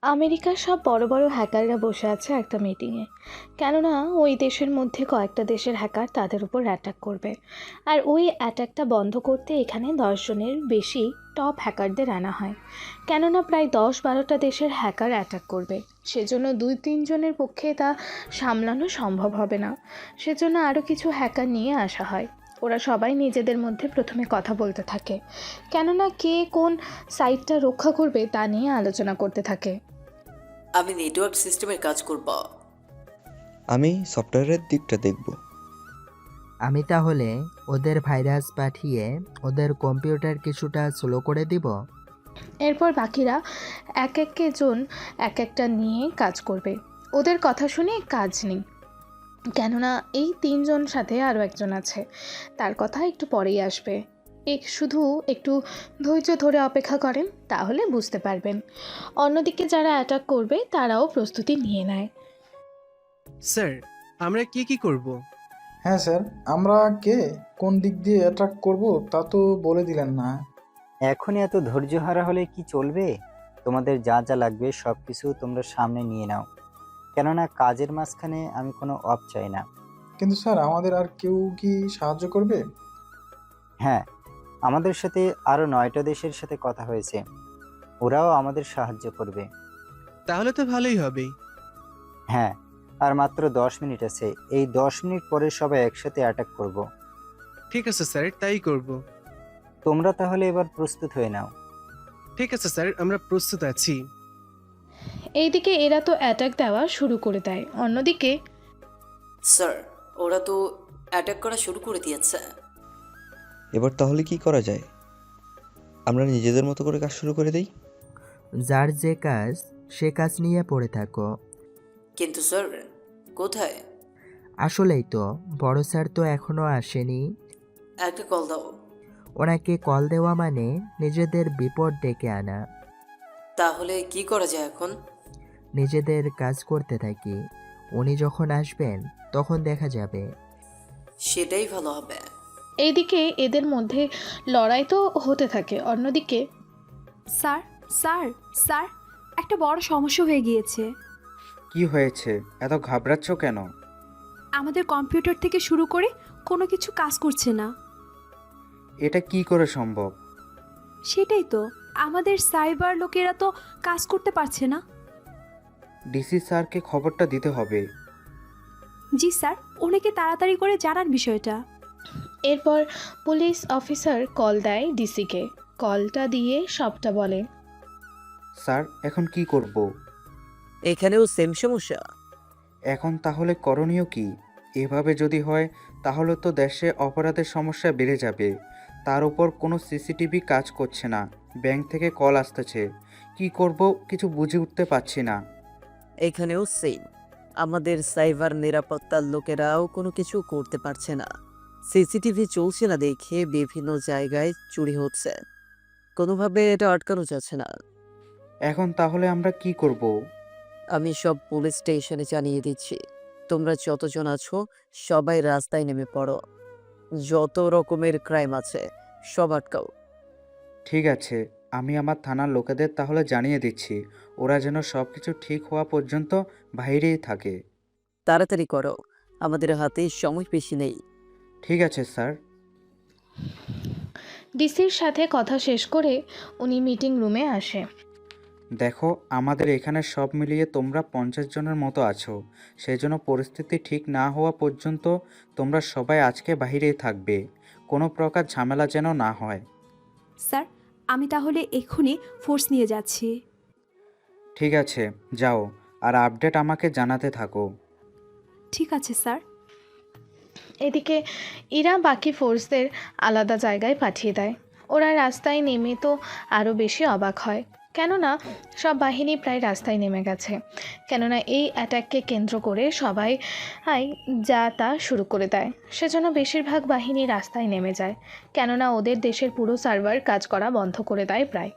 আমেরিকার সব বড় বড় হ্যাকাররা বসে আছে একটা মিটিংয়ে। কেননা ওই দেশের মধ্যে কয়েকটা দেশের হ্যাকার তাদের উপর অ্যাটাক করবে, আর ওই অ্যাটাকটা বন্ধ করতে এখানে 10 জনের বেশি টপ হ্যাকারদের আনা হয়। কেননা প্রায় 10-12টা দেশের হ্যাকার অ্যাটাক করবে, সেজন্য 2-3 জনের পক্ষে তা সামলানো সম্ভব হবে না। সেজন্য আরও কিছু হ্যাকার নিয়ে আসা হয়। ওরা সবাই নিজেদের মধ্যে প্রথমে কথা বলতে থাকে, কেননা কে কোন সাইটটা রক্ষা করবে তা নিয়ে আলোচনা করতে থাকে। আমি নেটওয়ার্ক সিস্টেমের কাজ করব। আমি সফটওয়্যারের দিকটা দেখব। আমি তাহলে ওদের ভাইরাস পাঠিয়ে ওদের কম্পিউটার কিছুটা স্লো করে দিব। এরপর বাকিরা এক জন এক একটা নিয়ে কাজ করবে। ওদের কথা শুনে কাজ নেই, কেননা এই 3জন সাথে আরও একজন আছে, তার কথা একটু পরেই আসবে। শুধু একটু ধৈর্য ধরে অপেক্ষা করেন, তাহলে বুঝতে পারবেন। অন্যদিকে যারা অ্যাটাক করবে তারাও প্রস্তুতি নিয়ে নেয়। স্যার, আমরা কি করব? হ্যাঁ স্যার, আমরা কে কোন দিক দিয়ে অ্যাটাক করব তা তো বলে দিলেন না। এখনই এত ধৈর্যহারা হলে কি চলবে? তোমাদের যা যা লাগবে সব কিছু তোমরা সামনে নিয়ে নাও, কেননা কাজের মাঝখানে আমি কোনো অফ চাই না। কিন্তু স্যার, আমাদের আর কেউ কি সাহায্য করবে? হ্যাঁ, আমাদের সাথে আরও 9টা দেশের সাথে কথা হয়েছে, ওরাও আমাদের সাহায্য করবে। তাহলে তো ভালোই হবে। হ্যাঁ, আর মাত্র 10 মিনিট আছে, এই 10 মিনিট পরে সবাই একসাথে অ্যাটাক করব। ঠিক আছে স্যার, তাই করব। তোমরা তাহলে এবার প্রস্তুত হয়ে নাও। ঠিক আছে স্যার, আমরা প্রস্তুত আছি। এইদিকে এরা তো অ্যাটাক দেওয়া শুরু করে দেয়, অন্যদিকে স্যার, ওরা তো অ্যাটাক করা শুরু করে দিয়েছে। এবার তাহলে কি করা যায়? আমরা নিজেদের মতো করে কাজ শুরু করে দেই। যার যে কাজ সে কাজ নিয়ে পড়ে থাকো। কিন্তু স্যার, কোথায়? আসলেই তো বড় স্যার তো এখনো আসেনি। একটা কল দাও। ওনাকে কল দেওয়া মানে নিজেদের বিপদ ডেকে আনা। তাহলে কি করা যায় এখন? নিজেদের কাজ করতে থাকি, উনি যখন আসবেন তখন দেখা যাবে। সেটাই ভালো হবে। এইদিকে এদের মধ্যে লড়াই তো হতে থাকে, অন্যদিকে স্যার স্যার স্যার, একটা বড় সমস্যা হয়ে গিয়েছে। কি হয়েছে? এত ঘাবড়াচ্ছ কেন? আমাদের কম্পিউটার থেকে শুরু করে কোনো কিছু কাজ করছে না। এটা কি করে সম্ভব? সেটাই তো, আমাদের সাইবার লোকেরা তো কাজ করতে পারছে না। ডিসি স্যারকে খবরটা দিতে হবে। জি স্যার, ওনাকে তাড়াতাড়ি করে জানান বিষয়টা। এরপর পুলিশ অফিসার কল দেয় ডিসিকে। কলটা দিয়ে সবটা বলে। স্যার, এখন কি করব? এখানেও সেম সমস্যা। এখন তাহলে করণীয় কি? এভাবে যদি হয় তাহলে তো দেশে অপরাধের সমস্যা বেড়ে যাবে। তার উপর কোনো সিসিটিভি কাজ করছে না, ব্যাংক থেকে কল আসতেছে। কি করব কিছু বুঝে উঠতে পারছি না। এখানেও সেম। আমাদের সাইবার নিরাপত্তার লোকেরাও কোনো কিছু করতে পারছে না। সিসিটিভি চলছে না দেখে বিভিন্ন জায়গায় চুরি হচ্ছে। কোনোভাবে এটা আটকানো যাচ্ছে না। এখন তাহলে আমরা কি করব? আমি সব পুলিশ স্টেশনে জানিয়ে দিচ্ছি। তোমরা যতজন আছো সবাই রাস্তায় নেমে পড়ো। যত রকমের ক্রাইম আছে সব আটকাও। ঠিক আছে, আমি আমার থানার লোকেদের তাহলে জানিয়ে দিচ্ছি, ওরা যেন সব কিছু ঠিক হওয়া পর্যন্ত বাইরেই থাকে। তাড়াতাড়ি করো, আমাদের হাতে সময় বেশি নেই। ঠিক আছে স্যার। ডিসির সাথে কথা শেষ করে উনি মিটিং রুমে আসে। দেখো, আমাদের এখানে সব মিলিয়ে তোমরা 50 জনের মতো আছো। সেই জন্য পরিস্থিতি ঠিক না হওয়া পর্যন্ত তোমরা সবাই আজকে বাইরেই থাকবে, কোনো প্রকার ঝামেলা যেন না হয়। স্যার, আমি তাহলে এক্ষুনি ফোর্স নিয়ে যাচ্ছি। ঠিক আছে, যাও, আর আপডেট আমাকে জানাতে থাকো। ঠিক আছে স্যার। এদিকে ইরা বাকি ফোর্সদের আলাদা জায়গায় পাঠিয়ে দেয়। ওরা রাস্তায় নেমে তো আরও বেশি অবাক হয়, কেননা সব বাহিনী প্রায় রাস্তায় নেমে গেছে। কেননা এই অ্যাটাককে কেন্দ্র করে সবাই যা তা শুরু করে দেয়, সেজন্য বেশিরভাগ বাহিনী রাস্তায় নেমে যায়। কেননা ওদের দেশের পুরো সার্ভার কাজ করা বন্ধ করে দেয় প্রায়।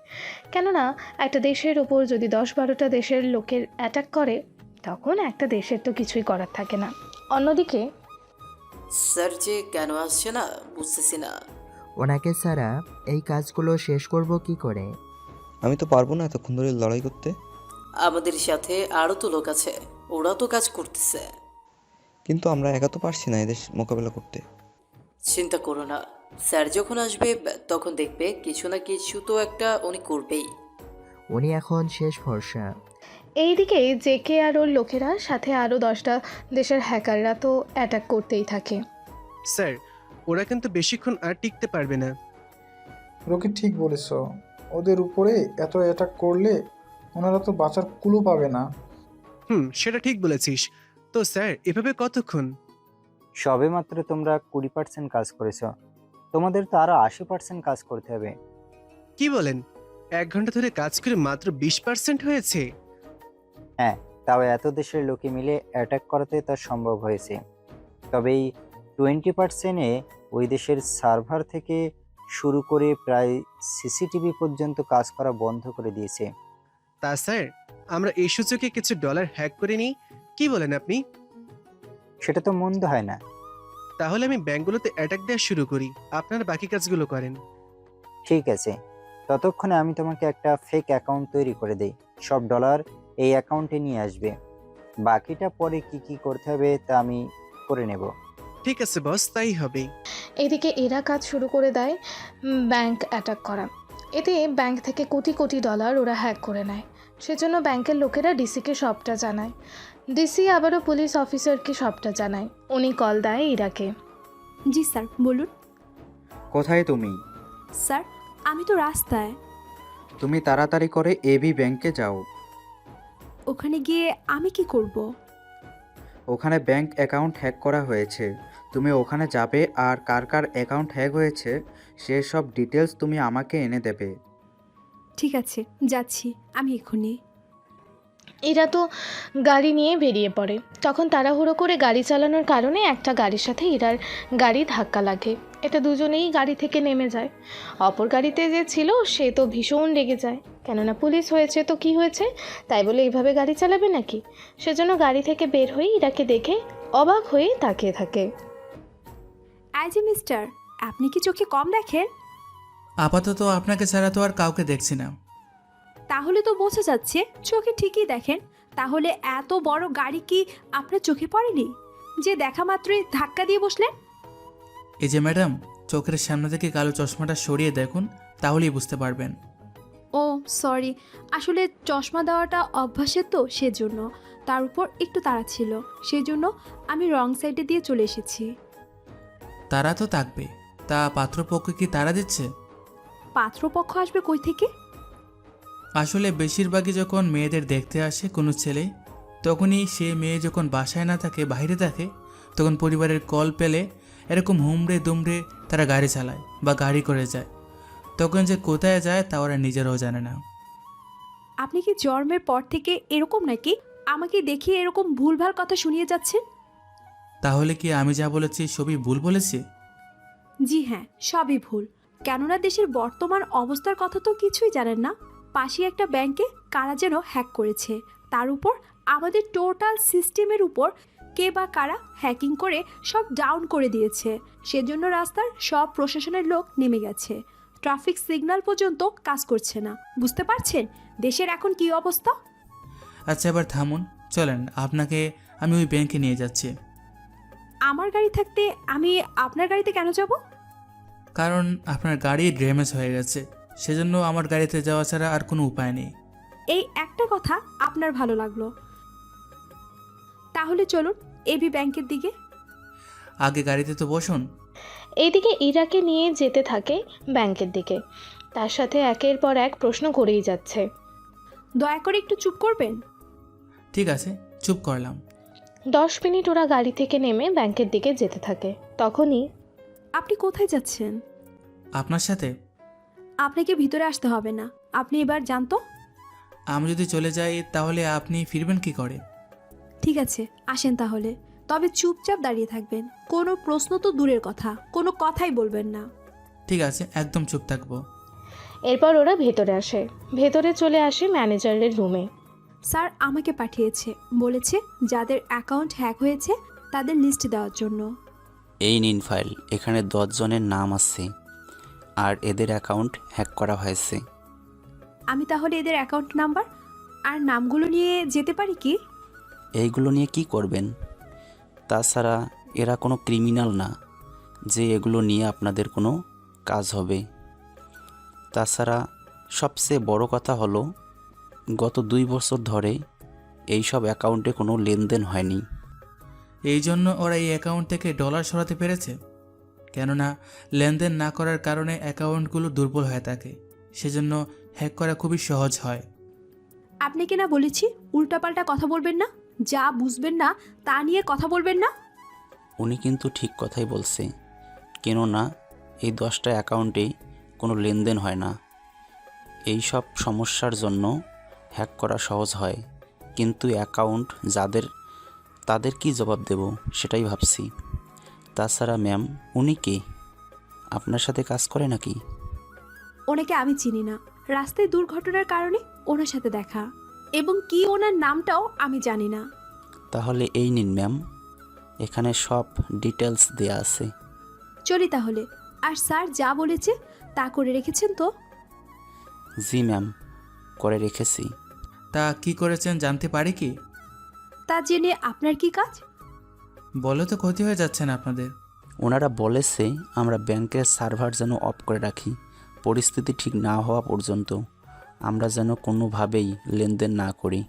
কেননা একটা দেশের ওপর যদি 10-12টা দেশের লোকের অ্যাটাক করে, তখন একটা দেশের তো কিছুই করার থাকে না। অন্যদিকে স্যার যে কেন আসছে না বুঝতেছি না। ওনাকে ছাড়া এই কাজগুলো শেষ করব কি করে? আমি তো পারবো না এতক্ষণ ধরে লড়াই করতে। আমাদের সাথে আরও তো লোক আছে, ওরা তো কাজ করতেছে। কিন্তু আমরা একা তো পারছি না এদের মোকাবেলা করতে। চিন্তা করো না, স্যার যখন আসবে তখন দেখবে কিছু না কিছু তো একটা উনি করবেই। উনি এখন শেষ ভরসা। এইদিকে জেকে আর ওর লোকেরা সাথে আরও 10টা দেশের হ্যাকাররা তো অ্যাটাক করতেই থাকে। স্যার, ওরা কিন্তু বেশিক্ষণ আর টিকতে পারবে না। রকি ঠিক বলেছ, ওদের উপরে এত অ্যাটাক করলে ওনারা তো বাঁচার কুলও পাবে না। সেটা ঠিক বলেছিস। তো স্যার, এভাবে কতক্ষণ? সবেমাত্র তোমরা 20% কাজ করেছো, তোমাদের তো আরো 80% কাজ করতে হবে। কি বলেন? 1 ঘন্টা ধরে কাজ করে মাত্র 20% হয়েছে? হ্যাঁ, তাও এত দেশের লোকে মিলে অ্যাটাক করাতে তা সম্ভব হয়েছে। তবে এই 20%-এ ওই দেশের সার্ভার থেকে শুরু করে প্রায় সিসিটিভি পর্যন্ত কাজ করা বন্ধ করে দিয়েছে। তা স্যার, আমরা এই সুযোগে কিছু ডলার হ্যাক করে নিই, কি বলেন আপনি? সেটা তো মন্দ হয় না। তাহলে আমি ব্যাংকগুলোতে অ্যাটাক দেওয়া শুরু করি, আপনারা বাকি কাজগুলো করেন। ঠিক আছে, ততক্ষণে আমি তোমাকে একটা ফেক অ্যাকাউন্ট তৈরি করে দেই, সব ডলার এই অ্যাকাউন্টে নিয়ে আসবে। বাকিটা পরে কি কি করতে হবে তা আমি করে নেব। ঠিক আছে বস, তাই হবে। এদিকে এরা কাজ শুরু করে দেয় ব্যাংক অ্যাটাক করা। এতে ব্যাংক থেকে কোটি কোটি ডলার ওরা হ্যাক করে নেয়। সেজন্য ব্যাংকের লোকেরা ডিসিকে সবটা জানায়। ডিসি আবারও পুলিশ অফিসারকে সবটা জানায়। উনি কল দেয় ইরাকে। জি স্যার, বলুন। কোথায় তুমি? স্যার, আমি তো রাস্তায়। তুমি তাড়াতাড়ি করে এবি ব্যাংকে যাও। ওখানে গিয়ে আমি কি করব? ওখানে ব্যাংক অ্যাকাউন্ট হ্যাক করা হয়েছে। তুমি ওখানে যাবে আর কার কার অ্যাকাউন্ট হ্যাক হয়েছে সেসব ডিটেলস তুমি আমাকে এনে দেবে। ঠিক আছে, যাচ্ছি আমি এক্ষুনি। এরা তো গাড়ি নিয়ে বেরিয়ে পড়ে। তখন তাড়াহুড়ো করে গাড়ি চালানোর কারণে একটা গাড়ির সাথে ইরার গাড়ি ধাক্কা লাগে। এটা দুজনেই গাড়ি থেকে নেমে যায়। অপর গাড়িতে যে ছিল সে তো ভীষণ রেগে যায়, কেননা পুলিশ হয়েছে তো কি হয়েছে, তাই বলে এইভাবে গাড়ি চালাবে নাকি। সেজন্য গাড়ি থেকে বের হয়ে ইরাকে দেখে অবাক হয়ে তাকিয়ে থাকে। এই যে মিস্টার, আপনি কি চোখে কম দেখেন? আপাতত আপনাকে ছাড়া তো আর কাউকে দেখছি না। তাহলে তো বোঝা যাচ্ছে চোখে ঠিকই দেখেন। তাহলে এত বড় গাড়ি কি আপনার চোখে পড়েনি যে দেখা মাত্রই ধাক্কা দিয়ে বসলেন? এই যে ম্যাডাম, চোখের সামনে থেকে কালো চশমাটা সরিয়ে দেখুন, তাহলেই বুঝতে পারবেন। ও সরি, আসলে চশমা দেওয়াটা অভ্যাসের তো, সেজন্য। তার উপর একটু তাড়া ছিল, সেজন্য আমি রং সাইডে দিয়ে চলে এসেছি। তারা তো থাকবে, তা পাত্রপক্ষ কি তারা দিচ্ছে? পাত্রপক্ষ আসবে কই থেকে? আসলে বেশিরভাগই যখন মেয়েদের দেখতে আসে কোনো ছেলে, তখনই সে মেয়ে যখন বাসায় না থাকে, বাইরে থাকে, তখন পরিবারের কল পেলে এরকম হুমড়ে দুমড়ে তারা গাড়ি চালায় বা গাড়ি করে যায়। তখন যে কোথায় যায় তা ওরা নিজেরাও জানে না। আপনি কি জন্মের পর থেকে এরকম নাকি? আমাকে দেখিয়ে এরকম ভুলভাল কথা শুনিয়ে যাচ্ছেন। তাহলে কি আমি যা বলেছি সবই ভুল বলেছি? জি হ্যাঁ, সবই ভুল। কেননা দেশের বর্তমান অবস্থার কথা তো কিছুই জানেন না। পাশে একটা ব্যাংকে কারা যেন হ্যাক করেছে, তার উপর আমাদের টোটাল সিস্টেমের উপর কে বা কারা হ্যাকিং করে সব ডাউন করে দিয়েছে। সেজন্য রাস্তার সব প্রশাসনের লোক নেমে গেছে, ট্রাফিক সিগন্যাল পর্যন্ত কাজ করছে না। বুঝতে পারছেন দেশের এখন কি অবস্থা? আচ্ছা এবার থামুন, চলেন আপনাকে আমি ওই ব্যাংকে নিয়ে যাচ্ছি। আমার গাড়ি থাকতে আমি আপনার গাড়িতে কেন যাব? কারণ আপনার গাড়ি ড্যামেজ হয়ে গেছে, সেজন্য আমার গাড়িতে যাওয়া ছাড়া আর কোনো উপায় নেই। এই একটা কথা আপনার ভালো লাগলো। তাহলে চলুন এবি ব্যাংকের দিকে। আগে গাড়িতে তো বসুন। এইদিকে ইরাকে নিয়ে যেতে থাকে ব্যাংকের দিকে। তার সাথে একের পর এক প্রশ্ন করেই যাচ্ছে। দয়া করে একটু চুপ করবেন? ঠিক আছে, চুপ করলাম। 10 মিনিট ওরা গাড়ি থেকে নেমে ব্যাংকের দিকে যেতে থাকে। তখনই আপনি কোথায় যাচ্ছেন? আপনার সাথে। আপনাকে ভিতরে আসতে হবে না, আপনি এবার যান তো। আমি যদি চলে যাই তাহলে আপনি ফিরবেন কি করে? ঠিক আছে, আসেন তাহলে। তবে চুপচাপ দাঁড়িয়ে থাকবেন, কোনো প্রশ্ন তো দূরের কথা, কোনো কথাই বলবেন না। ঠিক আছে, একদম চুপ থাকবো। এরপর ওরা ভেতরে আসে। ভেতরে চলে আসে ম্যানেজারের রুমে। স্যার আমাকে পাঠিয়েছে, বলেছে যাদের অ্যাকাউন্ট হ্যাক হয়েছে তাদের লিস্ট দেওয়ার জন্য। এই নিন ফাইল, এখানে 10 জনের নাম আছে। আর এদের অ্যাকাউন্ট হ্যাক করা হয়েছে। আমি তাহলে এদের অ্যাকাউন্ট নাম্বার আর নামগুলো নিয়ে যেতে পারি কি? এইগুলো নিয়ে কি করবেন? তাছাড়া এরা কোনো ক্রিমিনাল না যে এগুলো নিয়ে আপনাদের কোনো কাজ হবে। তাছাড়া সবচেয়ে বড় কথা হলো গত 2 বছর ধরে এই সব অ্যাকাউন্টে কোনো লেনদেন হয়নি। এই জন্য ওরা এই অ্যাকাউন্ট থেকে ডলার সরাতে পেরেছে, কেননা লেনদেন না করার কারণে অ্যাকাউন্টগুলো দুর্বল হয়ে থাকে, সেজন্য হ্যাক করা খুবই সহজ হয়। আপনি কি না বলেছি উল্টাপাল্টা কথা বলবেন না, যা বুঝবেন না তা নিয়ে কথা বলবেন না। উনি কিন্তু ঠিক কথাই বলছে, কেননা এই 10টা অ্যাকাউন্টেই কোনো লেনদেন হয় না। এই সব সমস্যার জন্য হ্যাক করা সহজ হয়, কিন্তু অ্যাকাউন্ট যাদের তাদের কি জবাব দেব সেটাই ভাবছি। তাছাড়া ম্যাম, উনি কে? আপনার সাথে কাজ করে নাকি? ওনাকে আমি চিনি না, রাস্তায় দুর্ঘটনার কারণে ওনার সাথে দেখা, এবং কি ওনার নামটাও আমি জানি না। তাহলে এই নিন ম্যাম, এখানে সব ডিটেলস দেয়া আছে। চলি তাহলে। আর স্যার যা বলেছে তা করে রেখেছেন তো? জি ম্যাম, করে রেখেছি। তা কি করেছেন জানতে পারি কি? তা জেনে আপনার কি কাজ? বলে তো ক্ষতি হয়ে যাচ্ছে না আপনাদের। ওনারা বলেছে আমরা ব্যাংকের সার্ভার যেন অফ করে রাখি, পরিস্থিতি ঠিক না হওয়া পর্যন্ত আমরা যেন কোনোভাবেই লেনদেন না করি।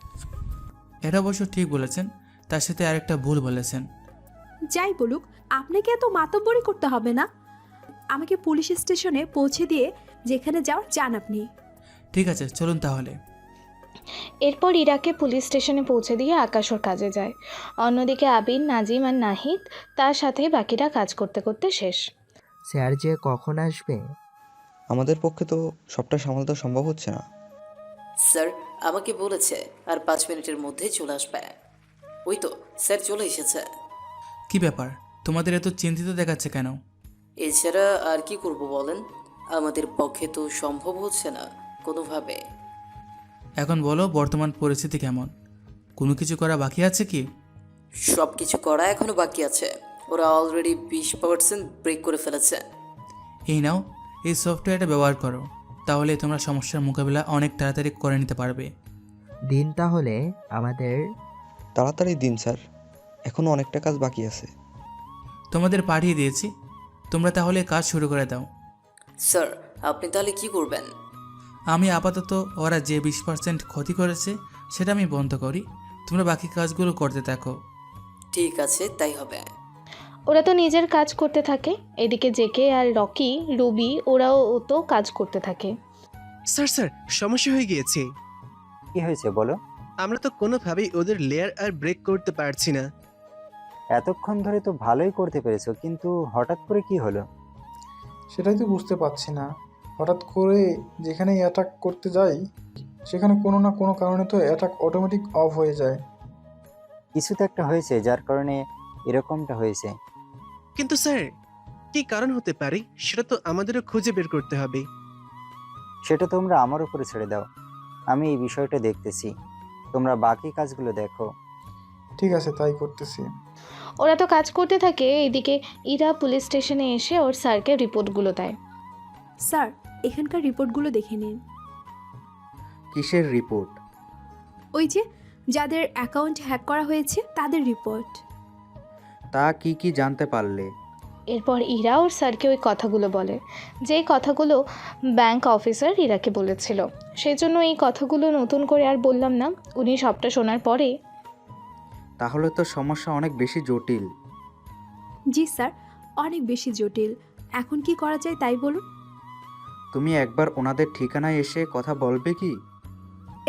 এটা অবশ্য ঠিক বলেছেন, তার সাথে আরেকটা ভুল বলেছেন। যাই বলুক, আপনাকে এত মাতব্বরি করতে হবে না। আমাকে পুলিশ স্টেশনে পৌঁছে দিয়ে যেখানে যাওয়ার যান আপনি। ঠিক আছে, চলুন তাহলে। এরপর ইরাকে পুলিশ স্টেশনে পৌঁছে দিয়ে আকাশ ওর কাজে যায়। অন্যদিকে আবির, নাজিম আর নাহিদ তার সাথে বাকিরা কাজ করতে করতে শেষ। স্যার যে কখন আসবে? আমাদের পক্ষে তো সবটা সামলাতে সম্ভব হচ্ছে না। স্যার আমাকে বলেছে আর 5 মিনিটের মধ্যেই চলে আসবে। ওই তো স্যার চলে এসেছে। কি ব্যাপার, তোমাদের এত চিন্তিত দেখাচ্ছে কেন? এছাড়া আর কি করব বলেন, আমাদের পক্ষে তো সম্ভব হচ্ছে না কোনোভাবে। এখন বলো বর্তমান পরিস্থিতি কেমন? কোনো কিছু করা বাকি আছে কি? সব কিছু করা এখনো বাকি আছে। ওরা অলরেডি 20% ব্রেক করে ফেলেছে। এই নাও, এই সফটওয়্যারটা ব্যবহার করো, তাহলে তোমরা সমস্যার মোকাবিলা অনেক তাড়াতাড়ি করে নিতে পারবে। দিন তাহলে আমাদের। তাড়াতাড়ি দিন স্যার, এখনও অনেকটা কাজ বাকি আছে। তোমাদের পাঠিয়ে দিয়েছি, তোমরা তাহলে কাজ শুরু করে দাও। স্যার আপনি তাহলে কি করবেন? আমি আপাতত ওরা যে 20% ক্ষতি করেছে সেটা আমি বন্ধ করি, তোমরা বাকি কাজগুলো করতে থাকো। ঠিক আছে, তাই হবে। ওরা তো নিজের কাজ করতে থাকে, এদিকে জেকে আর রকি, রুবি ওরাও তো কাজ করতে থাকে। স্যার স্যার, সমস্যা হয়ে গিয়েছে। কি হয়েছে বলো? আমরা তো কোনোভাবেই ওদের লেয়ার আর ব্রেক করতে পারছি না। এতক্ষণ ধরে তো ভালোই করতে পেরেছো, কিন্তু হঠাৎ করে কি হলো? সেটাই তো বুঝতে পারছি না। হঠাৎ করে যেখানেই অ্যাটাক করতে যাই সেখানে কোনো না কোনো কারণে তো অ্যাটাক অটোমেটিক অফ হয়ে যায়। কিছু তো একটা হয়েছে যার কারণে এরকমটা হয়েছে। কিন্তু স্যার, কি কারণ হতে পারে সেটা তো আমাদেরও খুঁজে বের করতে হবে। সেটা তোমরা আমার উপরে ছেড়ে দাও, আমি এই বিষয়টা দেখতেছি। তোমরা বাকি কাজগুলো দেখো। ঠিক আছে, তাই করতেছি। ওরা তো কাজ করতে থাকে, এদিকে ইরা পুলিশ স্টেশনে এসে ওর স্যারকে রিপোর্টগুলো দেয়। স্যার, এখানকার রিপোর্টগুলো দেখে নিন। কিসের রিপোর্ট? ওই যে যাদের অ্যাকাউন্ট হ্যাক করা হয়েছে তাদের রিপোর্ট। তা কি কি জানতে পারলে? এরপর ইরা ওর স্যারকে ওই কথাগুলো বলে, যে কথাগুলো ব্যাংক অফিসার ইরাকে বলেছিল। সেই জন্য এই কথাগুলো নতুন করে আর বললাম না। উনি সবটা শোনার পরে, তাহলে তো সমস্যা অনেক বেশি জটিল। জি স্যার, অনেক বেশি জটিল। এখন কি করা যায় তাই বলুন। তুমি একবার ওনাদের ঠিকানায় এসে কথা বলবে কি?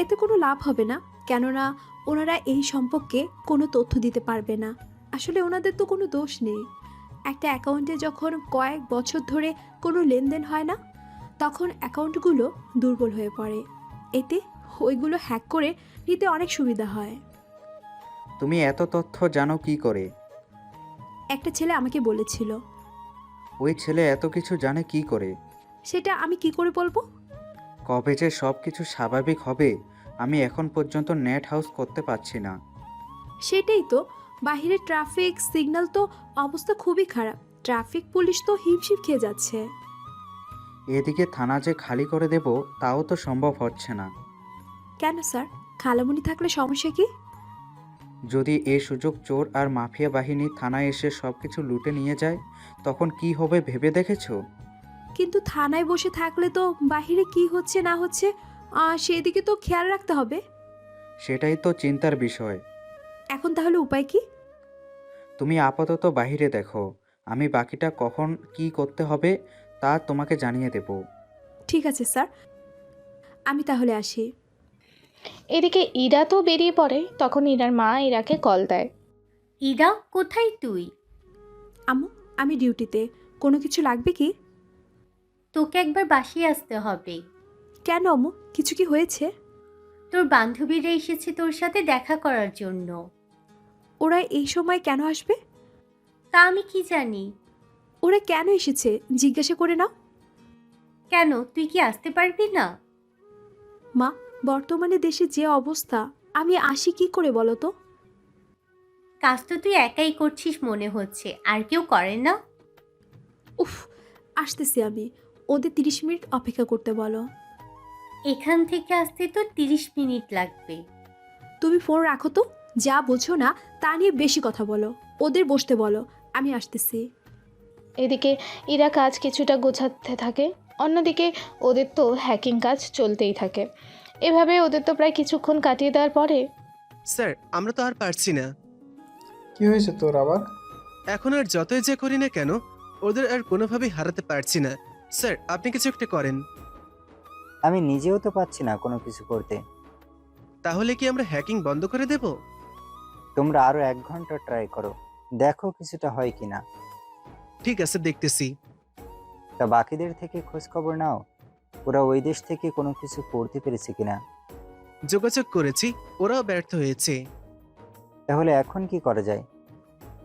এতে কোনো লাভ হবে না, কেননা ওনারা এই সম্পর্কে কোনো তথ্য দিতে পারবে না। আসলে ওনাদের তো কোনো দোষ নেই। একটা অ্যাকাউন্টে যখন কয়েক বছর ধরে কোনো লেনদেন হয় না, তখন অ্যাকাউন্টগুলো দুর্বল হয়ে পড়ে। এতে ওইগুলো হ্যাক করে নিতে অনেক সুবিধা হয়। তুমি এত তথ্য জানো কি করে? একটা ছেলে আমাকে বলেছিল। ওই ছেলে এত কিছু জানে কি করে? সেটা আমি কি করে বলবো? কবে যে সব কিছু স্বাভাবিক হবে আমি এখন পর্যন্ত নেট হাউস করতে পারছি না। সেটাই তো, বাহিরে ট্রাফিক সিগন্যাল তো অবস্থা খুবই খারাপ। ট্রাফিক পুলিশ তো হিমশিম খেয়ে যাচ্ছে। এদিকে থানা যে খালি করে দেব তাও তো সম্ভব হচ্ছে না। কেন স্যার, খালামুনি থাকলে সমস্যা কি? যদি এই সুযোগ চোর আর মাফিয়া বাহিনী থানায় এসে সব কিছু লুটে নিয়ে যায় তখন কি হবে ভেবে দেখেছো? কিন্তু থানায় বসে থাকলে তো বাহিরে কি হচ্ছে না হচ্ছে সেদিকে তো খেয়াল রাখতে হবে। সেটাই তো চিন্তার বিষয়। এখন তাহলে উপায় কি? তুমি আপাতত বাইরে দেখো, আমি বাকিটা কখন কি করতে হবে তা তোমাকে জানিয়ে দেব। ঠিক আছে স্যার, আমি তাহলে আসি। এদিকে ইরা তো বেরিয়ে পড়ে, তখন ইরার মা ইরাকে কল দেয়। ইরা, কোথায় তুই? আম্মু, আমি ডিউটিতে। কোনো কিছু লাগবে কি? তোকে একবার বাসায় আসতে হবে। কেন আম্মু, কিছু কি হয়েছে? তোর বান্ধবীরা এসেছে তোর সাথে দেখা করার জন্য। ওরা এই সময় কেন আসবে? তা আমি কি জানি। ওরা কেন এসেছে জিজ্ঞাসা করে নাও। কেন, তুই কি আসতে পারবি না? মা, বর্তমানে দেশে যে অবস্থা, আমি আসি কি করে বলো তো? কাজ তো তুই একাই করছিস মনে হচ্ছে, আর কেউ করে না? উফ, আসতেছি আমি। ওদের 30 মিনিট অপেক্ষা করতে বলো। এখান থেকে আসতে তো 30 মিনিট লাগবে। তুমি ফোন রাখো তো, যা বোঝো না তা নিয়ে বেশি কথা বলো। ওদের বসতে বলো, আমি আসতেছি। এদিকে ইরা কাজ কিছুটা গোছাতে থাকে, অন্যদিকে ওদের তো হ্যাকিং কাজ চলতেই থাকে। এভাবে ওদের তো প্রায় কিছুক্ষণ কাটিয়ে দেওয়ার পরে, স্যার, আমরা তো আর পারছি না। কি হয়েছে তোর আবার? এখন আর যতই যে করি না কেন, ওদের আর কোনোভাবেই হারাতে পারছি না। স্যার, আপনি কিছু একটা করেন। আমি নিজেও তো পাচ্ছি না কোনো কিছু করতে। তাহলে কি আমরা হ্যাকিং বন্ধ করে দেব? তোমরা আরো 1 ঘন্টা ট্রাই করো, দেখো কিছুটা হয় কিনা। ঠিক আছে, দেখতেছি। তা বাকিদের থেকে খোঁজ খবর নাও, ওরা ওই দেশ থেকে কোনো কিছু করতে পেরেছে কিনা। যোগাযোগ করেছি, ওরাও ব্যর্থ হয়েছে। তাহলে এখন কি করা যায়?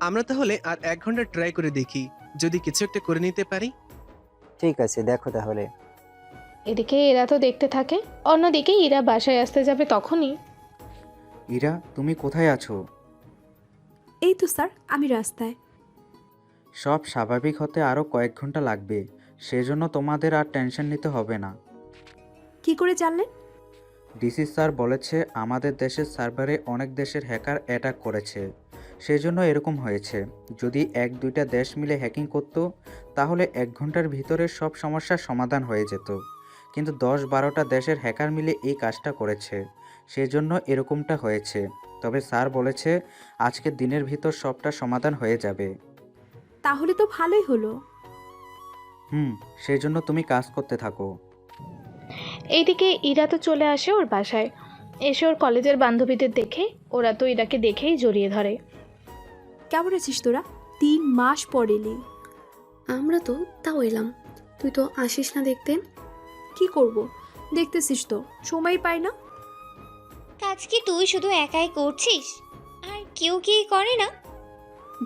আমরা তাহলে আর 1 ঘন্টা ট্রাই করে দেখি, যদি কিছু একটা করে নিতে পারি। ঠিক আছে, দেখো তাহলে। এদিকে এরা তো দেখতে থাকে, অন্যদিকে ইরা বাসায় আসতে যাবে তখনই, ইরা, তুমি কোথায় আছো? এই তো স্যার, আমি রাস্তায়। সব স্বাভাবিক হতে আরও কয়েক ঘন্টা লাগবে, সেজন্য তোমাদের আর টেনশন নিতে হবে না। কি করে জানলেন? ডিসি স্যার বলেছে আমাদের দেশের সার্ভারে অনেক দেশের হ্যাকার অ্যাটাক করেছে, সেজন্য এরকম হয়েছে। যদি 1-2টা দেশ মিলে হ্যাকিং করতো তাহলে 1 ঘন্টার ভিতরে সব সমস্যার সমাধান হয়ে যেত, কিন্তু 10-12টা দেশের হ্যাকার মিলে এই কাজটা করেছে, সেজন্য এরকমটা হয়েছে। তবে স্যার বলেছে আজকের দিনের ভিতর সবটা সমাধান হয়ে যাবে। তাহলে তো ভালোই হলো। সেজন্য তুমি কাজ করতে থাকো। এইদিকে ইরা তো চলে আসে ওর বাসায়। এসে ওর কলেজের বান্ধবীদের দেখে ওরা তো ইরাকে দেখেই জড়িয়ে ধরে। কেমন আছিস তোরা? 3 মাস পর এলি। আমরা তো তাও এলাম, তুই তো আসিস না দেখতে। কি করব, দেখতেছিস তো সময় পাই না। কাজ কি তুই শুধু একাই করছিস, আর কেউ কি করে না?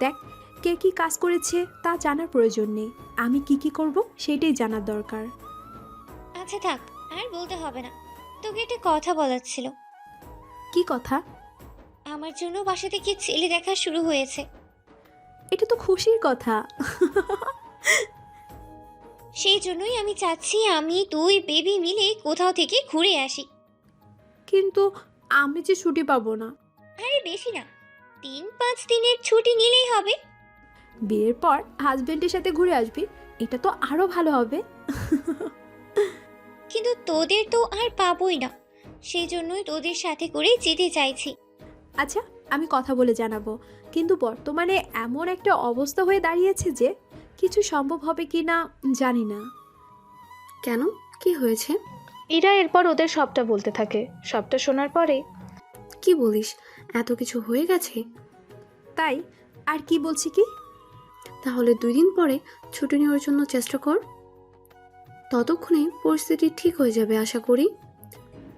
দেখ, কে কি কাজ করেছে তা জানার প্রয়োজন নেই, আমি কি কি করব সেটাই জানার দরকার। আচ্ছা থাক, আর বলতে হবে না। তোকে একটা কথা বলার ছিল। কি কথা? আমার জন্য বাসা থেকে ছেলে দেখা শুরু হয়েছে। এটা তো খুশির কথা। সেই জন্যই আমি চাচ্ছি আমি তুই বেবি মিলে কোথাও থেকে ঘুরে আসি। কিন্তু আমি যে ছুটি পাবো না। আরে বেশি না, 3-5 দিনের ছুটি নিলেই হবে। বিয়ের পর হাজবেন্ডের সাথে ঘুরে আসবি, এটা তো আরো ভালো হবে। কিন্তু তোদের তো আর পাবোই না, সেই জন্যই তোদের সাথে করে যেতে চাইছি। আচ্ছা, আমি কথা বলে জানাবো, কিন্তু বর্তমানে এমন একটা অবস্থা হয়ে দাঁড়িয়েছে যে কিছু সম্ভব হবে কি না জানি না। কেন, কি হয়েছে? ইরা এরপর ওদের সবটা বলতে থাকে। সবটা শোনার পরে, কি বলিস, এত কিছু হয়ে গেছে? তাই আর কি বলছি কি, তাহলে 2 দিন পরে ছুটি নেওয়ার জন্য চেষ্টা কর, ততক্ষণে পরিস্থিতি ঠিক হয়ে যাবে আশা করি।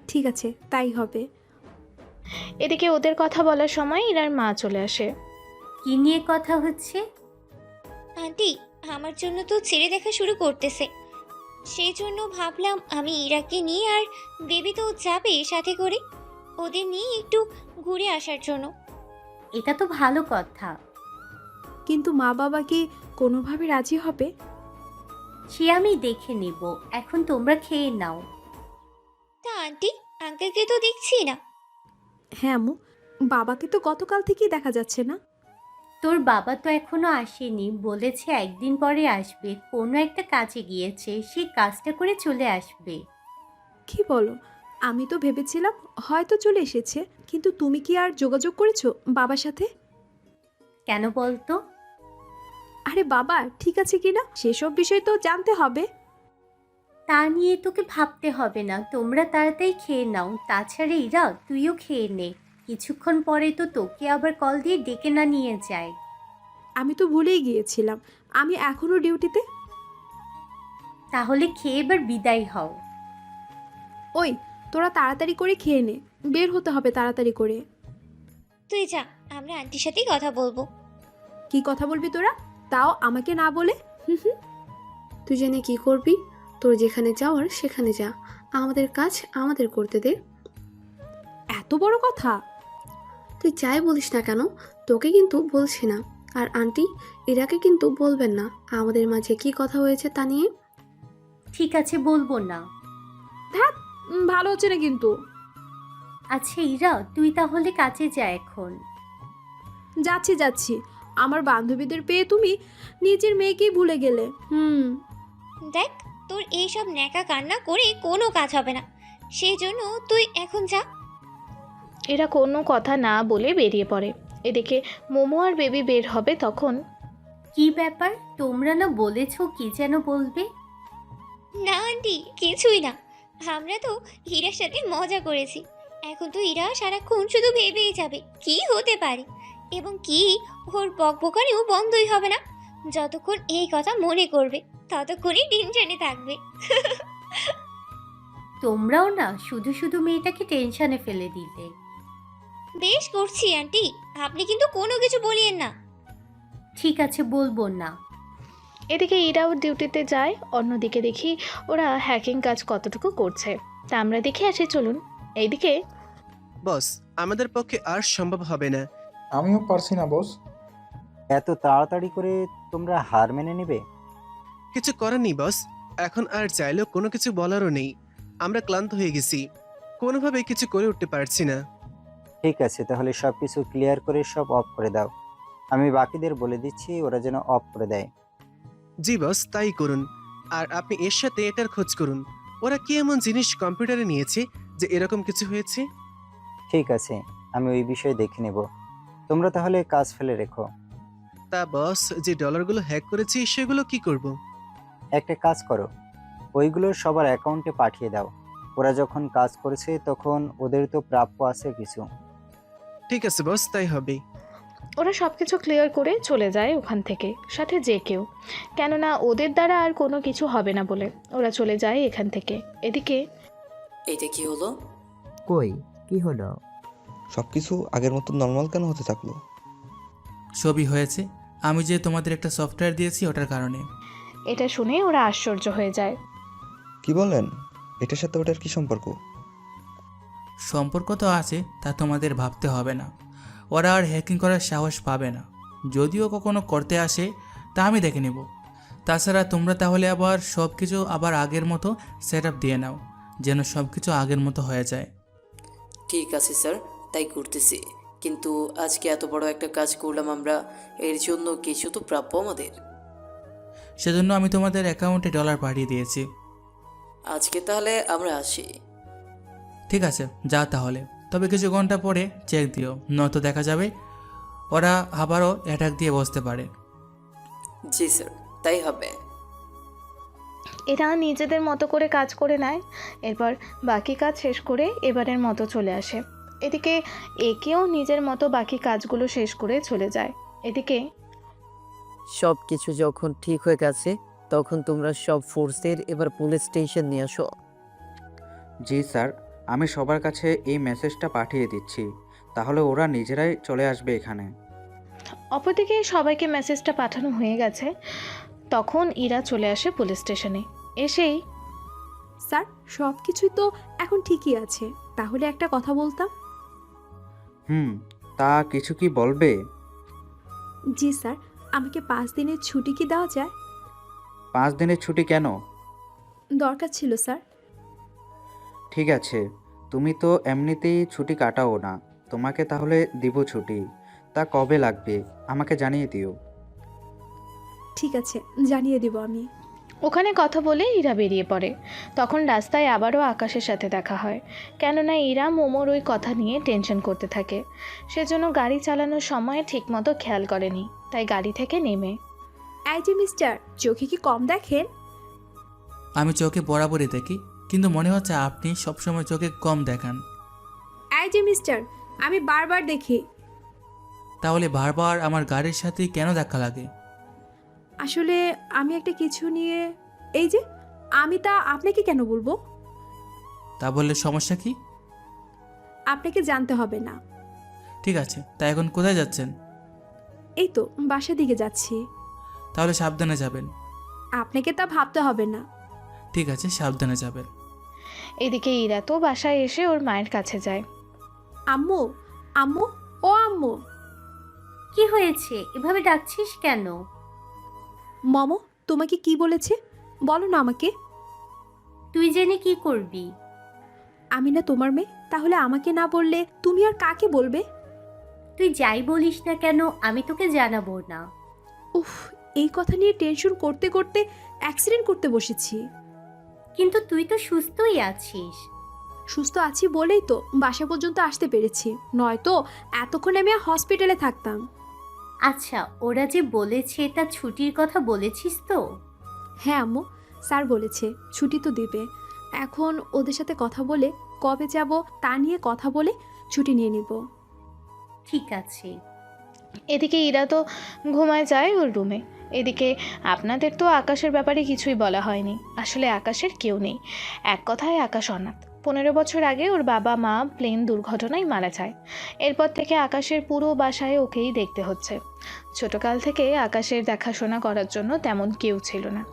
ঠিক আছে, তাই হবে। এদিকে ওদের কথা বলার সময় ইরার মা চলে আসে। কি নিয়ে কথা হচ্ছে? আন্টি, আমার জন্য তো ছেলে দেখা শুরু করতেছে, সেই জন্য ভাবলাম আমি ইরাকে নিয়ে, আর বেবি তো যাবে সাথে করে, ওদের নিয়ে একটু ঘুরে আসার জন্য। এটা তো ভালো কথা। কিন্তু মা বাবা কি কোনোভাবে রাজি হবে? সে আমি দেখে নিব, এখন তোমরা খেয়ে নাও। তা আন্টি আঙ্কেলকে তো দেখছি না। হ্যাঁ আম্মু, বাবাকে তো গতকাল থেকেই দেখা যাচ্ছে না। তোর বাবা তো এখনো আসেনি, বলেছে একদিন পরে আসবে, কোনো একটা কাজে গিয়েছে, সেই কাজটা করে চলে আসবে। কি বলো? আমি তো ভেবেছিলাম হয়তো চলে এসেছে, কিন্তু তুমি কি আর যোগাযোগ করেছো বাবার সাথে? কেন বলতো? আরে বাবা ঠিক আছে কিনা সেসব বিষয় তো জানতে হবে। তা নিয়ে তোকে ভাবতে হবে না, তোমরা তাড়াতাড়ি খেয়ে নাও। তাছাড়া ইরা তুইও খেয়ে নে, কিছুক্ষণ পরে তো তোকে আবার কল দিয়ে ডেকে না নিয়ে যায়। আমি তো ভুলেই গিয়েছিলাম, আমি এখনো ডিউটিতে। তাহলে খেয়ে এবার বিদায় হও। ওই তোরা তাড়াতাড়ি করে খেয়ে নে, বের হতে হবে তাড়াতাড়ি করে। তুই যা, আমরা আন্টির সাথেই কথা বলবো। কি কথা বলবি তোরা, তাও আমাকে না বলে? তুই জেনে কি করবি? তোর যেখানে যাওয়ার সেখানে যা, আমাদের কাজ আমাদের করতে দে। এত বড় কথা? তুই যাই বলিস না কেন, তোকে কিন্তু বলছি না। আর আন্টি ইরাকে কিন্তু বলবেন না আমাদের মাঝে কি কথা হয়েছে তা নিয়ে। ঠিক আছে, বলবো না। ধ্যাৎ, ভালো হচ্ছে না কিন্তু। আচ্ছা ইরা, তুই তাহলে কাজে যা এখন। যাচ্ছি যাচ্ছি, আমার বান্ধবীদের পেয়ে তুমি নিজের মেয়েকেই ভুলে গেলে। দেখ, তোর এইসব ন্যাকা কান্না করে কোনো কাজ হবে না, সেই জন্য তুই এখন যা। এরা কোনো কথা না বলে বেরিয়ে পড়ে। এদিকে মোমো আর বেবি বের হবে তখন। কি ব্যাপার, তোমরা না বলেছো কি যেন বলবে? না আন্টি, কিছুই না। আমরা তো হীরার সাথে মজা করেছি, এখন তো হীরা সারাক্ষণ শুধু ভেবেই যাবে কি হতে পারে, এবং কি ওর বকবকানিও বন্ধই হবে না। যতক্ষণ এই কথা মনে করবে ততক্ষণই টেনশনে থাকবে। তোমরাও না শুধু শুধু মেয়েটাকে টেনশনে ফেলে দিলে। বেশ করছি আন্টি, আপনি কিন্তু কোনো কিছু বলিয়েন না। ঠিক আছে, বলবো না। এদিকে ইরাও ডিউটিতে যায়, অন্যদিকে দেখি ওরা হ্যাকিং কাজ কতটুকু করছে তা আমরা দেখে আসি চলুন। এইদিকে বস, আমাদের পক্ষে আর সম্ভব হবে না। আমিও পারছি না বস। এত তাড়াতাড়ি করে তোমরা হার মেনে নেবে? কিছু করার নেই বস, এখন আর চাইলেও কোনো কিছু বলারও নেই। আমরা ক্লান্ত হয়ে গেছি, কোনোভাবে কিছু করে উঠতে পারছি না। ঠিক আছে, তাহলে সব কিছু ক্লিয়ার করে সব অফ করে দাও। আমি বাকিদের বলে দিচ্ছি ওরা যেন অফ করে দেয়। জি বস, তাই করুন। আর আপনি এর সাথে এটার খোঁজ করুন, ওরা কি এমন জিনিস কম্পিউটারে নিয়েছে যে এরকম কিছু হয়েছে। ঠিক আছে, আমি ওই বিষয়ে দেখে নেব। তোমরা তাহলে কাজ ফেলে রেখো। তা বস, যে ডলারগুলো হ্যাক করেছি সেগুলো কি করব? একটা কাজ করো, ওইগুলো সবার অ্যাকাউন্টে পাঠিয়ে দাও। ওরা যখন কাজ করেছে তখন ওদের তো প্রাপ্য আছে কিছু। ঠিক আছে বস, তাই হবে। ওরা সব কিছু ক্লিয়ার করে চলে যায় ওখান থেকে, সাথে যে কেউ, কেননা ওদের দ্বারা আর কোনো কিছু হবে না বলে ওরা চলে যায় এখান থেকে। এদিকে এটা কি হলো? কই কি হলো? সব কিছু আগের মতো নর্মাল কেন হতে থাকলো? সবই হয়েছে আমি যে তোমাদের একটা সফটওয়্যার দিয়েছি ওটার কারণে। এটা শুনে ওরা আশ্চর্য হয়ে যায়। কি বলেন? এটার সাথে ওটার কি সম্পর্ক? সম্পর্ক তো আছে, তা তোমাদের ভাবতে হবে না। ওরা আর হ্যাকিং করার সাহস পাবে না, যদিও কখনো করতে আসে তা আমি দেখে নেব। তাছাড়া তোমরা তাহলে আবার সব কিছু আবার আগের মতো সেট আপ দিয়ে নাও, যেন সব কিছু আগের মতো হয়ে যায়। ঠিক আছে স্যার, তাই করতেছি। কিন্তু আজকে এত বড় একটা কাজ করলাম আমরা, এর জন্য কিছু তো প্রাপ্য আমাদের। সেজন্য আমি তোমাদের অ্যাকাউন্টে ডলার পাঠিয়ে দিয়েছি। আজকে তাহলে আমরা আসি। ঠিক আছে, যা তাহলে। তবে কিছু ঘন্টা পরে চেক দিও, নয়তো দেখা যাবে ওরা আবারও অ্যাটাক দিয়ে বসতে পারে। জি স্যার, তাই হবে। এরা নিজেদের মতো করে কাজ করে নেয়, এরপর বাকি কাজ শেষ করে এবারের মতো চলে আসে। এদিকে একেও নিজের মতো বাকি কাজগুলো শেষ করে চলে যায়। এদিকে সব কিছু যখন ঠিক হয়ে গেছে তখন তোমরা সব ফোর্সের এবার পুলিশ স্টেশন নিয়ে আসো। জি স্যার, আমি সবার কাছে এই মেসেজটা পাঠিয়ে দিচ্ছি, তাহলে ওরা নিজেরাই চলে আসবে এখানে। অপরদিকে সবাইকে মেসেজটা পাঠানো হয়ে গেছে, তখন ইরা চলে আসে পুলিশ স্টেশনে। এসেই স্যার সব কিছুই তো এখন ঠিকই আছে, তাহলে একটা কথা বলতাম। তা কিছু কি বলবে? জি স্যার, আমাকে 5 দিনের ছুটি কি দেওয়া যায়? 5 দিনের ছুটি কেন? দরকার ছিল স্যার। ঠিক আছে, তুমি তো এমনিতেই ছুটি কাটাও না, তোমাকে তাহলে দিব ছুটি। তা কবে লাগবে আমাকে জানিয়ে দিও। ঠিক আছে, জানিয়ে দিব আমি। ওখানে কথা বলে ইরা বেরিয়ে পড়ে। তখন রাস্তায় আবারও আকাশের সাথে দেখা হয়, কেননা ইরা মোমোর ওই কথা নিয়ে টেনশন করতে থাকে। সেজন্য গাড়ি চালানোর সময় ঠিকমতো খেয়াল করেনি, তাই গাড়ি থেকে নেমে এই যে মিস্টার, চোখে কি কম দেখেন? আমি চোখে বরাবরই দেখি, কিন্তু মনে হচ্ছে আপনি সবসময় চোখে কম দেখান। এই যে মিস্টার, আমি বারবার দেখি। তাহলে বারবার আমার গাড়ির সাথে কেন ধাক্কা লাগে? আসলে আমি একটা কিছু নিয়ে, এই যে আমি তা আপনাকে কেন বলবো? তা বললে সমস্যা কি? আপনাকে জানতে হবে না। ঠিক আছে, তা এখন কোথায় যাচ্ছেন? এই তো বাসার দিকে যাচ্ছি। তাহলে সাবধানে যাবেন। আপনাকে তা ভাবতে হবে না। ঠিক আছে, সাবধানে যাবেন। এদিকে ইরা তো বাসায় এসে ওর মায়ের কাছে যায়। আম্মু, আম্মু, ও আম্মু। কি হয়েছে, এভাবে ডাকছিস কেন? মমো তোমাকে কি বলেছে বলো না আমাকে। তুই জেনে কি করবি? আমি না তোমার মেয়ে, তাহলে আমাকে না বললে তুমি আর কাকে বলবে? তুই যাই বলিস না কেন, আমি তোকে জানাবো না। উফ, এই কথা নিয়ে টেনশন করতে করতে অ্যাক্সিডেন্ট করতে বসেছি। কিন্তু তুই তো সুস্থই আছিস। সুস্থ আছি বলেই তো বাসা পর্যন্ত আসতে পেরেছি, নয়তো এতক্ষণ আমি হসপিটালে থাকতাম। আচ্ছা, ওরা যে বলেছে তা ছুটির কথা বলেছিস তো? হ্যাঁ আম্মু, স্যার বলেছে ছুটি তো দিবে। এখন ওদের সাথে কথা বলে কবে যাব তা নিয়ে কথা বলে ছুটি নিয়ে নিব। ঠিক আছে। এদিকে ইরা তো ঘুমায় যায় ওর রুমে। এদিকে আপনাদের তো আকাশের ব্যাপারে কিছুই বলা হয়নি। আসলে আকাশের কেউ নেই, এক কথায় আকাশ অনাথ। 15 বছর আগে ওর বাবা মা প্লেন দুর্ঘটনায় মারা যায়। এরপর থেকে আকাশের পুরো বাসায় ওকেই দেখতে হচ্ছে। ছোটকাল থেকে আকাশের দেখাশোনা করার জন্য তেমন কেউ ছিল না,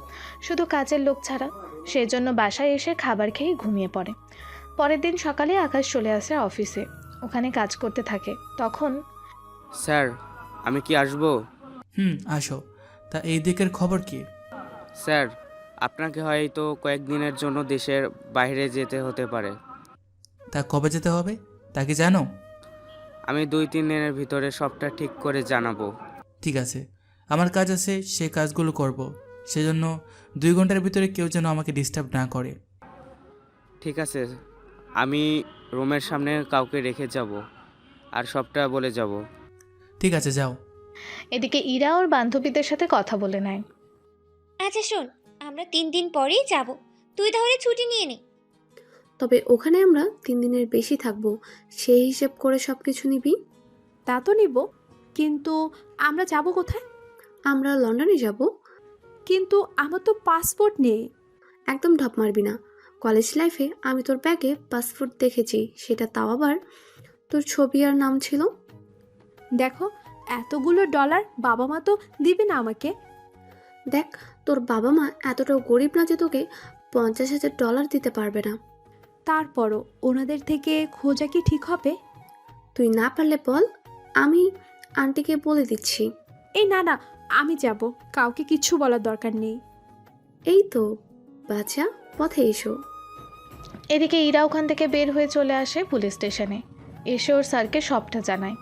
শুধু কাজের লোক ছাড়া। সেজন্য বাসায় এসে খাবার খেয়ে ঘুমিয়ে পড়ে। পরের দিন সকালে আকাশ চলে আসে অফিসে, ওখানে কাজ করতে থাকে। তখন স্যার, আমি কি আসবো? আসো। তা এই দিকের খবর কি? স্যার, আপনাকে হয়তো কয়েকদিনের জন্য দেশের বাইরে যেতে হতে পারে। তা কবে যেতে হবে তা কি জানো? আমি 2-3 দিনের ভিতরে সবটা ঠিক করে জানাবো। ঠিক আছে, আমার কাজ আছে, সে কাজগুলো করব। সেজন্য 2 ঘন্টার ভিতরে কেউ যেন আমাকে ডিস্টার্ব না করে। ঠিক আছে, আমি রুমের সামনে কাউকে রেখে যাব আর সবটা বলে যাব। ঠিক আছে, যাও। এদিকে ইরা ওর বান্ধবীদের সাথে কথা বলে নেয়। আচ্ছা শোন, আমরা 3 দিন পরেই যাব, তুই তাহলে ছুটি নিয়ে নে। তবে ওখানে আমরা 3 দিনের বেশি থাকবো, সেই হিসেব করে সব কিছু নিবি। তা তো নিব, কিন্তু আমরা যাব কোথায়? আমরা লন্ডনে যাব। কিন্তু আমার তো পাসপোর্ট নেই। একদম ঢপ মারবি না। কলেজ লাইফে আমি তোর ব্যাগে পাসপোর্ট দেখেছি, সেটা তাও আবার তোর ছবি আর নাম ছিল। দেখো, এতগুলো ডলার বাবা মা তো দিবে না আমাকে। দেখ, তোর বাবা মা এতটাও গরিব না যে তোকে $50,000 দিতে পারবে না। তারপরও ওনাদের থেকে খোঁজা কি ঠিক হবে? তুই না পারলে বল, আমি আন্টিকে বলে দিচ্ছি। এই না না, আমি যাব, কাউকে কিচ্ছু বলার দরকার নেই। এই তো বাচ্চা, পথে এসো। এদিকে ইরা ওখান থেকে বের হয়ে চলে আসে পুলিশ স্টেশনে। এসে ওর স্যারকে সবটা জানায়।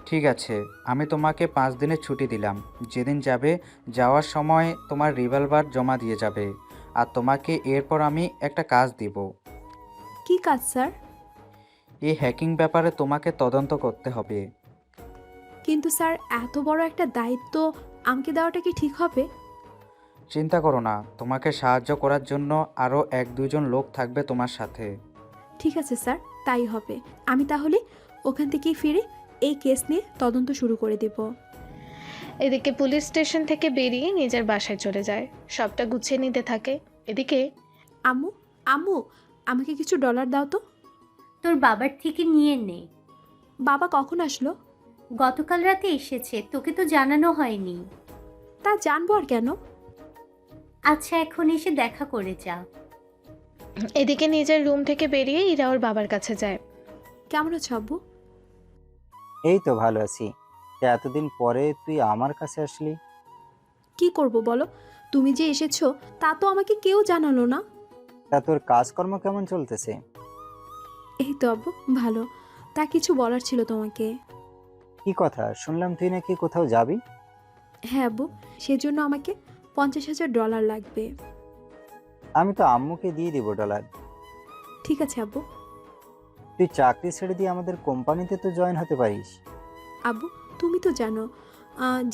ঠিক আছে, আমি তোমাকে 5 দিনের ছুটি দিলাম। যেদিন যাবে, যাওয়ার সময় তোমার রিভলভার জমা দিয়ে যাবে। আর তোমাকে এরপর আমি একটা কাজ দিব। কি কাজ স্যার? এই হ্যাকিং ব্যাপারে তোমাকে তদন্ত করতে হবে। কিন্তু স্যার, এত বড় একটা দায়িত্ব আমাকে দেওয়াটা কি ঠিক হবে? চিন্তা করো না, তোমাকে সাহায্য করার জন্য আরও 1-2 জন লোক থাকবে তোমার সাথে। ঠিক আছে স্যার, তাই হবে। আমি তাহলে ওখান থেকেই ফিরে এই কেস নিয়ে তদন্ত শুরু করে দেব। এদিকে পুলিশ স্টেশন থেকে বেরিয়ে নিজের বাসায় চলে যায়, সবটা গুছিয়ে নিতে থাকে। এদিকে আম্মু, আম্মু, আমাকে কিছু ডলার দাও তো। তোর বাবার থেকে নিয়ে নে। বাবা কখন আসলো? গতকাল রাতে এসেছে, তোকে তো জানানো হয়নি। তা জানবো আর কেন? আচ্ছা, এখন এসে দেখা করে যা। এদিকে নিজের রুম থেকে বেরিয়ে ইরা ওর বাবার কাছে যায়। কেমন আছো আব্বু? এই তো ভালো আছি। তা এতদিন পরে তুই আমার কাছে আসলি? কি করব বলো, তুমি যে এসেছো তা তো আমাকে কেউ জানালো না। তা তোর কাজকর্ম কেমন চলতেছে? এই তো আব্বু, ভালো। তা কিছু বলার ছিল তোমাকে। কি কথা শুনলাম তুই নাকি কোথাও যাবি? হ্যাঁ আব্বু, সেজন্য আমাকে $50,000 লাগবে। আমি তো আম্মুকে দিয়ে দিব ডলার। ঠিক আছে আব্বু। তুই চাকরি ছেড়ে দিয়ে আমাদের কোম্পানিতে তো জয়েন হতে পারিস। আব্বু, তুমি তো জানো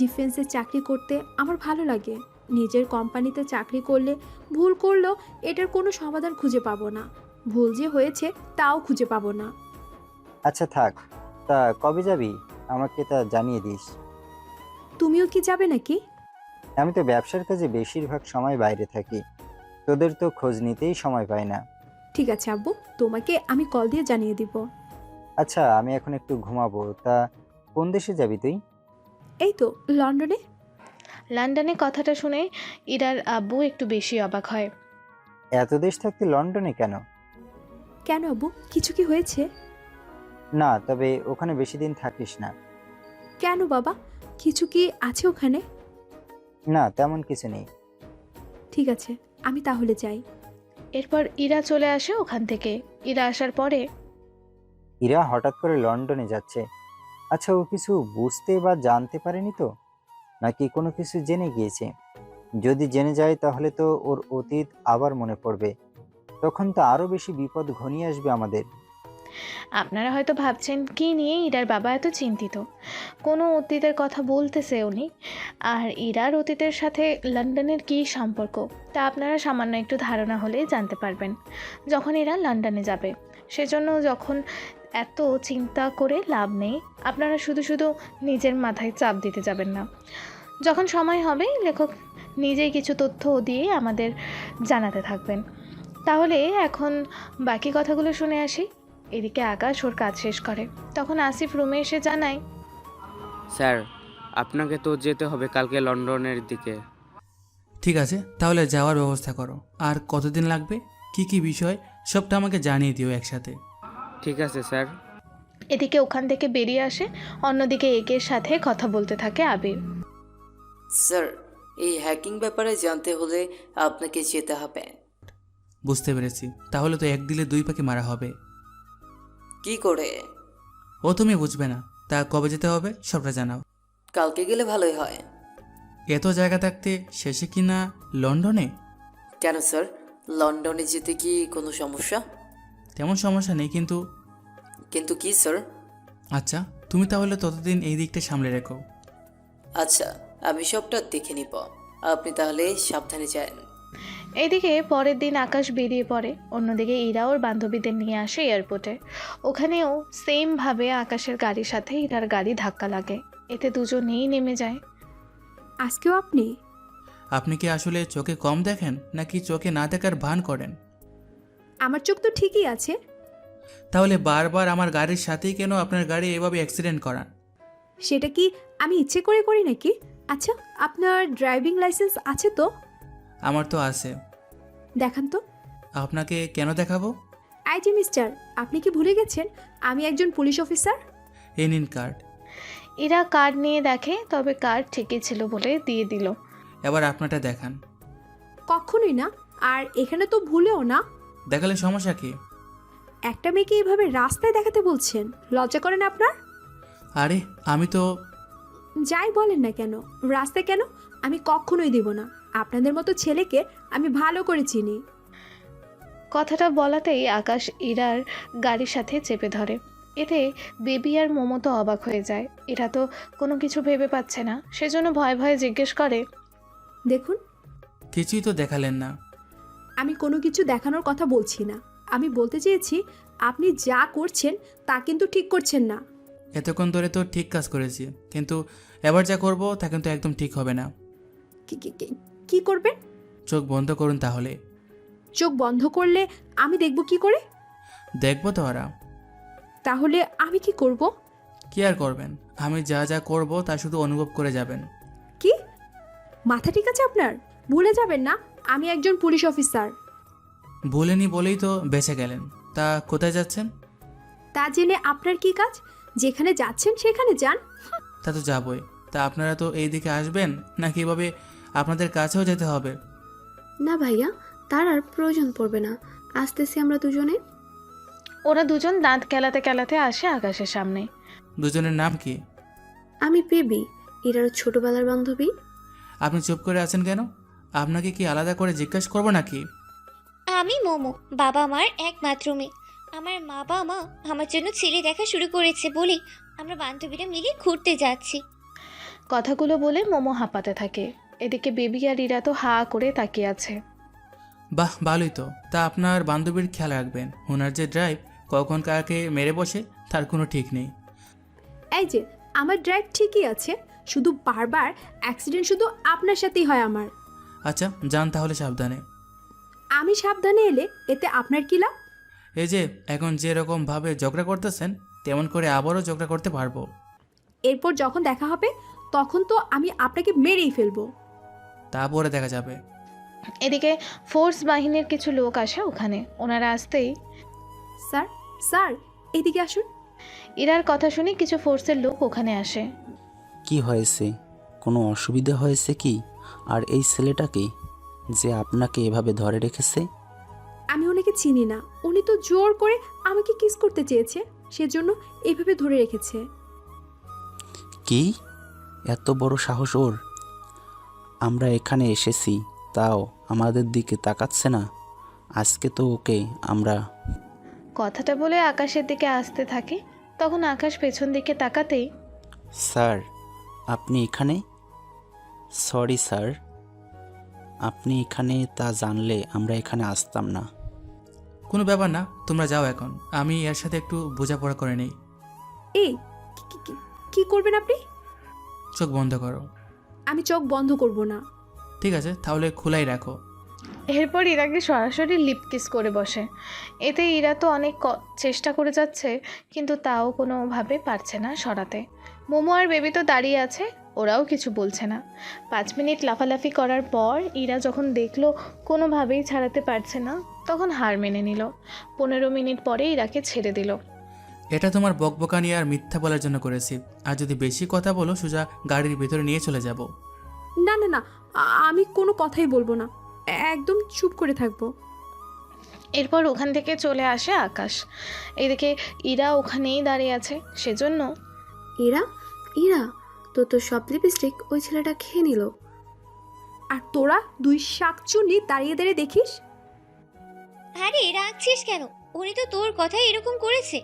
ডিফেন্সে চাকরি করতে আমার ভালো লাগে। নিজের কোম্পানিতে চাকরি করলে ভুল করলেও এটার কোনো সমাধান খুঁজে পাবো না। ভুল যে হয়েছে তাও খুঁজে পাবো না। আচ্ছা থাক, তা কবে যাবি আমাকে তা জানিয়ে দিস। তুমিও কি যাবে নাকি? আমি তো ব্যবসার কাজে বেশিরভাগ সময় বাইরে থাকি, তোদের তো খোঁজ নিতেই সময় পাই না। ঠিক আছে আব্বু, তোমাকে আমি কল দিয়ে জানিয়ে দিব। আচ্ছা আমি এখন একটু ঘুমাবো। তা কোন দেশে যাবি তুই? এই তো লন্ডনে। লন্ডনে কথাটা শুনে ইরার আব্বু একটু বেশি অবাক হয়। এত দেশ থাকতে লন্ডনে কেন? কেন আব্বু, কিছু কি হয়েছে? না, তবে ওখানে বেশি দিন থাকিস না। কেন বাবা, কিছু কি আছে ওখানে? না, তেমন কিছু নেই। ঠিক আছে, আমি তাহলে যাই। এরপর ইরা চলে আসে ওখান থেকে। ইরা আসার পরে ইরা হঠাৎ করে লন্ডনে যাচ্ছে। আচ্ছা, ও কিছু বুঝতে বা জানতে পারেনি তো, নাকি কোনো কিছু জেনে গিয়েছে? যদি জেনে যায় তাহলে তো ওর অতীত আবার মনে পড়বে, তখন তো আরো বেশি বিপদ ঘনিয়ে আসবে আমাদের। আপনারা হয়তো ভাবছেন কি নিয়ে ইরার বাবা এত চিন্তিত। কোনো অতীতের কথা বলতেছে উনি। আর ইরার অতীতের সাথে লন্ডনের কী সম্পর্ক তা আপনারা সামান্য একটু ধারণা হলেই জানতে পারবেন যখন ইরা লন্ডনে যাবে। সেজন্য যখন এত চিন্তা করে লাভ নেই, আপনারা শুধু শুধু নিজের মাথায় চাপ দিতে যাবেন না। যখন সময় হবে লেখক নিজেই কিছু তথ্য দিয়ে আমাদের জানাতে থাকবেন। তাহলে এখন বাকি কথাগুলো শুনে আসি। এদিকে আকাশ ওর কাজ শেষ করে, তখন আসিফ রুমে এসে জানায়, স্যার আপনাকে তো যেতে হবে কালকে লন্ডনের দিকে। ঠিক আছে, তাহলে যাওয়ার ব্যবস্থা করো। আর কতদিন লাগবে, কি কি বিষয় সবটা আমাকে জানিয়ে দিও একসাথে। ঠিক আছে স্যার। এদিকে ওখান থেকে বেরিয়ে আসে। অন্যদিকে একের সাথে কথা বলতে থাকে আবির। স্যার, এই হ্যাকিং ব্যাপারে জানতে হলে আপনাকে যেতে হবে। বুঝতে পেরেছি, তাহলে তো এক দিলে দুই পাখি মারা হবে। কি করে? ও তুমি বুঝবে না, তা কবে যেতে হবে সবটা জানাও। কালকে গেলে ভালোই হয়। এত জায়গা থাকতে শেষে কি না লন্ডনে? কেন স্যার, লন্ডনে যেতে কি কোনো সমস্যা? তেমন সমস্যা নেই, কিন্তু কিন্তু কি স্যার? আচ্ছা, তুমি তাহলে ততদিন এই দিকটা সামলে রেখো। আচ্ছা, আমি সবটা দেখে নিব। আপনি তাহলে সাবধানে যান। এইদিকে পরের দিন আকাশ বেরিয়ে পড়ে। অন্যদিকে ইরা ওর বান্ধবীদের নিয়ে আসে এয়ারপোর্টে। ওখানেও সেমভাবে আকাশের গাড়ির সাথে ইরার গাড়ি ধাক্কা লাগে। এতে দুজনেই নেমে যায়। আজকেও আপনি? আপনি কি আসলে চোখে কম দেখেন নাকি চোখে না দেখার ভান করেন? আমার চোখ তো ঠিকই আছে। তাহলে বারবার আমার গাড়ির সাথেই কেন আপনার গাড়ি এভাবে অ্যাক্সিডেন্ট করান? সেটা কি আমি ইচ্ছে করে করি নাকি? আচ্ছা, আপনার ড্রাইভিং লাইসেন্স আছে তো? আমার তো আছে। দেখান তো। আপনাকে কেন দেখাবো? আই জি মিস্টার, আপনি কি ভুলে গেছেন আমি একজন পুলিশ অফিসার? এই নিন কার্ড। ইরা কার্ড নিয়ে দেখে, তবে কার্ড ঠিকই ছিল বলে দিয়ে দিল। এবার আপনারটা দেখান। কখনোই না। আর এখানে তো ভুলেও না। দেখালে সমস্যা কি? একটা মেয়েকে এইভাবে রাস্তায় দেখাতে বলছেন, লজ্জা করেন আপনার? আরে আমি তো যাই বলেন না কেন, রাস্তায় কেন? আমি কখনোই দিব না। আপনাদের মতো ছেলেকে আমি ভালো করে চিনি। কথাটা বলাতেই আকাশ ইরার গাড়ির সাথে চেপে ধরে। এতে বেবি আর মমতো অবাক হয়ে যায়। এরা তো কোনো কিছু ভেবে পাচ্ছে না, সেজন্য ভয়ে ভয়ে জিজ্ঞেস করে, দেখুন। কিছুই তো দেখালেন না। আমি কোনো কিছু দেখানোর কথা বলছি না। আমি বলতে চেয়েছি আপনি যা করছেন তা কিন্তু ঠিক করছেন না। এতক্ষণ ধরে তো ঠিক কাজ করেছি, কিন্তু এবার যা করব তা কিন্তু একদম ঠিক হবে না। কি করবেন? চোখ বন্ধ করুন তাহলে। চোখ বন্ধ করলে আমি দেখব কি করে? দেখবো তো ওরা। তাহলে আমি কি করব? কি আর করবেন, আমি যা যা করব তা শুধু অনুভব করে যাবেন। কি মাথা ঠিক আছে আপনার? ভুলে যাবেন না আমি একজন পুলিশ অফিসার। ভুলেনি বলেই তো বেঁচে গেলেন। তা কোথায় যাচ্ছেন? তা জেনে আপনার কি কাজ? যেখানে যাচ্ছেন সেখানে যান। তা তো যাবই। তা আপনারা তো এই দিকে আসবেন নাকি এভাবে আপনাদের কাছেও যেতে হবে। না ভাইয়া, তার আর প্রয়োজন পড়বে না, আসতেছি আমরা দুজনে। ওরা দুজন দাঁত কেলাতে কেলাতে আসে আকাশের সামনে। দুজনের নাম কি? আমি বেবি, ইরার ছোটবেলার বান্ধবী। আপনি চুপ করে আছেন কেন? আপনাকে কি আলাদা করে জিজ্ঞেস করবো নাকি? আমি মোমো, বাবা মার একমাত্র মেয়ে। আমার বাবা মা আমার জন্য ছেলে দেখা শুরু করেছে বলে আমরা বান্ধবীরা মিলে ঘুরতে যাচ্ছি। কথাগুলো বলে মোমো হাঁপাতে থাকে। এদিকে বেবি আর ইরা তো হা করে তাকিয়ে আছে। বাহ, ভালোই তো। তা আপনার বান্ধবীর খেয়াল রাখবেন, ওনার যে ড্রাইভ, কখন কাকে মেরে বসে তার কোনো ঠিক নেই। এই যে আমার ড্রাইভ ঠিকই আছে, শুধু বারবার অ্যাক্সিডেন্ট শুধু আপনার সাথেই হয় আমার। আচ্ছা যান তাহলে সাবধানে। আমি সাবধানে এলে এতে আপনার কি লাভ? এই যে এখন যেরকমভাবে ঝগড়া করতেছেন তেমন করে আবারও ঝগড়া করতে পারবো। এরপর যখন দেখা হবে তখন তো আমি আপনাকে মেরেই ফেলবো। তারপরে দেখা যাবে। এদিকে ফোর্স বাহিনীর কিছু লোক আসে ওখানে। ওনারা আসতেই স্যার, স্যার এদিকে আসুন। ইরার কথা শুনে কিছু ফোর্সের লোক ওখানে আসে। কি হয়েছে? কোনো অসুবিধা হয়েছে কি? আর এই ছেলেটাকে যে আপনাকে এভাবে ধরে রেখেছে? আমি ওনাকে চিনি না, উনি তো জোর করে আমাকে কিস করতে চেয়েছে, সেজন্য এইভাবে ধরে রেখেছে। কি এত বড় সাহস ওর? আমরা এখানে এসেছি তাও আমাদের দিকে তাকাচ্ছে না। আজকে তো ওকে আমরা। কথাটা বলে আকাশের দিকে আসতে থাকে। তখন আকাশ পেছন দিকে তাকাতেই, স্যার আপনি এখানে? সরি স্যার, আপনি এখানে তা জানলে আমরা এখানে আসতাম না। কোনো ব্যাপার না, তোমরা যাও এখন, আমি এর সাথে একটু বোঝাপড়া করে নেই। এই কি করবেন আপনি? চোখ বন্ধ করো। আমি চোখ বন্ধ করব না। ঠিক আছে তাহলে খোলাই রাখো। এরপর ইরাকে সরাসরি লিপ কিস করে বসে। এতে ইরা তো অনেক চেষ্টা করে যাচ্ছে, কিন্তু তাও কোনোভাবে পারছে না সরাতে। মোমো আর বেবি তো দাঁড়িয়ে আছে, ওরাও কিছু বলছে না। 5 মিনিট লাফালাফি করার পর ইরা যখন দেখলো কোনোভাবেই ছাড়াতে পারছে না, তখন হার মেনে নিল। 15 মিনিট পরে ইরাকে ছেড়ে দিল। এটা তোমার বকবকানি আর মিথ্যা বলার জন্য করেছি। আর যদি বেশি কথা বলো সোজা গাড়ির ভিতরে নিয়ে চলে যাব। না না না, আমি কোনো কথাই বলবো না, একদম চুপ করে থাকবো। এরপর ওখান থেকে চলে আসে আকাশ। এদিকে ইরা ওখানেই দাঁড়িয়ে আছে, সেজন্য ইরা, ইরা তো সব লিপস্টিক ওই ছেলেটা খেয়ে নিল। আর তোরা দুই শাকচুন্নি দাঁড়িয়ে দাঁড়িয়ে দেখিস। আরে রাখছিস কেন? উনি তো তোর কথাই এরকম করেছে।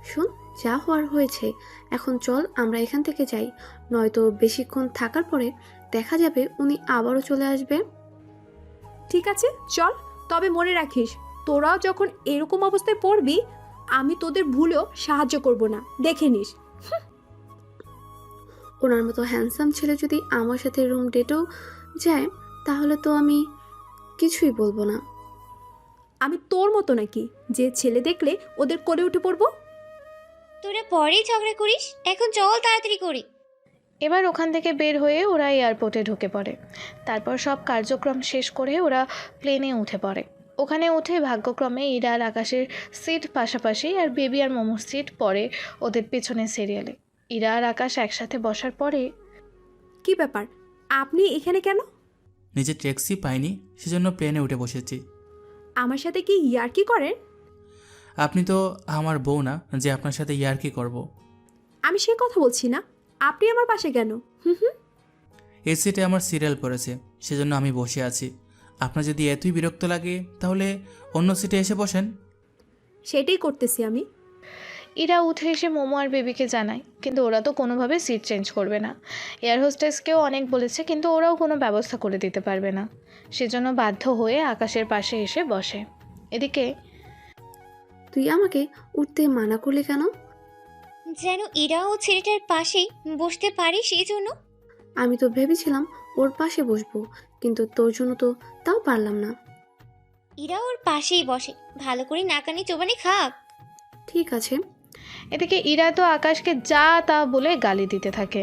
শোন, যা হওয়ার হয়েছে, এখন চল আমরা এখান থেকে যাই, নয়তো বেশিক্ষণ থাকার পরে দেখা যাবে উনি আবারও চলে আসবে। ঠিক আছে চল, তবে মনে রাখিস তোরাও যখন এরকম অবস্থায় পড়বি আমি তোদের ভুলেও সাহায্য করব না, দেখে নিস। ওনার মতো হ্যান্ডসাম ছেলে যদি আমার সাথে রুম ডেটেও যায় তাহলে তো আমি কিছুই বলবো না। আমি তোর মতো নাকি যে ছেলে দেখলে ওদের কোলে উঠে পড়বো? তোরা পরেই ঝগড়া করিস, এখন চল তাড়াতাড়ি করি। এবার ওখান থেকে বের হয়ে ওরা এয়ারপোর্টে ঢুকে পড়ে। তারপর সব কার্যক্রম শেষ করে ওরা প্লেনে উঠে পড়ে। ওখানে উঠে ভাগ্যক্রমে ইরা আর আকাশের সিট পাশাপাশি, আর বেবি আর মোমোর সিট পরে ওদের পেছনের সিরিয়ালে। ইরা আর আকাশ একসাথে বসার পরে, কি ব্যাপার, আপনি এখানে কেন? নিজে ট্যাক্সি পাইনি, সেজন্য প্লেনে উঠে বসেছি। আমার সাথে কি ইয়ার্কি করেন? আপনি তো আমার বউ না যে আপনার সাথে ইয়ার্কি করব। আমি সে কথা বলছি না, আপনি আমার পাশে কেন? হুম হুম। এই সিটে আমার সিরিয়াল পড়েছে, সেজন্য আমি বসে আছি। আপনার যদি এতই বিরক্ত লাগে তাহলে অন্য সিটে এসে বসেন। সেটাই করতেছি আমি। ইরা উঠে এসে মোমো আর বেবিকে জানায়, কিন্তু ওরা তো কোনোভাবে সিট চেঞ্জ করবে না। এয়ার হোস্টেসকেও অনেক বলেছে, কিন্তু ওরাও কোনো ব্যবস্থা করে দিতে পারবে না। সেজন্য বাধ্য হয়ে আকাশের পাশে এসে বসে। এদিকে, তুই আমাকে উঠতে মানা করলি কেন? যেন ইরা ও ছেলেটার পাশেই বসতে পারি সেই জন্য। আমি তো ভেবেছিলাম ওর পাশে বসবো, কিন্তু তোর জন্য তো তাও পারলাম না। ইরা ওর পাশেই বসে, ভালো করে নাকানি চোবানি খাক। ঠিক আছে। এদিকে ইরা তো আকাশকে যা তা বলে গালি দিতে থাকে।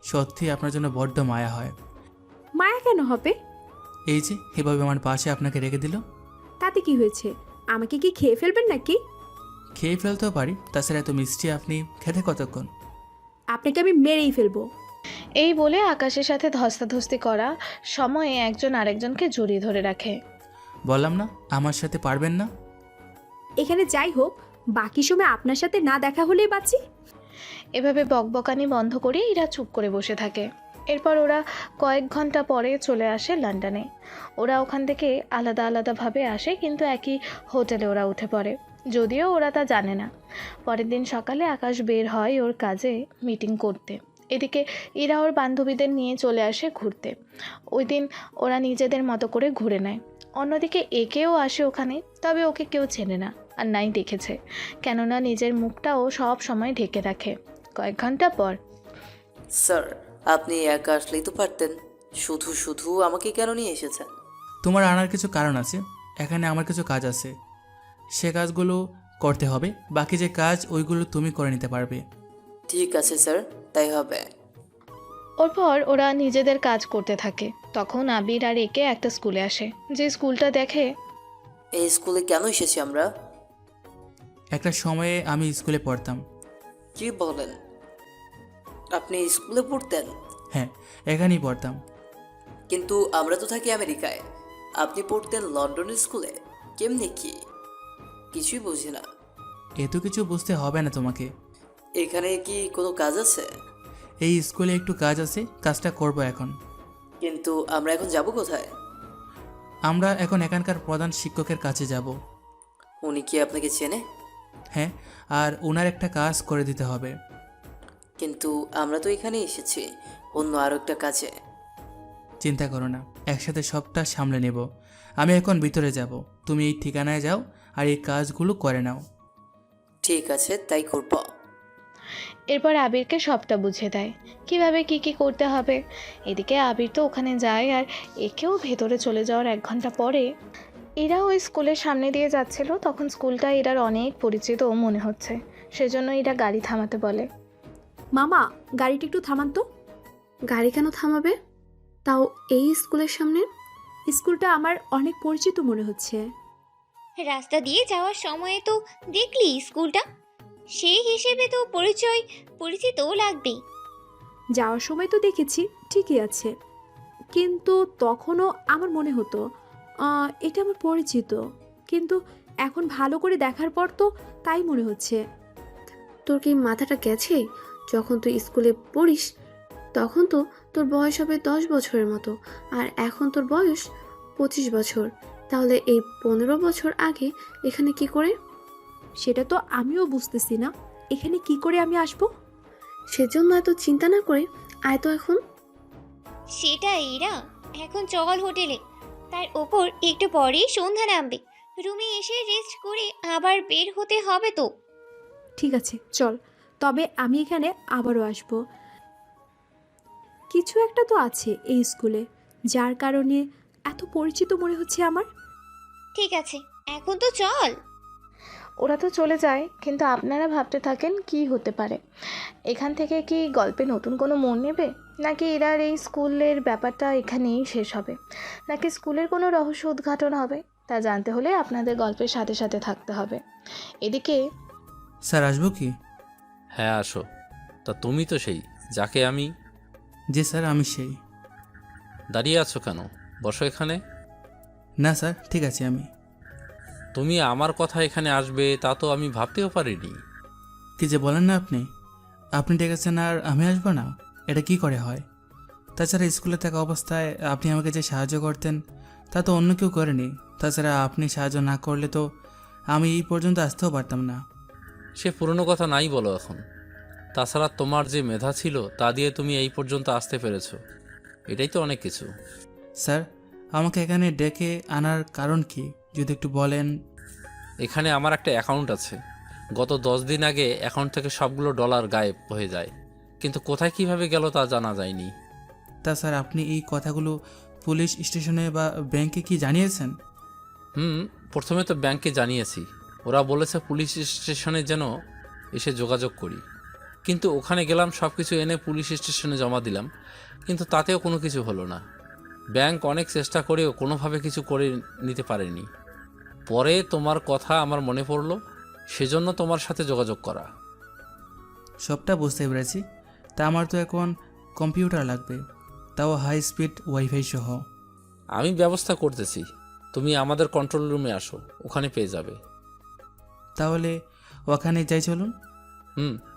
সত্যি আপনার জন্য বড্ড মায়া হয়। মায়া কেন হবে? এই যে এভাবে আমার পাশে আপনাকে রেখে দিল। তাতে কি হয়েছে? আমাকে কি খেয়ে ফেলবেন নাকি? খেয়ে ফেলতেও পারি, তাছাড়া এত মিষ্টি আপনি খেতে কতক্ষণ? আপনাকে আমি মেরেই ফেলবো। এই বলে আকাশের সাথে ধস্তাধস্তি করা সময়ে একজন আরেকজনকে জড়িয়ে ধরে রাখে। বললাম না আমার সাথে পারবেন না। এখানে যাই হোক, বাকি সময় আপনার সাথে না দেখা হলেই বাঁচি। এভাবে বকবকানি বন্ধ করে এরা চুপ করে বসে থাকে। এরপর ওরা কয়েক ঘন্টা পরে চলে আসে লন্ডনে। ওরা ওখান থেকে আলাদা আলাদাভাবে আসে, কিন্তু একই হোটেলে ওরা উঠে পড়ে, যদিও ওরা তা জানে না। পরের দিন সকালে আকাশ বের হয় ওর কাজে মিটিং করতে। এদিকে ইরা ওর বান্ধবীদের নিয়ে চলে আসে ঘুরতে। ওই দিন ওরা নিজেদের মতো করে ঘুরে নেয়। অন্যদিকে একেও আসে ওখানে, তবে ওকে কেউ চেনে না আর নাই দেখেছে, কেননা নিজের মুখটাও সব সময় ঢেকে রাখে। কয়েক ঘন্টা পর, স্যার, আপনি একা আসলেই তো পারতেন, শুধু শুধু আমাকে কেন নিয়ে এসেছেন? তোমার আনার কিছু কারণ আছে। এখানে আমার কিছু কাজ আছে, সে কাজগুলো করতে হবে। বাকি যে কাজ ওইগুলো তুমি করে নিতে পারবে। ঠিক আছে স্যার, তাই হবে। ওরপর ওরা নিজেদের কাজ করতে থাকে। তখন আবির আর একে একটা স্কুলে আসে, যে স্কুলটা দেখে। এই স্কুলে কেন এসেছি আমরা? একটা সময়ে আমি স্কুলে পড়তাম। কি বলেন? আপনি স্কুলে পড়তেন? হ্যাঁ, এখানেই পড়তাম। কিন্তু আমরা তো থাকি আমেরিকায়, আপনি পড়তেন লন্ডনের স্কুলে? কেমনে কি? কিছুই বুঝি না। এত কিছু বুঝতে হবে না তোমাকে। এখানে কি কোনো কাজ আছে? এই স্কুলে একটু কাজ আছে, কাজটা করব এখন। কিন্তু আমরা এখন যাব কোথায়? আমরা এখন এখানকার প্রধান শিক্ষকের কাছে যাব। উনি কি আপনাকে চেনে? হ্যাঁ, আর ওনার একটা কাজ করে দিতে হবে। কিন্তু আমরা তো এখানে এসেছি অন্য আরো একটা কাজে। চিন্তা করো না, একসাথে সবটা সামলে নেব। আমি এখন ভিতরে যাব, তুমি এই ঠিকানায় যাও আর এই কাজগুলো করে নাও। ঠিক আছে, তাই করব। এরপর আবিরকে সবটা বুঝিয়ে দেয় কিভাবে কি করতে হবে। এদিকে আবির তো ওখানে যায়, আর একেও ভেতরে চলে যাওয়ার 1 ঘন্টা পরে এরা ওই স্কুলের সামনে দিয়ে যাচ্ছিল। তখন স্কুলটা এরার অনেক পরিচিত মনে হচ্ছে, সেজন্য এরা গাড়ি থামাতে বলে। মামা, গাড়িটা একটু থামান তো। গাড়ি কেন থামাবে, তাও এই স্কুলের সামনে? স্কুলটা আমার অনেক পরিচিত মনে হচ্ছে। রাস্তা দিয়ে যাওয়ার সময়ে তো দেখলি স্কুলটা, সেই হিসেবে তো পরিচিতও লাগবেই। যাওয়ার সময় তো দেখেছি, ঠিকই আছে, কিন্তু তখনও আমার মনে হতো এটা আমার পরিচিত, কিন্তু এখন ভালো করে দেখার পর তো তাই মনে হচ্ছে। তোর কি মাথাটা গেছে? যখন তুই স্কুলে পড়িস তখন তো তোর বয়স হবে 10 বছরের মতো, আর এখন তোর বয়স 25 বছর। তাহলে এই 15 বছর আগে এখানে কি করে? সেটা তো আমিও বুঝতেছি না, এখানে কি করে আমি আসবো। সেজন্য এত চিন্তা না করে আয় তো এখন। সেটা এরা এখন চল হোটেলে, তার ওপর একটু পরেই সন্ধ্যা নামবে। রুমে এসে রেস্ট করে আবার বের হতে হবে তো। ঠিক আছে, চল, তবে আমি এখানে আবারও আসব। কিছু একটা তো আছে এই স্কুলে, যার কারণে এত পরিচিত মনে হচ্ছে আমার। ঠিক আছে, এখন তো চল। ওরা তো চলে যায়, কিন্তু আপনারা ভাবতে থাকেন কি হতে পারে। এখান থেকে কি গল্পে নতুন কোনো মোড় নেবে, নাকি এরার এই স্কুলের ব্যাপারটা এখানেই শেষ হবে, নাকি স্কুলের কোনো রহস্য উদ্ঘাটন হবে, তা জানতে হলে আপনাদের গল্পের সাথে সাথে থাকতে হবে। এদিকে, স্যার আসবো কি? হ্যাঁ আসো। তা তুমি তো সেই যাকে আমি... জি স্যার, আমি সেই। দাঁড়িয়ে আছো কেন? বসো এখানে। না স্যার, ঠিক আছে আমি। তুমি আমার কথা এখানে আসবে তা তো আমি ভাবতেও পারিনি। কি যে বলেন না আপনি। আপনি ডেকেছেন আর আমি আসবো না, এটা কি করে হয়? তাছাড়া স্কুলে থাকা অবস্থায় আপনি আমাকে যে সাহায্য করতেন তা তো অন্য কেউ করেনি। তাছাড়া আপনি সাহায্য না করলে তো আমি এই পর্যন্ত আসতেও পারতাম না। সে পুরনো কথা নাই বলো এখন। তাছাড়া তোমার যে মেধা ছিল তা দিয়ে তুমি এই পর্যন্ত আসতে পেরেছো, এটাই তো অনেক কিছু। স্যার, আমাকে এখানে ডেকে আনার কারণ কি যদি একটু বলেন? এখানে আমার একটা অ্যাকাউন্ট আছে। গত 10 দিন আগে অ্যাকাউন্ট থেকে সবগুলো ডলার গায়েব হয়ে যায়, কিন্তু কোথায় কিভাবে গেল তা জানা যায়নি। তা স্যার, আপনি এই কথাগুলো পুলিশ স্টেশনে বা ব্যাংকে কি জানিয়েছেন? প্রথমে তো ব্যাংকে জানিয়েছি। ওরা বলেছে পুলিশ স্টেশনে যেন এসে যোগাযোগ করি, কিন্তু ওখানে গেলাম, সব কিছু এনে পুলিশ স্টেশনে জমা দিলাম, কিন্তু তাতেও কোনো কিছু হলো না। ব্যাংক অনেক চেষ্টা করেও কোনোভাবে কিছু করে নিতে পারেনি। পরে তোমার কথা আমার মনে পড়লো, সেজন্য তোমার সাথে যোগাযোগ করা। সবটা বুঝতে পেরেছি। তা আমার তো এখন কম্পিউটার লাগবে, তাও হাই স্পিড ওয়াইফাই সহ। আমি ব্যবস্থা করতেছি, তুমি আমাদের কন্ট্রোল রুমে আসো, ওখানে পেয়ে যাবে। তাহলে ওখানে যাই, চলুন।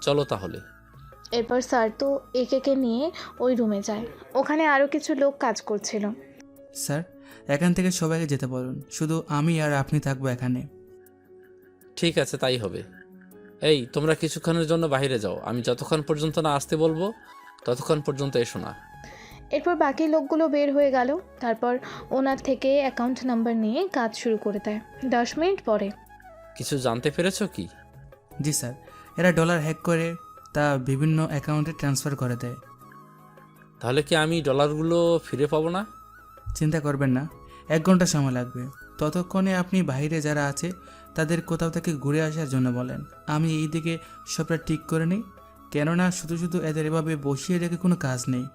চলো তাহলে। এরপর স্যার তো একে নিয়ে ওই রুমে যায়। ওখানে আরও কিছু লোক কাজ করছিল। স্যার, এখান থেকে সবাইকে যেতে বলুন, শুধু আমি আর আপনি থাকবো এখানে। ঠিক আছে, তাই হবে। এই, তোমরা কিছুক্ষণের জন্য বাইরে যাও, আমি যতক্ষণ পর্যন্ত না আসতে বলবো ততক্ষণ পর্যন্ত এসো না। এরপর বাকি লোকগুলো বের হয়ে গেল। তারপর ওনার থেকে অ্যাকাউন্ট নাম্বার নিয়ে কাজ শুরু করে দেয়। 10 মিনিট পরে। কিছু জানতে পেরেছো কি? জি স্যার, এরা ডলার হ্যাক করে তা বিভিন্ন অ্যাকাউন্টে ট্রান্সফার করে দেয়। তাহলে কি আমি ডলারগুলো ফিরে পাবো না? চিন্তা করবেন না, 1 ঘন্টা সময় লাগবে। ততক্ষণে আপনি বাইরে যারা আছে তাদের কোথাও থেকে ঘুরে আসার জন্য বলেন। আমি এই দিকে সবটা ঠিক করে নিই, কেননা শুধু শুধু এদের এভাবে বসিয়ে রেখে কোনো কাজ নেই।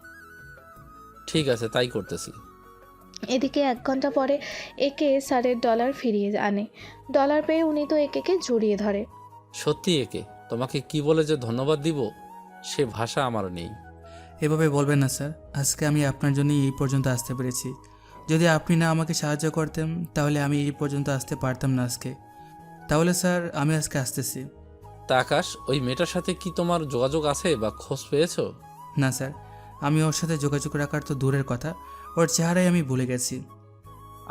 ঠিক আছে, তাই করতেছি। এদিকে 1 ঘন্টা পরে একে স্যারের ডলার ফিরিয়ে আনে। ডলার পেয়ে উনি তো একে জড়িয়ে ধরে। সত্যি একে, তোমাকে কি বলে যে ধন্যবাদ দিব সে ভাষা আমার নেই। এভাবে বলবেন না স্যার, আজকে আমি আপনার জন্যই এই পর্যন্ত আসতে পেরেছি। যদি আপনি না আমাকে সাহায্য করতেন তাহলে আমি এই পর্যন্ত আসতে পারতাম না আজকে। তাহলে স্যার, আমি আজকে আসতেছি। তা আকাশ, ওই মেয়েটার সাথে কি তোমার যোগাযোগ আছে বা খোঁজ পেয়েছো? না স্যার, আমি ওর সাথে যোগাযোগ রাখার তো দূরের কথা, ওর চেহারাই আমি ভুলে গেছি।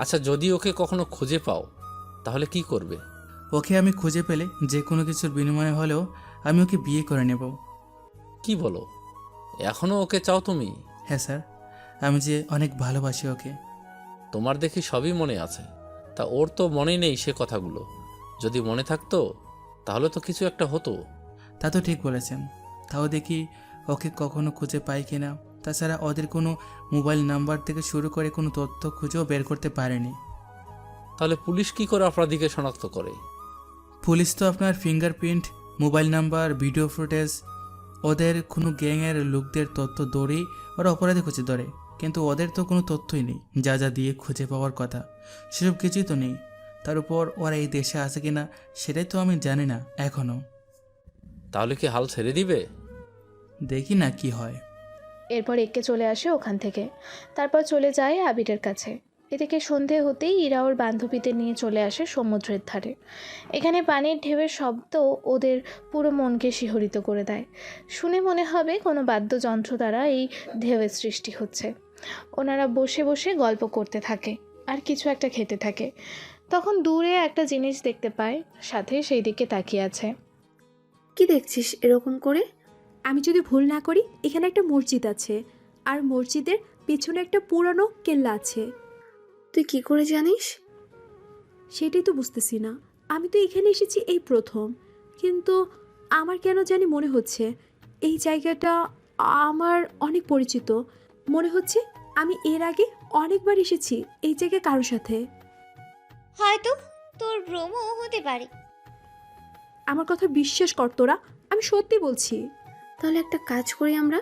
আচ্ছা, যদি ওকে কখনো খুঁজে পাও তাহলে কি করবে? ওকে আমি খুঁজে পেলে যে কোনো কিছুর বিনিময়ে হলেও আমি ওকে বিয়ে করে নেব। কি বলো, এখনো ওকে চাও তুমি? হ্যাঁ স্যার, আমি যে অনেক ভালোবাসি ওকে। তোমার দেখি সবই মনে আছে, তা ওর তো মনে নেই সে কথাগুলো। যদি মনে থাকতো তাহলে তো কিছু একটা হতো। তা তো ঠিক বলেছেন, তাও দেখি ওকে কখনো খুঁজে পাই কিনা। তাছাড়া ওদের কোনো মোবাইল নাম্বার থেকে শুরু করে কোনো তথ্য খুঁজেও বের করতে পারেনি। তাহলে পুলিশ কি করে অপরাধীকে শনাক্ত করে? পুলিশ তো আপনার fingerprint, mobile number, video footage, ওদের কোনো গ্যাংয়ের লোকদের তথ্য ধরেই ওরা অপরাধী খুঁজে ধরে। কিন্তু ওদের তো কোনো তথ্যই নেই যা যা দিয়ে খুঁজে পাওয়ার কথা, সেসব কিছুই তো নেই। তার উপর ওরা এই দেশে আছে কিনা সেটাই তো আমি জানি না এখনও। তাহলে কি হাল ছেড়ে দিবে? দেখি না কি হয়। এরপর একে চলে আসে ওখান থেকে। তারপর চলে যায় আবিরের কাছে। এদিকে সন্ধে হতেই ইরা ওর বান্ধবীদের নিয়ে চলে আসে সমুদ্রের ধারে। এখানে পানির ঢেউয়ের শব্দ ওদের পুরো মনকে শিহরিত করে দেয়। শুনে মনে হবে কোনো বাদ্যযন্ত্র দ্বারা এই ঢেউয়ের সৃষ্টি হচ্ছে। ওনারা বসে বসে গল্প করতে থাকে আর কিছু একটা খেতে থাকে। তখন দূরে একটা জিনিস দেখতে পায়, সাথে সেই দিকে তাকিয়ে আছে। কি দেখছিস এরকম করে? আমি যদি ভুল না করি এখানে একটা মসজিদ আছে, আর মসজিদের পেছনে একটা পুরানো কেল্লা আছে। তুই কি করে জানিস? সেটাই তো বুঝতেছি না। আমি তো এখানে এসেছি এই প্রথম, কিন্তু আমার কেন জানি মনে হচ্ছে এই জায়গাটা আমার অনেক পরিচিত। মনে হচ্ছে আমি এর আগে অনেকবার এসেছি এই জায়গায় কারোর সাথে। হয়তো তোর ভ্রমও হতে পারে। আমার কথা বিশ্বাস কর তোরা, আমি সত্যি বলছি। তাহলে একটা কাজ করি, আমরা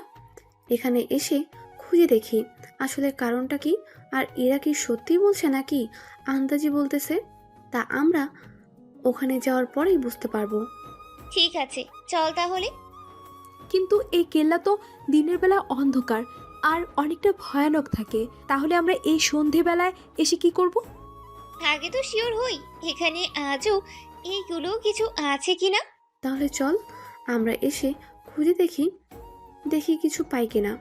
এখানে এসে খুঁজে দেখি আসলে কারণটা কি, আর এরা কি সত্যি বলছে নাকি আন্দাজি বলতেছে, তা আমরা ওখানে যাওয়ার পরেই বুঝতে পারবো। ঠিক আছে, চল তাহলে। কিন্তু এই কেল্লা তো দিনের বেলা অন্ধকার আর অনেকটা ভয়ানক থাকে। তাহলে আমরা এই সন্ধেবেলায় এসে কি করব? আগে তো শিওর হই এখানে আজও এইগুলো কিছু আছে কিনা। তাহলে চল আমরা এসে খুঁজে দেখি কিছু পাই কিনা।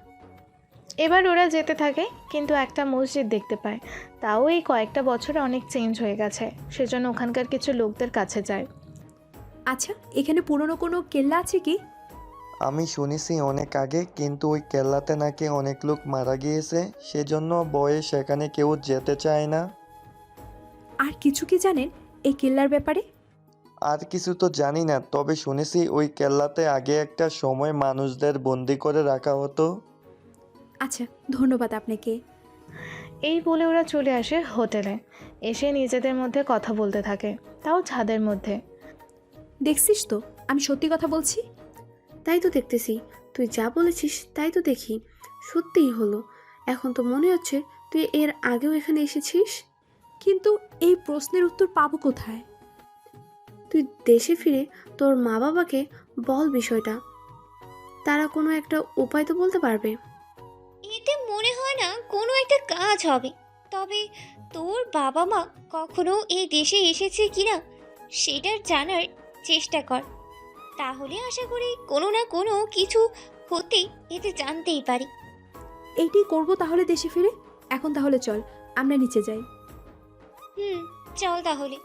এবার ওরা যেতে থাকে, কিন্তু একটা মসজিদ দেখতে পায়। তাও এই কয়েকটা বছরে অনেক চেঞ্জ হয়ে গেছে, সেজন্য ওখানকার কিছু লোকদের কাছে যায়। আচ্ছা, এখানে পুরনো কোনো কেল্লা আছে কি? আমি শুনেছি অনেক আগে, কিন্তু ওই কেল্লাতে নাকি অনেক লোক মারা গিয়েছে, সেজন্য ভয়ে সেখানে কেউ যেতে চায় না। আর কিছু কি জানেন এই কেল্লার ব্যাপারে? আর কিছু তো জানি না, তবে শুনেছি ওই কেল্লাতে আগে একটা সময় মানুষদের বন্দি করে রাখা হতো। আচ্ছা, ধন্যবাদ আপনাকে। এই বলে ওরা চলে আসে হোটেলে। এসে নিজেদের মধ্যে কথা বলতে থাকে, তাও ছাদের মধ্যে। দেখছিস তো আমি সত্যি কথা বলছি। তাই তো দেখতেছি, তুই যা বলেছিস তাই তো দেখি সত্যিই হলো। এখন তো মনে হচ্ছে তুই এর আগেও এখানে এসেছিস। কিন্তু এই প্রশ্নের উত্তর পাবো কোথায়? তুই দেশে ফিরে তোর মা বাবাকে বল বিষয়টা, তারা কোনো একটা উপায় তো বলতে পারবে। কোনো একটা কাজ হবে। তবে তোর বাবা মা কখনো এই দেশে এসেছে কিনা সেটার জানার চেষ্টা কর, তাহলে আশা করি কোনো না কোনো কিছু হতে এতে জানতেই পারি। এইটাই করবো তাহলে দেশে ফিরে। এখন তাহলে চল আমরা নিচে যাই। চল তাহলে।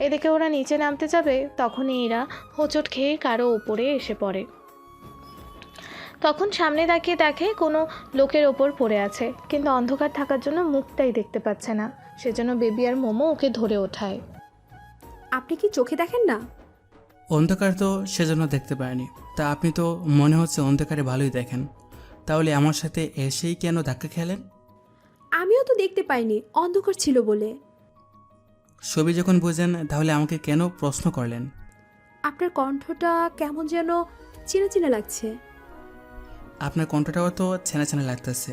এদিকে ওরা নিচে নামতে যাবে, তখনই এরা হোঁচট খেয়ে কারো ওপরে এসে পড়ে। তখন সামনে তাকিয়ে দেখে কোনো লোকের ওপর পড়ে আছে, কিন্তু অন্ধকার থাকার জন্য মুখটাই দেখতে পাচ্ছে না। সেজন্য বেবি আর মোমো ওকে ধরে ওঠায়। আপনি কি চোখে দেখেন না? অন্ধকার তো সেজন্য দেখতে পায়নি। তা আপনি তো মনে হচ্ছে অন্ধকারে ভালোই দেখেন, তাহলে আমার সাথে এসেই কেন ধাক্কা খেলেন? আমিও তো দেখতে পাইনি, অন্ধকার ছিল বলে। ছবি যখন বুঝেন তাহলে আমাকে কেন প্রশ্ন করলেন? আপনার কণ্ঠটা কেমন যেন চেনা চেনা লাগছে। আপনার কণ্ঠটাও তো ছেনা ছেনা লাগতেছে।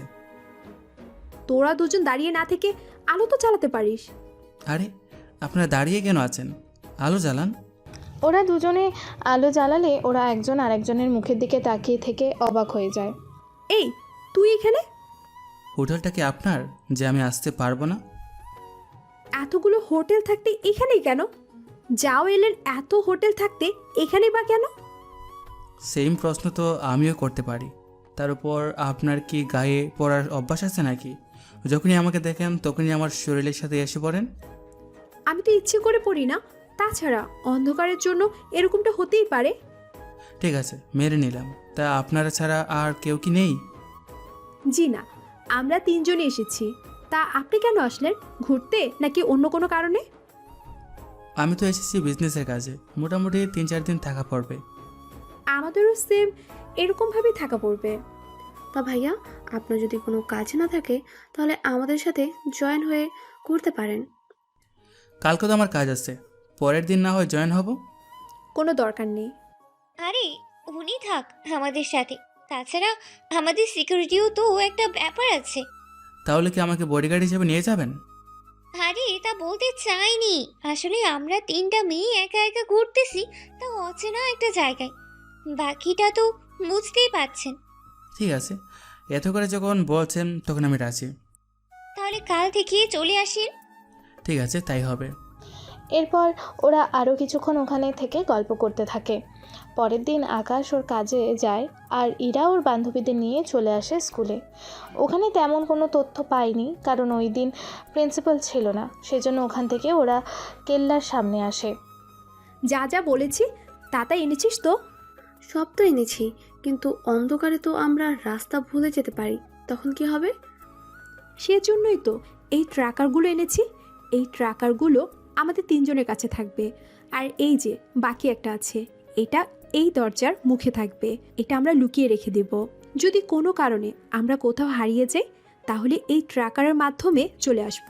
তোরা দুজন দাঁড়িয়ে না থেকে আলো তো চালাতে পারিস। আরে আপনারা দাঁড়িয়ে কেন আছেন? আলো জ্বালান। ওরা দুজনে আলো জ্বালালে ওরা একজন আরেকজনের মুখের দিকে তাকিয়ে থেকে অবাক হয়ে যায়। এই তুই এখানে? হোটেলটা কি আপনার যে আমি আসতে পারবো না? এতগুলো হোটেল থাকতে এখানেই কেন? যাও এলেন, এত হোটেল থাকতে এখানেই বা কেন? সেম প্রশ্ন তো আমিও করতে পারি। তার উপর আপনার কি গায়ে পড়ার অভ্যাস আছে নাকি? যখনই আমাকে দেখেন তখনই আমার শরীরের সাথে এসে পড়েন। আমি তো ইচ্ছে করে পড়ি না। তাছাড়া অন্ধকারের জন্য এরকমটা হতেই পারে। ঠিক আছে, মেরে নিলাম। তা আপনারা ছাড়া আর কেউ কি নেই? জি না, আমরা তিনজনই এসেছি। তা আপনি কেন আসলেন? ঘুরতে নাকি অন্য কোনো কারণে? আমি তো এসেছি বিজনেসের কাজে, মোটামুটি 3-4 দিন থাকা পড়বে। আমাদেরও সেম এরকমভাবেই থাকা পড়বে। তা ভাইয়া, আপনার যদি কোনো কাজ না থাকে তাহলে আমাদের সাথে জয়েন হয়ে ঘুরতে পারেন। কালকে তো আমার কাজ আছে, পরের দিন না হয় জয়েন হব। কোনো দরকার নেই। আরে উনি থাক আমাদের সাথে, তাছাড়া আমাদের সিকিউরিটিও তো একটা ব্যাপার আছে। তাহলে কি আমাকে বডিগার্ড হিসেবে নিয়ে যাবেন? আরে তা বলতে চাইনি, আসলে আমরা তিনটা মেয়ে একা একা ঘুরতেছি, তা অচেনা একটা জায়গায়। বাকিটা তো বুঝতেই পারছেন। ঠিক আছে, এত করে যখন বলছেন তখন আমি রাজি। তাহলে কাল থেকে চলে আসেন। ঠিক আছে, তাই হবে। এরপর ওরা আরও কিছুক্ষণ ওখানে থেকে গল্প করতে থাকে। পরের দিন আকাশ ওর কাজে যায় আর ইরা ওর বান্ধবীদের নিয়ে চলে আসে স্কুলে। ওখানে তেমন কোনো তথ্য পায়নি, কারণ ওই দিন প্রিন্সিপাল ছিল না। সেজন্য ওখান থেকে ওরা কেল্লার সামনে আসে। যা যা বলেছি তা এনেছিস তো? সব তো এনেছি, কিন্তু অন্ধকারে তো আমরা রাস্তা ভুলে যেতে পারি, তখন কি হবে? সেজন্যই তো এই ট্র্যাকারগুলো এনেছি। এই ট্র্যাকারগুলো আমাদের তিনজনের কাছে থাকবে। আর এই যে বাকি একটা আছে, এটা এই দরজার মুখে থাকবে। এটা আমরা লুকিয়ে রেখে দেব। যদি কোনো কারণে আমরা কোথাও হারিয়ে যাই তাহলে এই ট্র্যাকারের মাধ্যমে চলে আসব।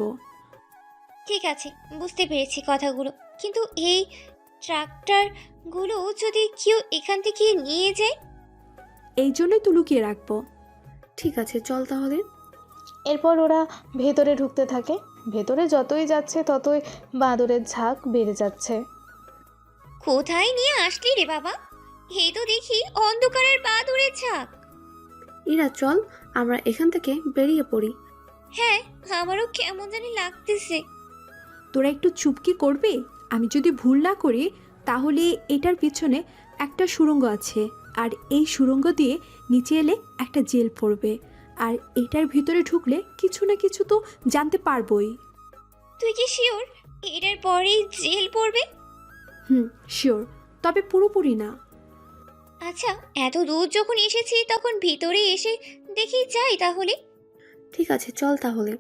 ঠিক আছে, বুঝতে পেরেছি কথাগুলো, কিন্তু এই ট্রাক্টরগুলো যদি কেউ এখান থেকে নিয়ে যায়? এই জন্যই তো লুকিয়ে রাখবো। ঠিক আছে, চল তাহলে। এরপর ওরা ভেতরে ঢুকতে থাকে। ভেতরে যতই যাচ্ছে ততই বাঁদরের ঝাঁক বেড়ে যাচ্ছে। কোথায় নিয়ে আসলি রে বাবা? এই তো দেখি অন্ধকারের বাদুড়ের ঝাঁক। ইরা চল, আমরা এখান থেকে বেরিয়ে পড়ি। হ্যাঁ, আমারও কেমন জানি লাগতেছে। তোরা একটু চুপকি করবে? আমি যদি ভুল না করি তাহলে এটার পিছনে একটা সুড়ঙ্গ আছে, আর এই সুড়ঙ্গ দিয়ে নিচে এলে একটা জেল পড়বে। আর এটার ভিতরে ঢুকলে কিছু না কিছু তো জানতে পারবোই। তুই কি শিওর এটার পরেই জেল পড়বে? শিওর, তবে পুরোপুরি না। আচ্ছা, এত দূর যখন এসেছি তখন ভিতরে এসে দেখি যাই তাহলে। ঠিক আছে, চল তাহলে।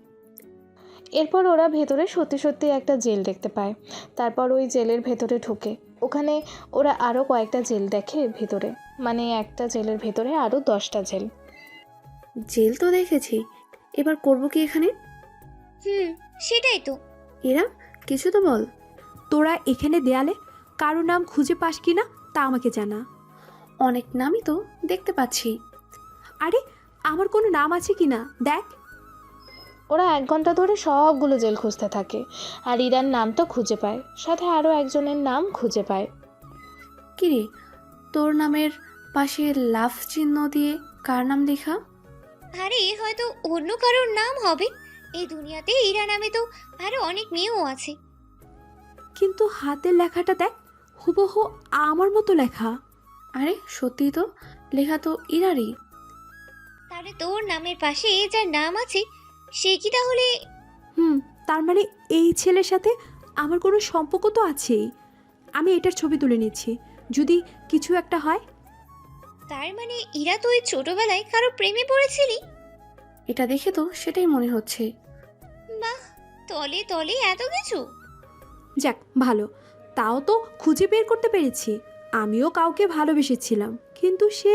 এরপর ওরা ভেতরে সত্যি সত্যি একটা জেল দেখতে পায়। তারপর ওই জেলের ভেতরে ঢুকে। ওখানে ওরা আরও কয়েকটা জেল দেখে ভেতরে, মানে একটা জেলের ভেতরে আরও 10টা জেল। জেল তো দেখেছি, এবার করব কি এখানে? সেটাই তো। এরা কিছু তো বল। তোরা এখানে দেয়ালে কারো নাম খুঁজে পাস কি না তা আমাকে জানা। অনেক নামই তো দেখতে পাচ্ছি। আরে আমার কোনো নাম আছে কি না দেখ। ওরা 1 ঘন্টা ধরে সবগুলো জেল খুঁজতে থাকে, আর ইরার নামটা খুঁজে পায়, সাথে আরও একজনের নাম খুঁজে পায়। কিরে, তোর নামের পাশে লাভ চিহ্ন দিয়ে কার নাম লেখা? আরে হয়তো অন্য কারোর নাম হবে। এই দুনিয়াতে ইরা নামে তো আরো অনেক মেয়েও আছে। কিন্তু হাতের লেখাটা দেখ, হুবহু আমার মতো লেখা। আরে সত্যি তো, লেখা তো ইরারই। তাহলে তোর নামের পাশে যার নাম আছে সে কি তাহলে? তার মানে এই ছেলের সাথে আমার কোনো সম্পর্ক তো আছেই। আমি এটার ছবি তুলে নিচ্ছি, যদি কিছু একটা হয়। তার মানে ইরা তুই ছোটবেলায় কারো প্রেমে পড়েছিলি? এটা দেখে তো সেটাই মনে হচ্ছে। বাহ, তলে তলে এত কিছু। যাক ভালো, তাও তো খুঁজে বের করতে পেরেছি। আমিও কাউকে ভালোবেসেছিলাম, কিন্তু সে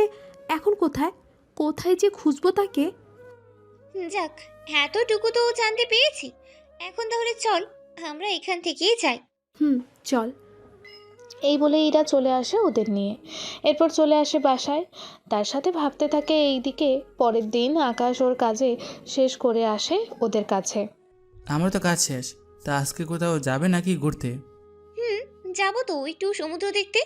এখন কোথায়, কোথায় যে খুঁজবো তাকে। যাক, এতটুকু তো জানতে পেরেছি। এখন তাহলে চল আমরা এখান থেকেই যাই। চল। এই বলে ইরা চলে আসে ওদের নিয়ে। এরপর চলে আসে বাসায়। তার সাথে ভাবতে থাকে এইদিকে পরের দিন আকাশ ওর কাজে শেষ করে আসে ওদের কাছে। আমার তো কাজ শেষ, তা আজকে কোথাও যাবে নাকি ঘুরতে? যাবো তো একটু সমুদ্র দেখতে।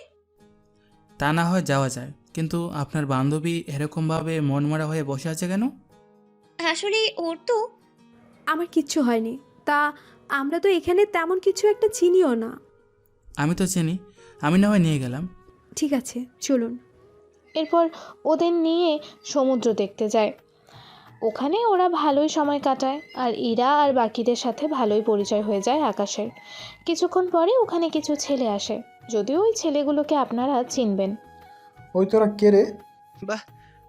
তা না হয় যাওয়া যায়, কিন্তু আপনার বান্ধবী এরকমভাবে মনমরা হয়ে বসে আছে কেন? আসলে ওর তো আমার কিচ্ছু হয়নি। তা আমরা তো এখানে তেমন কিছু একটা চিনিও না। আমি তো চিনি, আমি না হয় নিয়ে গেলাম। ঠিক আছে চলুন। এরপর ওদের নিয়ে সমুদ্র দেখতে যায়। ওখানে ওরা ভালোই সময় কাটায়, আর ইরা আর বাকিদের সাথে ভালোই পরিচয় হয়ে যায় আকাশের। কিছুক্ষণ পরে ওখানে কিছু ছেলে আসে, যদিও ওই ছেলেগুলোকে আপনারা চিনবেন। ওই তোরা কে রে? বাহ,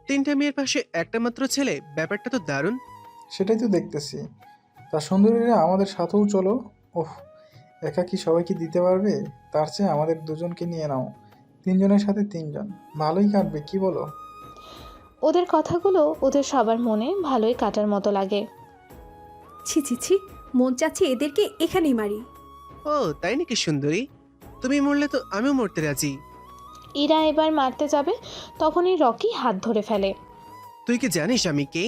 3টা মেয়ের পাশে একটা মাত্র ছেলে, ব্যাপারটা তো দারুণ। সেটাই তো দেখতেছি। তা সুন্দরীরা আমাদের সাথেও চলো। ওহ, একা কি সবাইকে দিতে পারবে? তার চেয়ে আমাদের দুজনকে নিয়ে নাও। 3 জনের সাথে 3 জন, ভালোই কাটবে, কি বলো? ওদের কথাগুলো ওদের সবার মনে ভালোই কাটার মতো লাগে। ছি ছি ছি, মন চাচ্ছে এদেরকে এখানেই মারি। ও তাই নাকি সুন্দরী? তুমি মরলে তো আমিও মরতে রাজি। ইরা এবার মারতে যাবে, তখনই রকি হাত ধরে ফেলে। তুই কি জানিস আমি কে?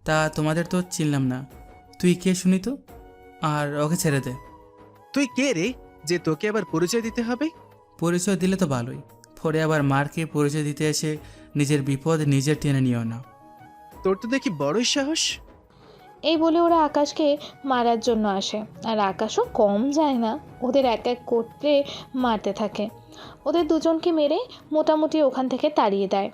তা তোমাদের তো চিনলাম না, তুই কে শুনি তো? আর ওকে ছেড়ে দে। তুই কে রে যে তোকে আবার পরিচয় দিতে হবে? পরিচয় দিলে তো ভালোই, পরে আবার মারকে পরিচয় দিতে এসে নিজের বিপদ নিজের টেনে নিও না। তোর তো দেখি বড়ই সাহস। এই বলে ওরা আকাশকে মারার জন্য আসে, আর আকাশও কম যায় না, ওদের এক এক করতে মারতে থাকে। ওদের দুজনকে মেরে মোটামুটি ওখান থেকে তাড়িয়ে দেয়।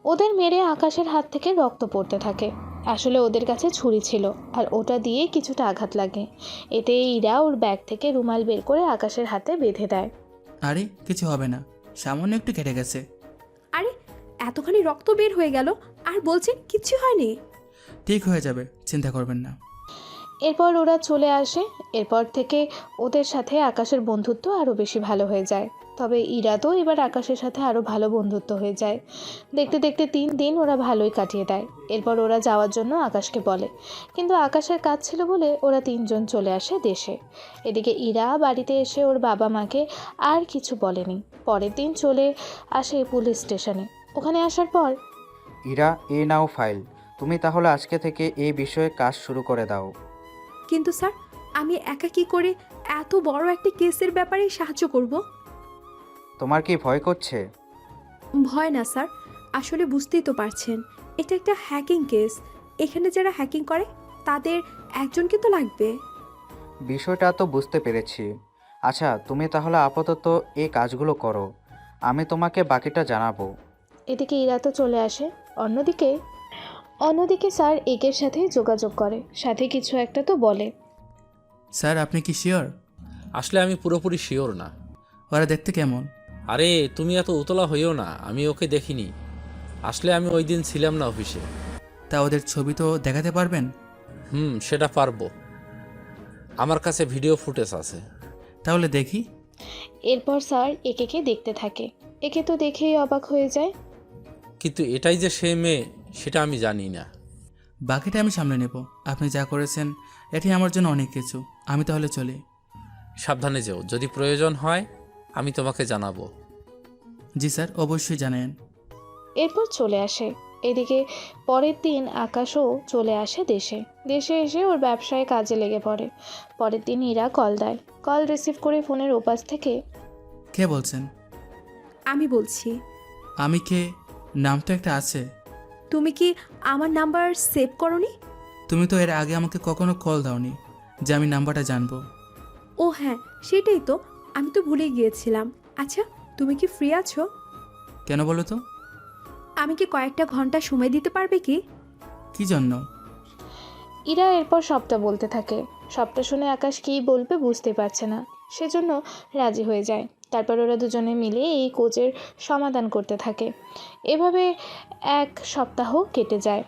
ওদের মেরে আকাশের হাত থেকে রক্ত পড়তে থাকে। আসলে ওদের কাছে ছুরি ছিল, আর ওটা দিয়ে কিছুটা আঘাত লাগে। এতে ইরা ওর ব্যাগ থেকে রুমাল বের করে আকাশের হাতে বেঁধে দেয়। আরে কিছু হবে না, সামান্য একটু কেটে গেছে। আরে এতখানি রক্ত বের হয়ে গেল, আর বলছেন কিচ্ছু হয়নি? ঠিক হয়ে যাবে, চিন্তা করবেন না। এরপর ওরা চলে আসে। এরপর থেকে ওদের সাথে আকাশের বন্ধুত্ব আরও বেশি ভালো হয়ে যায়। তবে ইরাদও এবার আকাশের সাথে আরও ভালো বন্ধুত্ব হয়ে যায়। দেখতে দেখতে 3 দিন ওরা ভালোই কাটিয়ে দেয়। এরপর ওরা যাওয়ার জন্য আকাশকে বলে, কিন্তু আকাশের কাজ ছিল বলে ওরা 3 জন চলে আসে দেশে। এদিকে ইরা বাড়িতে এসে ওর বাবা মাকে আর কিছু বলেনি। পরের দিন চলে আসে পুলিশ স্টেশনে। ওখানে আসার পর ইরা, এ নাও ফাইল। তুমি তাহলে আজকে থেকে এই বিষয়ে কাজ শুরু করে দাও। কিন্তু স্যার, আমি একা কি করে এত বড় একটা কেসের ব্যাপারে সাহায্য করব? তোমার কি ভয় করছে? ভয় না স্যার, আসলে বুঝতেই তো পারছেন, এটা একটা হ্যাকিং কেস। এখানে যারা হ্যাকিং করে তাদের একজনকে তো লাগবে। বিষয়টা তো বুঝতে পেরেছি। আচ্ছা, তুমি তাহলে আপাতত এই কাজগুলো করো, আমি তোমাকে বাকিটা জানাবো। এদিকে ইরা তো চলে আসে। অন্যদিকে স্যার একের সাথে যোগাযোগ করে, সাথে কিছু একটা তো বলে। স্যার আপনি কি শিওর? আসলে আমি পুরোপুরি শিওর না। ওরা দেখতে কেমন? আরে তুমি এত উতলা হইও না, আমি ওকে দেখিনি। আসলে আমি ওই দিন ছিলাম না অফিসে। তা ওদের ছবি তো দেখাতে পারবেন? সেটা পারবো, আমার কাছে ভিডিও ফুটেজ আছে। তাহলে দেখি। এরপর স্যার একে দেখতে থাকে। একে তো দেখেই অবাক হয়ে যায়। কিন্তু এটাই যে সে মেয়ে সেটা আমি জানি না। বাকিটা আমি সামলে নেব, আপনি যা করেছেন এটি আমার জন্য অনেক কিছু। আমি তাহলে চলি। সাবধানে যেও, যদি প্রয়োজন হয় আমি তোমাকে জানাবো। জি স্যার, অবশ্যই জানান। এরপর চলে আসে। এদিকে পরের দিন আকাশও চলে আসে দেশে এসে ওর ব্যবসায় কাজে লেগে পড়ে। পরের দিন ইরা কল দেয়। কল রিসিভ করে ফোনের ওপাশ থেকে, কে বলছেন? আমি বলছি। আমি কে? নামটা একটা আছে। তুমি কি আমার নাম্বার সেভ করনি? তুমি তো এর আগে আমাকে কখনো কল দাওনি যে আমি নাম্বারটা জানবো। ও হ্যাঁ, সেটাই তো, আমি তো ভুলে গিয়েছিলাম। আচ্ছা, তুমি কি ফ্রি আছো? কেন বলো তো? আমি কি কয়েকটা ঘন্টা সময় দিতে পারবে কি? কি জন্য? ইরা এরপর সবটা বলতে থাকে। সবটা শুনে আকাশ কী বলবে বুঝতে পারছে না, সেজন্য রাজি হয়ে যায়। তারপর ওরা দুজনে মিলে এই কোচের সমাধান করতে থাকে। এভাবে 1 সপ্তাহ কেটে যায়।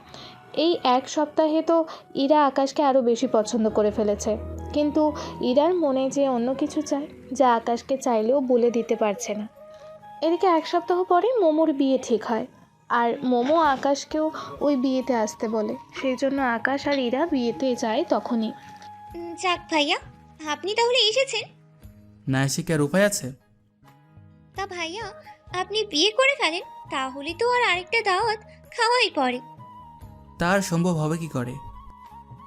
এই 1 সপ্তাহে তো ইরা আকাশকে আরও বেশি পছন্দ করে ফেলেছে, কিন্তু ইরার মনে যে অন্য কিছু চায়, যা আকাশকে চাইলেও বলে দিতে পারছে না। এদিকে 1 সপ্তাহ পরে মোমোর বিয়ে ঠিক হয়, আর মোমো আকাশকেও ওই বিয়েতে আসতে বলে। সেই জন্য আকাশ আর ইরা বিয়েতে যায় তখনই। যাক ভাইয়া, আপনি তাহলে এসেছেন। না এসে কি আর উপায় আছে? তা ভাইয়া, আপনি বিয়ে করে ফেলেন, তাহলে তো আর আরেকটা দাওয়াত খাওয়াই পড়ে। তার সম্ভব হবে কি করে?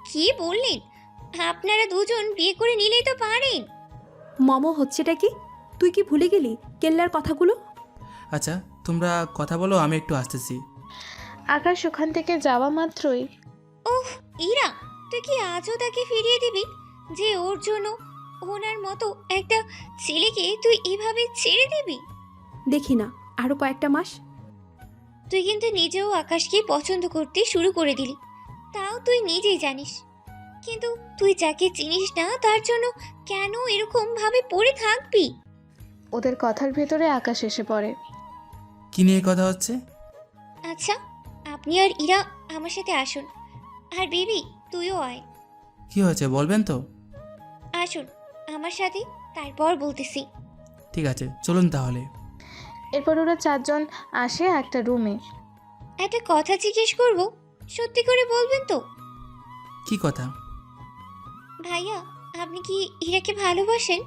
কি বললেন? আপনারা দুজন বিয়ে করে নিলেই তো পারেন। মমো হচ্ছেটা কি? তুই কি ভুলে গেলি কেল্লার কথাগুলো? আচ্ছা তোমরা কথা বলো, আমি একটু আসতেছি। আকাশ ওখান থেকে যাওয়া মাত্রই, ওহ ইরা, তুই কি আজও তাকে ফিরিয়ে দিবি, যে ওর জন্য ওনার মতো একটা ছেলেকে তুই এভাবে ছেড়ে দিবি? দেখি না আরো কয়েকটা মাস। তুই কিন্তু নিজেও আকাশকে পছন্দ করতে শুরু করে দিলি, তাও তুই নিজেই জানিস। কিন্তু তুই যাকে চিনিস না তার জন্য কেন এরকম ভাবে পড়ে থাকবি? ওদের কথার ভেতরে আকাশ এসে পড়ে। কি নিয়ে কথা হচ্ছে? আচ্ছা, আপনি আর ইরা আমার সাথে আসুন, আর বেবি তুইও আয়। কি হয়েছে বলবেন তো? আসুন আমার সাথে, তারপর বলতেছি। ঠিক আছে চলুন তাহলে। এরপর ওরা 4 জন আসে একটা রুমে। একটা কথা জিজ্ঞেস করব, সত্যি করে বলবেন তো? কি কথা? ভাইয়া, আপনি কি ইরাকে ভালোবাসেন?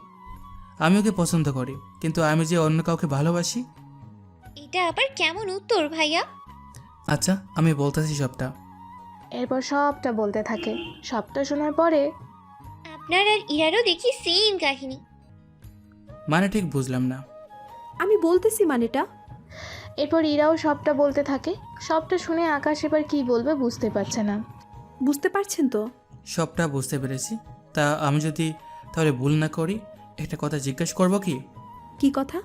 আমি ওকে পছন্দ করি, কিন্তু আমি যে অন্য কাউকে ভালোবাসি। এটা আবার কেমন উত্তর ভাইয়া? আচ্ছা আমি বলতেছি সবটা। এরপর সবটা বলতে থাকে। সবটা শোনার পরে আপনার আর ইরারও দেখি সেম কাহিনী। মানে ঠিক বুঝলাম না। আমি বলতেছি মানেটা। এরপর ইরাও সবটা বলতে থাকে। সবটা শুনে আকাশ এবার কী বলবে বুঝতে পারছে না। বুঝতে পারছেন তো? সবটা বুঝতে পেরেছি। তা আমি যদি তাহলে ভুল না করি একটা কথা জিজ্ঞেস করব কি? কি কথা?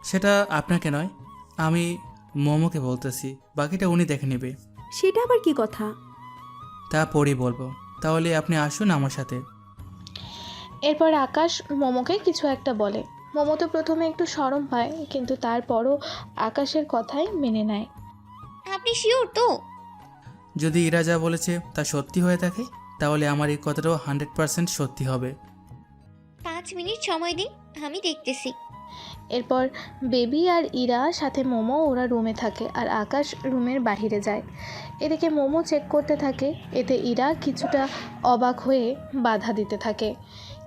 সেটা আপনাকে নয়, আমি মোমোকে বলতেছি, বাকিটা উনি দেখে নেবে। সেটা আবার কি কথা? তা পরেই বলবো, তাহলে আপনি আসুন আমার সাথে। এরপর আকাশ মোমোকে কিছু একটা বলে। মোমো তো প্রথমে একটু শরম পায়, কিন্তু তারপরও আকাশের কথাই মেনে নেয়। আপনি শিওর তো? যদি ইরা যা বলেছে তা সত্যি হয়ে থাকে, তাহলে আমার এই কথাটাও 100% সত্যি হবে। 5 মিনিট সময় দিন, আমি দেখতেছি। এরপর বেবি আর ইরা সাথে মোমো ওরা রুমে থাকে, আর আকাশ রুমের বাহিরে যায়। এদিকে মোমো চেক করতে থাকে। এতে ইরা কিছুটা অবাক হয়ে বাধা দিতে থাকে,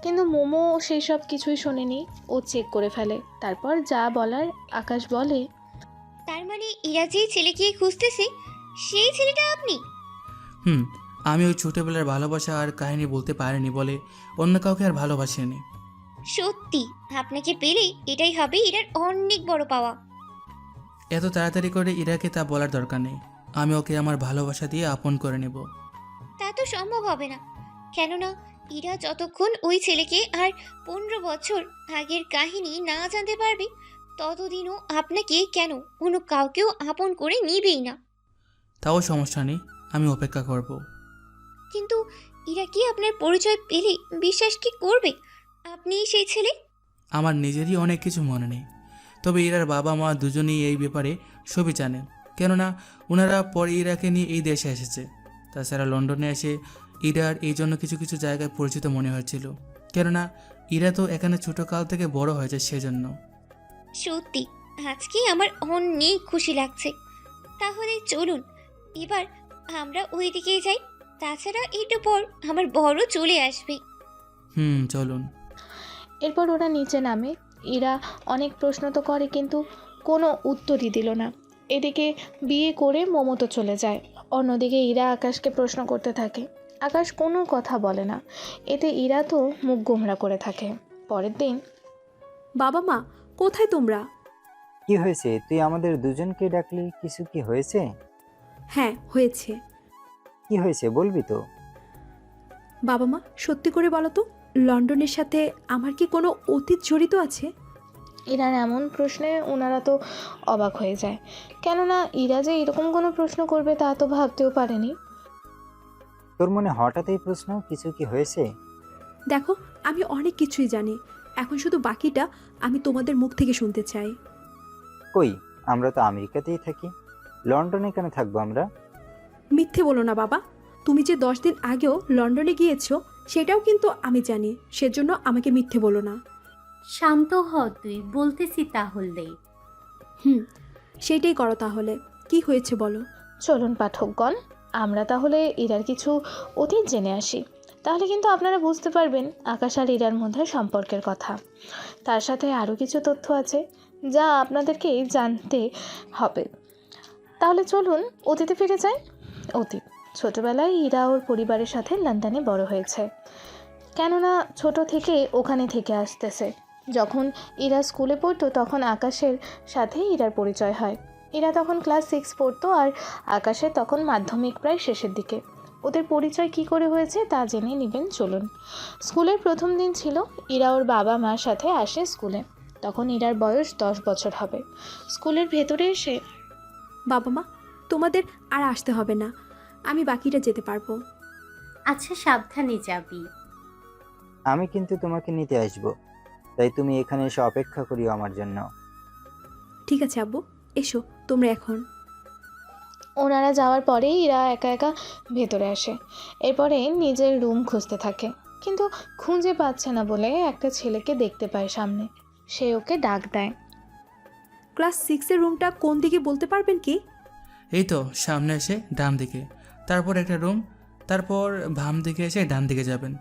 কিন্তু মোমো সেই সব কিছুই শোনেনি। ও চেক করে ফেলে। তারপর যা বলার আকাশ বলে, তার মানে ইরা যে ছেলেকে খুঁজতেছে সেই ছেলেটা আপনি? আমি ওই ছোটোবেলার ভালোবাসা আর কাহিনী বলতে পারিনি বলে অন্য কাউকে আর ভালোবাসিনি। সত্যি আপনাকে পেলে এটাই হবে ইরার অনেক বড় পাওয়া। এত তাড়াতাড়ি করে ইরাকে তা বলার দরকার নেই। আমি ওকে আমার ভালোবাসা দিয়ে আপন করে নেব। তা তো সম্ভব হবে না, কেননা ইরা যতক্ষণ ওই ছেলেকে আর 15 বছর আগের কাহিনী না জানতে পারবে, ততদিনও আপনাকে কেন অন্য কাউকেও আপন করে নিবেই না। তাও সমস্যা নেই, আমি অপেক্ষা করব। কিন্তু ইরা কি আপনার পরিচয় পেলে বিশ্বাস কি করবে আপনি সেই ছেলে? আমার নিজেরই অনেক কিছু মনে নেই, তবে ইরার বাবা মা দুজনেই এই ব্যাপারে সবই জানেন, কেননা ওনারা পরে ইরাকে নিয়ে এই দেশে এসেছে। তাছাড়া লন্ডনে এসে ইরার এই জন্য কিছু কিছু জায়গায় পরিচিত মনে হয়েছিল, কেননা ইরা তো এখানে ছোটোকাল থেকে বড় হয়েছে সেজন্য। সত্যি আজকে আমার অনেক খুশি লাগছে। তাহলে চলুন এবার আমরা ওই দিকেই যাই, তাছাড়া একটু পর আমার বড় চলে আসবে। চলুন। এরপর ওরা নিচে নামে। ইরা অনেক প্রশ্ন তো করে, কিন্তু কোনো উত্তরই দিল না। এদিকে বিয়ে করে মোমো তো চলে যায়। অন্যদিকে ইরা আকাশকে প্রশ্ন করতে থাকে। আকাশ কোনো কথা বলে না। এতে ইরা তো মুখ গোমরা করে থাকে। পরের দিন, বাবা মা কোথায় তোমরা? কি হয়েছে? তুই আমাদের দুজনকে ডাকলি, কিছু কি হয়েছে? হ্যাঁ হয়েছে। কি হয়েছে বলবি তো? বাবা মা সত্যি করে বলো তো, লন্ডনের সাথে আমার কি কোনো অতীত জড়িত আছে? ইরার এমন প্রশ্নে ওনারা তো অবাক হয়ে যায়, কেননা ইরা যে এরকম কোনো প্রশ্ন করবে তা তো ভাবতেও পারেনি। তোর মনে হঠাৎ এই প্রশ্ন? কিছু কি হয়েছে? দেখো, আমি অনেক কিছুই জানি, এখন শুধু বাকিটা আমি তোমাদের মুখ থেকে শুনতে চাই। কই, আমরা তো আমেরিকাতেই থাকি, লন্ডনে কেন থাকবো আমরা? মিথ্যে বলো না বাবা, তুমি যে 10 দিন আগেও লন্ডনে গিয়েছো সেটাও কিন্তু আমি জানি, সেজন্য আমাকে মিথ্যে বলো না। শান্ত হ তুই, বলতেছি তাহলে। সেইটাই করো তাহলে, কি হয়েছে বলো। চলুন পাঠকগণ, আমরা তাহলে ইরার কিছু অতীত জেনে আসি, তাহলে কিন্তু আপনারা বুঝতে পারবেন আকাশ আর ইরার মধ্যে সম্পর্কের কথা। তার সাথে আরও কিছু তথ্য আছে যা আপনাদেরকে জানতে হবে। তাহলে চলুন অতীতে ফিরে যাই। অতীত, ছোটোবেলায় ইরা ওর পরিবারের সাথে লন্ডনে বড় হয়েছে, কেননা ছোট থেকে ওখানে থেকে আসতেছে। যখন ইরা স্কুলে পড়তো তখন আকাশের সাথে ইরার পরিচয় হয়। ইরা তখন ক্লাস 6 পড়তো আর আকাশের তখন মাধ্যমিক প্রায় শেষের দিকে। ওদের পরিচয় কি করে হয়েছে তা জেনে নেবেন চলুন। স্কুলের প্রথম দিন ছিল, ইরা ওর বাবা মার সাথে আসে স্কুলে। তখন ইরার বয়স 10 বছর হবে। স্কুলের ভেতরে এসে, বাবা মা তোমাদের আর আসতে হবে না, আমি বাকিটা যেতে পারবো। আচ্ছা সাবধানে যাবি। আমি কিন্তু তোমাকে নিতে আসবো, তাই তুমি এখানে এসে অপেক্ষা করিও আমার জন্য। ঠিক আছে আব্বু, এসো তোমরা এখন। ওনারা যাওয়ার পরেই ইরা একা একা ভেতরে আসে। এরপরে নিজের রুম খুঁজতে থাকে, কিন্তু খুঁজে পাচ্ছে না বলে একটা ছেলেকে দেখতে পায় সামনে। সে ওকে ডাক দেয়। ক্লাস 6-এর রুমটা কোন দিকে বলতে পারবেন কি? এই তো সামনে এসে ডান দিকে, তারপর একটা রুম, তারপর বাম দিকে এসে ডান দিকে যাবেন,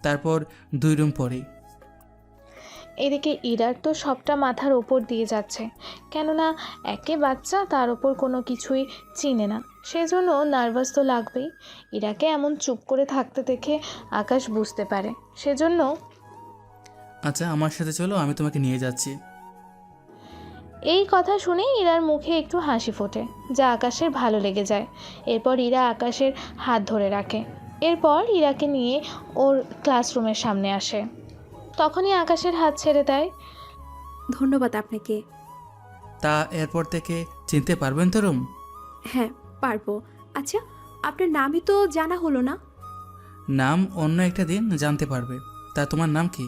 তারপর 2 রুম পরেই। এদিকে ইরার তো সবটা মাথার ওপর দিয়ে যাচ্ছে, কেননা একে বাচ্চা, তার ওপর কোনো কিছুই চিনে না, সেজন্য নার্ভাস তো লাগবেই। ইরাকে এমন চুপ করে থাকতে দেখে আকাশ বুঝতে পারে, সেজন্য আচ্ছা আমার সাথে চলো, আমি তোমাকে নিয়ে যাচ্ছি। এই কথা শুনে ইরার মুখে একটু হাসি ফোটে, যা আকাশের ভালো লেগে যায়। এরপর ইরা আকাশের হাত ধরে রাখে। এরপর ইরাকে নিয়ে ওর ক্লাসরুমের সামনে আসে। তখনই আকাশের হাত ছেড়ে দেয়। ধন্যবাদ আপনাকে। তা এরপর থেকে চিনতে পারবেন তো রুম? হ্যাঁ পারবো। আচ্ছা আপনার নামই তো জানা হলো না। নাম অন্য একটা দিন জানতে পারবে। তা তোমার নাম কি?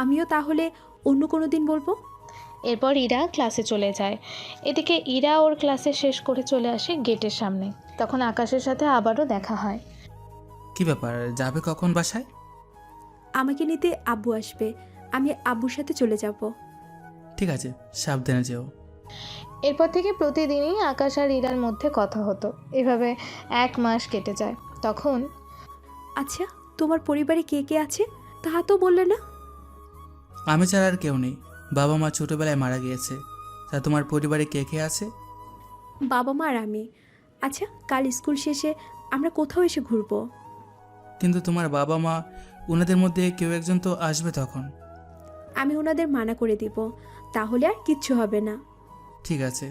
আমিও তাহলে অন্য কোনো দিন বলবো। এরপর ইরা ক্লাসে চলে যায়। এদিকে ইরা ওর ক্লাসে শেষ করে চলে আসে গেটের সামনে। তখন আকাশের সাথে আবারও দেখা হয়। কি ব্যাপার, যাবে কখন বাসায়? আমাকে নিতে আব্বু আসবে, আমি আব্বুর সাথে চলে যাব। ঠিক আছে, সাবধানে যেও। এরপর থেকে প্রতিদিনই আকাশ আর ইরার মধ্যে কথা হতো। এভাবে 1 মাস কেটে যায়। তখন, আচ্ছা তোমার পরিবারে কে কে আছে তা তো বললে না? আমি ছাড়া আর কেউ নেই, বাবা মা ছোটোবেলায় মারা গিয়েছে। তা তোমার পরিবারে কে কে আছে? বাবা মা আর আমি। আচ্ছা কাল স্কুল শেষে আমরা কোথাও এসে ঘুরবো। কিন্তু তোমার বাবা মা, ওনাদের মধ্যে কেউ একজন তো আসবে তখন। আমি ওনাদের মানা করে দিব, তাহলে আর কিচ্ছু হবে না। ঠিক আছে।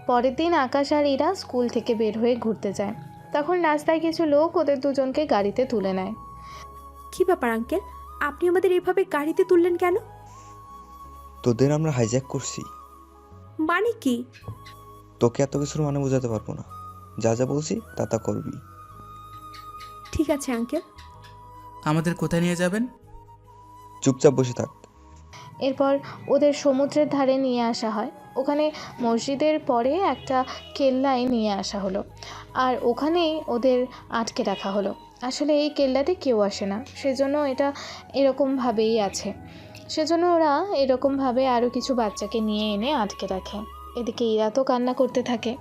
পরের দিন আকাশ আর ইরা স্কুল থেকে বের হয়ে ঘুরতে যায়। তখন রাস্তায় কিছু লোক ওদের দুজনকে গাড়িতে তুলে নেয়। কি ব্যাপার আঙ্কেল, আপনি আমাদের এইভাবে গাড়িতে তুললেন কেন? তোদের আমরা হাইজ্যাক করছি। মানে কি? তোকে এত কিছুর মানে বোঝাতে পারবো না, যা যা বলছি তা তা করবি। ঠিক আছে আঙ্কেল। আমাদের কোথায় নিয়ে যাবেন? চুপচাপ বসে থাক। এরপর ওদের সমুদ্রের ধারে নিয়ে আসা হয়। ওখানে মসজিদের পরে একটা কেল্লায় নিয়ে আসা হলো, আর ওখানেই ওদের আটকে রাখা হলো। আসলে এই কেল্লাতে কেউ আসে না, সেজন্য এটা এরকমভাবেই আছে। সেজন্য ওরা এরকমভাবে আরও কিছু বাচ্চাকে নিয়ে এনে আটকে রাখে। এদিকে ইরা তো কান্না করতে থাকে।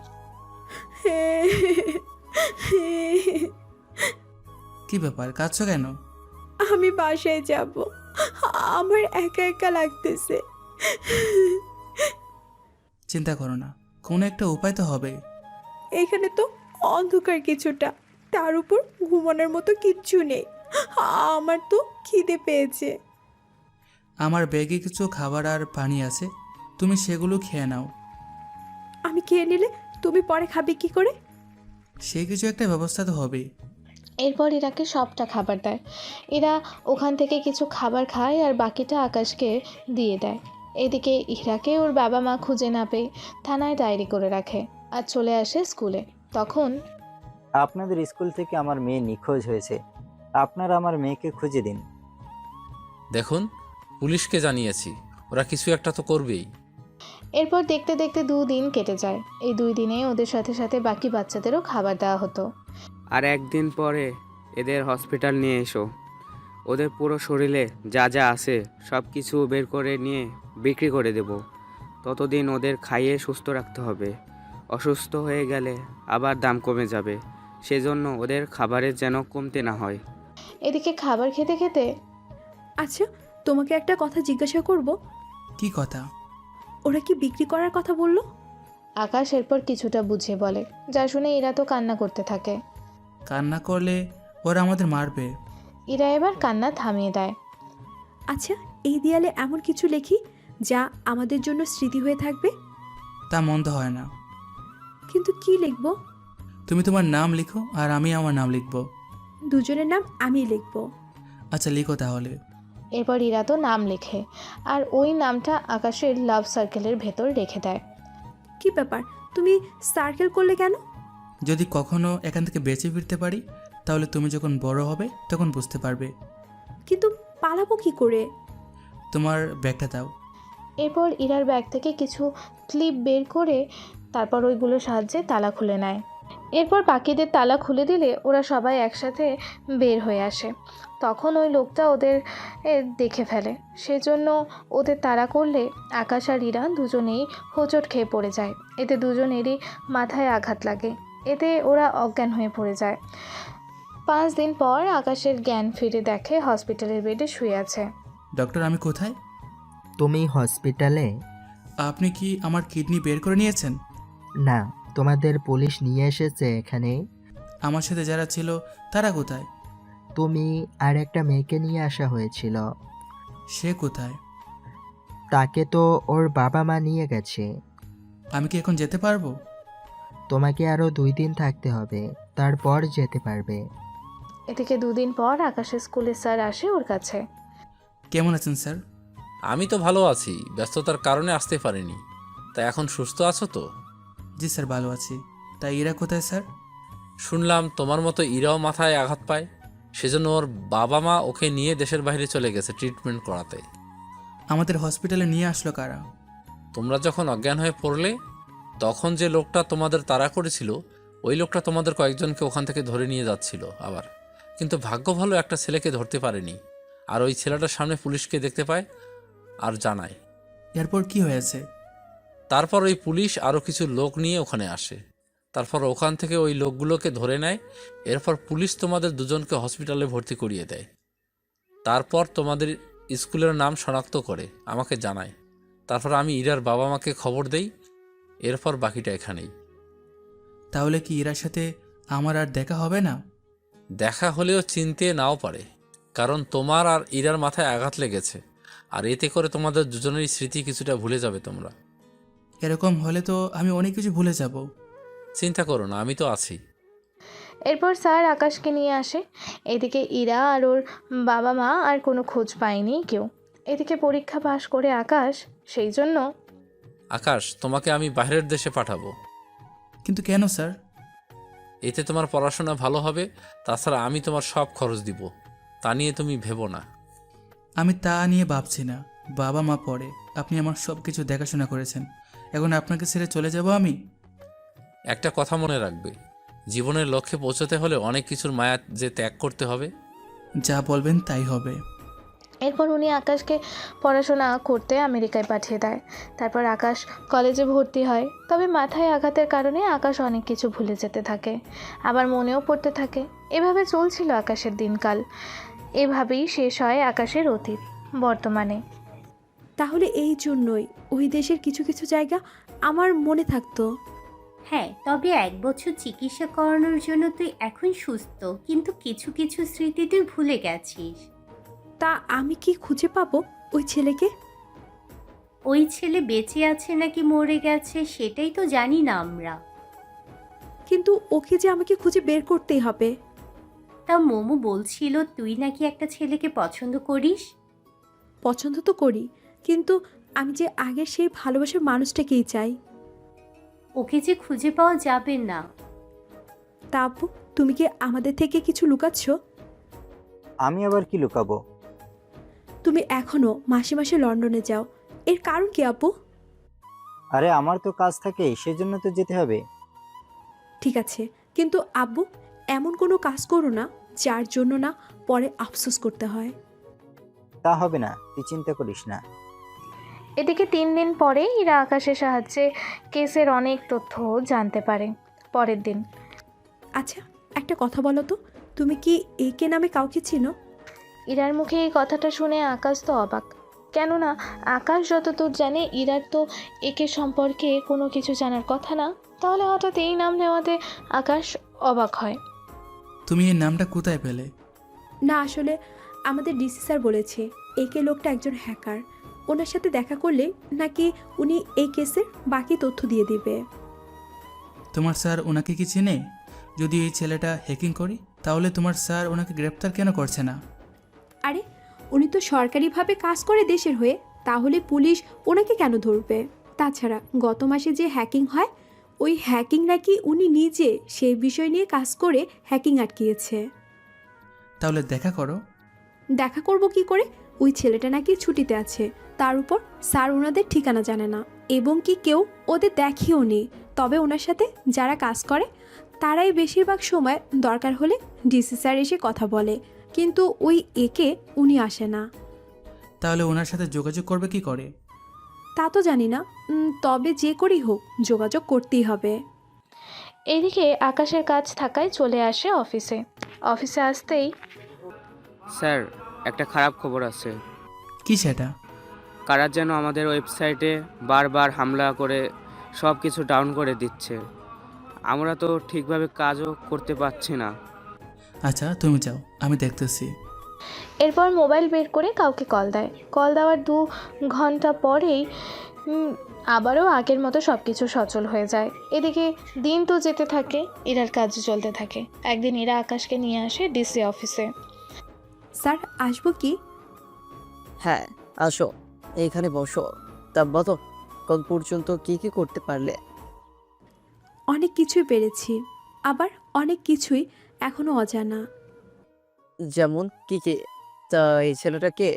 কি ব্যাপার, কাঁদছো কেন? আমি বাসায় যাব, আমার একা একা লাগতেছে। চিন্তা করো না, কোনো একটা উপায় তো হবে। এখানে তো অন্ধকার কিছুটা, তার উপর ঘুমানোর মতো কিচ্ছু নেই। আমার তো খিদে পেয়েছে। আমার ব্যাগে কিছু খাবার আর পানি আছে, তুমি সেগুলো খেয়ে নাও। আমি খেয়ে নিলে তুমি পরে খাবে কি করে? সে কিছু একটা ব্যবস্থা তো হবেই। এরপর ইরাকে সবটা খাবার দেয়। এরা ওখান থেকে কিছু খাবার খায় আর বাকিটা আকাশকে দিয়ে দেয়। এদিকে ইরাকে ওর বাবা মা খুঁজে না পেয়ে থানায় ডায়েরি করে রাখে আর চলে আসে স্কুলে। তখন আপনাদের স্কুল থেকে আমার মেয়ে নিখোঁজ হয়েছে, আপনারা আমার মেয়েকে খুঁজে দিন। দেখুন, পুলিশকে জানিয়েছি, ওরা কিছু একটা তো করবেই। এরপর দেখতে দেখতে 2 দিন কেটে যায়। এই 2 দিনে ওদের সাথে সাথে বাকি বাচ্চাদেরও খাবার দেওয়া হতো। আর একদিন পরে এদের হসপিটাল নিয়ে এসো। ওদের পুরো শরীরে যা যা আছে সব কিছু বের করে নিয়ে বিক্রি করে দেব। ততদিন ওদের খাইয়ে সুস্থ রাখতে হবে। অসুস্থ হয়ে গেলে আবার দাম কমে যাবে, সেজন্য ওদের খাবারের যেন কমতে না হয়। এদিকে খাবার খেতে খেতে আচ্ছা, তোমাকে একটা কথা জিজ্ঞাসা করব। কি কথা? ওরা কি বিক্রি করার কথা বললো? আকাশ এরপর কিছুটা বুঝিয়ে বলে, যা শুনে ইরা তো কান্না করতে থাকে। কান্না করলে ওরা আমাদের মারবে। ইরা এবার কান্না থামিয়ে দেয়। আচ্ছা, এই দেয়ালে এমন কিছু লিখি যা আমাদের জন্য স্মৃতি হয়ে থাকবে। তা মন্দ হয় না। কিন্তু কি লিখবো? তুমি তোমার নাম লিখো আর আমি আমার নাম লিখবো। দুজনের নাম আমি লিখবো। আচ্ছা লিখো তাহলে। এরপর ইরা তো নাম লেখে আর ওই নামটা আকাশের লাভ সার্কেলের ভেতর রেখে দেয়। কি ব্যাপার, তুমি সার্কেল করলে কেন? যদি কখনো এখান থেকে বেঁচে ফিরতে পারি তাহলে তুমি যখন বড় হবে তখন বুঝতে পারবে। কিন্তু পালাবো কি করে? তোমার ব্যাগটা দাও। এরপর ইরার ব্যাগ থেকে কিছু ক্লিপ বের করে তারপর ওইগুলোর সাহায্যে তালা খুলে নেয়। এরপর বাকিদের তালা খুলে দিলে ওরা সবাই একসাথে বের হয়ে আসে। তখন ওই লোকটা ওদের দেখে ফেলে, সেজন্য ওদের তাড়া করলে আকাশ আর ইরা দুজনেই হোঁচট খেয়ে পড়ে যায়। এতে দুজনেরই মাথায় আঘাত লাগে, এতে ওরা অজ্ঞান হয়ে পড়ে যায়। 5 দিন পর আকাশের জ্ঞান ফিরে দেখে হসপিটালের বেডে শুয়ে আছে। ডক্টর, আমি কোথায়? তুমি হসপিটালে? আপনি কি আমার কিডনি বের করে নিয়েছেন? না, তোমাদের পুলিশ নিয়ে এসেছে এখানে। আমার সাথে যারা ছিল তারা কোথায়? তুমি আর একটা মেয়েকে নিয়ে আসা হয়েছিল। সে কোথায়? তাকে তো ওর বাবা মা নিয়ে গেছে। আমি কি এখন যেতে পারবো? তোমাকে আরও 2 দিন থাকতে হবে, তারপর যেতে পারবে। এদিকে 2 দিন পর আকাশের স্কুলের স্যার আসে ওর কাছে। কেমন আছেন স্যার? আমি তো ভালো আছি, ব্যস্ততার কারণে আসতে পারিনি। তা এখন সুস্থ আছো তো? জি স্যার, ভালো আছি। তা ইরা কোথায় স্যার? শুনলাম তোমার মতো ইরাও মাথায় আঘাত পায়, সেজন্য ওর বাবা মা ওকে নিয়ে দেশের বাইরে চলে গেছে ট্রিটমেন্ট করাতে। আমাদের হসপিটালে নিয়ে আসলো কারা? তোমরা যখন অজ্ঞান হয়ে পড়লে তখন যে লোকটা তোমাদের তাড়া করেছিল ওই লোকটা তোমাদের কয়েকজনকে ওখান থেকে ধরে নিয়ে যাচ্ছিল আবার, কিন্তু ভাগ্য ভালো একটা ছেলেকে ধরতে পারেনি। আর ওই ছেলেটার সামনে পুলিশকে দেখতে পায় আর জানায়। এরপর কি হয়েছে? তারপর ওই পুলিশ আরও কিছু লোক নিয়ে ওখানে আসে। তারপর ওখান থেকে ওই লোকগুলোকে ধরে নেয়। এরপর পুলিশ তোমাদের দুজনকে হসপিটালে ভর্তি করিয়ে দেয়। তারপর তোমাদের স্কুলের নাম শনাক্ত করে আমাকে জানায়। তারপর আমি ইরার বাবা মাকে খবর দেই। এরপর বাকিটা এখানেই। তাহলে কি ইরার সাথে আমার আর দেখা হবে না? দেখা হলেও চিনতে নাও পারে, কারণ তোমার আর ইরার মাথায় আঘাত লেগেছে। আর এতে করে তোমাদের দুজনেরই স্মৃতি কিছুটা ভুলে যাবে তোমরা। এরকম হলে তো আমি অনেক কিছু ভুলে যাব। চিন্তা করো না, আমি তো আছি। এরপর স্যার আকাশকে নিয়ে আসে। এদিকে ইরা আর ওর বাবা মা আর কোনো খোঁজ পায়নি কেউ। এদিকে পরীক্ষা পাশ করে আকাশ, সেই জন্য আকাশ, তোমাকে আমি বাইরের দেশে পাঠাবো। কিন্তু কেন স্যার? এতে তোমার পড়াশোনা ভালো হবে, তাছাড়া আমি তোমার সব খরচ দিব। তা নিয়ে তুমি ভেবো না। আমি তা নিয়ে ভাবছি না। বাবা মা পড়ে, আপনি আমার সব কিছু দেখাশোনা করেছেন, এখন আপনাকে ছেড়ে চলে যাব আমি? একটা কথা মনে রাখবে, জীবনের লক্ষ্যে পৌঁছতে হলে অনেক কিছুর মায়া যে ত্যাগ করতে হবে। যা বলবেন তাই হবে। এরপর উনি আকাশকে পড়াশোনা করতে আমেরিকায় পাঠিয়ে দেয়। তারপর আকাশ কলেজে ভর্তি হয়। তবে মাথায় আঘাতের কারণে আকাশ অনেক কিছু ভুলে যেতে থাকে, আবার মনেও পড়তে থাকে। এভাবে চলছিল আকাশের দিনকাল। এভাবেই শেষ হয় আকাশের অতীত বর্তমানে। তাহলে এই জন্যই ওই দেশের কিছু কিছু জায়গা আমার মনে থাকতো। হ্যাঁ, তবে 1 বছর চিকিৎসা করানোর জন্য তুই এখন সুস্থ, কিন্তু কিছু কিছু স্মৃতি তুই ভুলে গেছিস। তা আমি কি খুঁজে পাবো ওই ছেলেকে? ওই ছেলে বেঁচে আছে নাকি মরে গেছে সেটাই তো জানি না আমরা। কিন্তু ওকে যে আমাকে খুঁজে বের করতেই হবে। তা মোমো বলছিল তুই নাকি একটা ছেলেকে পছন্দ করিস। পছন্দ তো করি, কিন্তু আমি যে আগের সেই ভালোবাসার মানুষটাকেই চাই। ওকে যে খুঁজে পাওয়া যাবে না। তা আপু, তুমি কি আমাদের থেকে কিছু লুকাচ্ছ? আমি আবার কি লুকাবো? তুমি এখনো মাসে মাসে লন্ডনে যাও, এর কারণ কি আপু? আরে আমার তো কাজ থাকে, সেজন্য তো যেতে হবে। ঠিক আছে, কিন্তু আব্বু এমন কোনো কাজ করো না যার জন্য না পরে আফসোস করতে হয়। তা হবে না, তুই চিন্তা করিস না। এদিকে 3 দিন পরে ইরা আকাশের সাহায্যে কেসের অনেক তথ্য জানতে পারে। পরের দিন। আচ্ছা, একটা কথা বলো তো, তুমি কি একে নামে কাউকে চিনো? ইরার মুখে এই কথাটা শুনে আকাশ তো অবাক, কেননা আকাশ যতদূর জানে ইরার তো একে সম্পর্কে কোনো কিছু জানার কথা না। তাহলে হঠাৎ এই নাম নেওয়াতে আকাশ অবাক হয়। তুমি এই নামটা কোথায় পেলে? না, আসলে আমাদের ডিসি স্যার বলেছে একে লোকটা একজন হ্যাকার, ওনার সাথে দেখা করলে নাকি উনি এই কেসের বাকি তথ্য দিয়ে দিবে। তোমার স্যার ওনাকে কি চেনে? যদি এই ছেলেটা হ্যাকিং করি তাহলে তোমার স্যার ওনাকে গ্রেপ্তার কেন করছে না? আরে, উনি তো সরকারিভাবে কাজ করে দেশের হয়ে, তাহলে পুলিশ ওনাকে কেন ধরবে? তাছাড়া গত মাসে যে হ্যাকিং হয়, ওই হ্যাকিং নাকি উনি নিজে সেই বিষয় নিয়ে কাজ করে হ্যাকিং আটকিয়েছে। তাহলে দেখা করো। দেখা করব কি করে? ওই ছেলেটা নাকি ছুটিতে আছে, তার উপর স্যার ওনাদের ঠিকানা জানে না এবং কি কেউ ওদের দেখেও নি। তবে ওনার সাথে যারা কাজ করে তারাই বেশিরভাগ সময় দরকার হলে ডিসি স্যার এসে কথা বলে, কিন্তু ওই একে উনি আসে না। তাহলে ওনার সাথে যোগাযোগ করবে কি করে? তা তো জানি না, তবে যে করেই হোক যোগাযোগ করতেই হবে। এদিকে আকাশের কাজ থাকায় চলে আসে অফিসে। অফিসে আসতেই, স্যার, একটা খারাপ খবর আছে। কি সেটা? কারা যেন আমাদের ওয়েবসাইটে বারবার হামলা করে সব কিছু ডাউন করে দিচ্ছে। আমরা তো ঠিকভাবে কাজও করতে পারছি না। আচ্ছা তুমি যাও, আমি দেখতেছি। এরপর মোবাইল বের করে কাউকে কল দেয়। কল দেওয়ার 2 ঘন্টা পরেই আবারও আগের মতো সব কিছু সচল হয়ে যায়। এদিকে দিন তো যেতে থাকে, ইরার কাজ চলতে থাকে। একদিন ইরা আকাশকে নিয়ে আসে ডিসি অফিসে। স্যার, আসবো কি? হ্যাঁ আসো, এইখানে বসো। তা বলো, কোন পর্যন্ত কি কি করতে পারলে? অনেক কিছুই পেরেছি, আবার অনেক কিছুই এখনো অজানা। যেমন কি কি? তা এই ছেলেটা কে?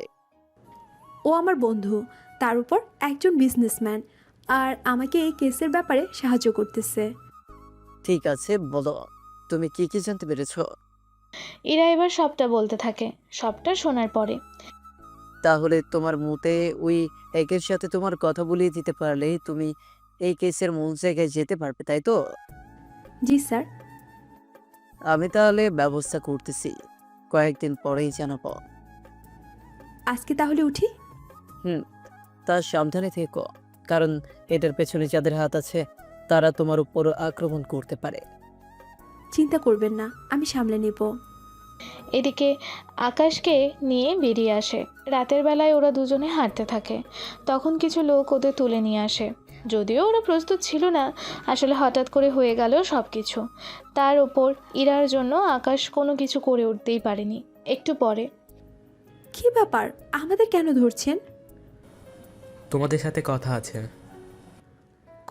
ও আমার বন্ধু, তার উপর একজন বিজনেসম্যান, আর আমাকে এই কেসের ব্যাপারে সাহায্য করতেছে। ঠিক আছে, বলো তুমি কি কি জানতে পেরেছো? ইরা এবার সবটা বলতে থাকে। সবটা শোনার পরে, তাহলে তোমার মতে ওই একের সাথে তোমার কথা বলিয়ে দিতে পারলেই তুমি এই কেসের মূল জায়গায় যেতে পারবে, তাই তো? জি স্যার। আমি তাহলে ব্যবস্থা করতেছি, কয়েকদিন পরেই জানাবো। আজকে তাহলে উঠি? তা সাবধানে থেকো, কারণ এটার পেছনে যাদের হাত আছে তারা তোমার উপর আক্রমণ করতে পারে। চিন্তা করবেন না, আমি সামলে নেব। এদিকে আকাশকে নিয়ে বেরিয়ে আসে। রাতের বেলায় ওরা দুজনে হাঁটতে থাকে। তখন কিছু লোক ওদের তুলে নিয়ে আসে। যদিও ওরা প্রস্তুত ছিল না, আসলে হঠাৎ করে হয়ে গেল সব কিছু। তার ওপর ইরার জন্য আকাশ কোনো কিছু করে উঠতেই পারেনি। একটু পরে, কি ব্যাপার, আমাদের কেন ধরছেন? তোমাদের সাথে কথা আছে।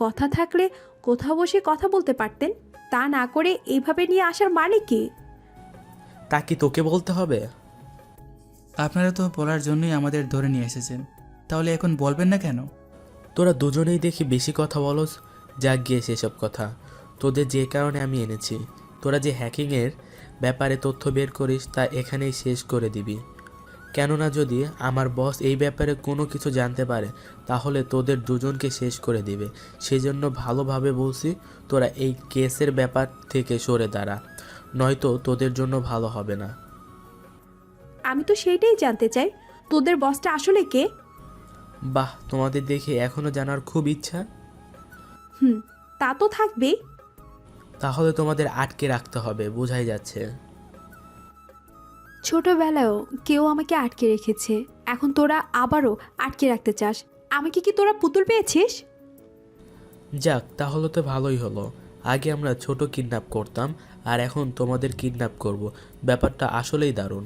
কথা থাকলে কোথাও বসে কথা বলতে পারতেন, তা না করে এইভাবে নিয়ে আসার মানে কি? তা কি তোকে বলতে হবে? আপনারা তো বলার জন্যই আমাদের ধরে নিয়ে এসেছেন, তাহলে এখন বলবেন না কেন? তোরা দুজনেই দেখি বেশি কথা বলস, যা গিয়ে সেসব কথা। তোদের যে কারণে আমি এনেছি, তোরা যে হ্যাকিংয়ের ব্যাপারে তথ্য বের করিস তা এখানেই শেষ করে দিবি। কেননা যদি আমার বস এই ব্যাপারে কোনো কিছু জানতে পারে তাহলে তোদের দুজনকে শেষ করে দিবে। সেজন্য ভালোভাবে বলছি, তোরা এই কেসের ব্যাপার থেকে সরে দাঁড়া, নয়তো তোদের জন্য ভালো হবে না। আমি তো সেইটাই জানতে চাই, তোদের বসটা আসলে কে? বাহ, তোমাদের দেখে এখনো জানার খুব ইচ্ছা। তা তো থাকবেই। তাহলে তোমাদের আটকে রাখতে হবে, বোঝাই যাচ্ছে। ছোটবেলায়ও কেউ আমাকে আটকে রেখেছে, এখন তোরা আবারও আটকে রাখতে চাস। আমাকে কি তোরা পুতুল পেয়েছিস? যাক, তাহলে তো ভালোই হলো। আগে আমরা ছোট কিডন্যাপ করতাম আর এখন তোমাদের কিডন্যাপ করব। ব্যাপারটা আসলেই দারুণ।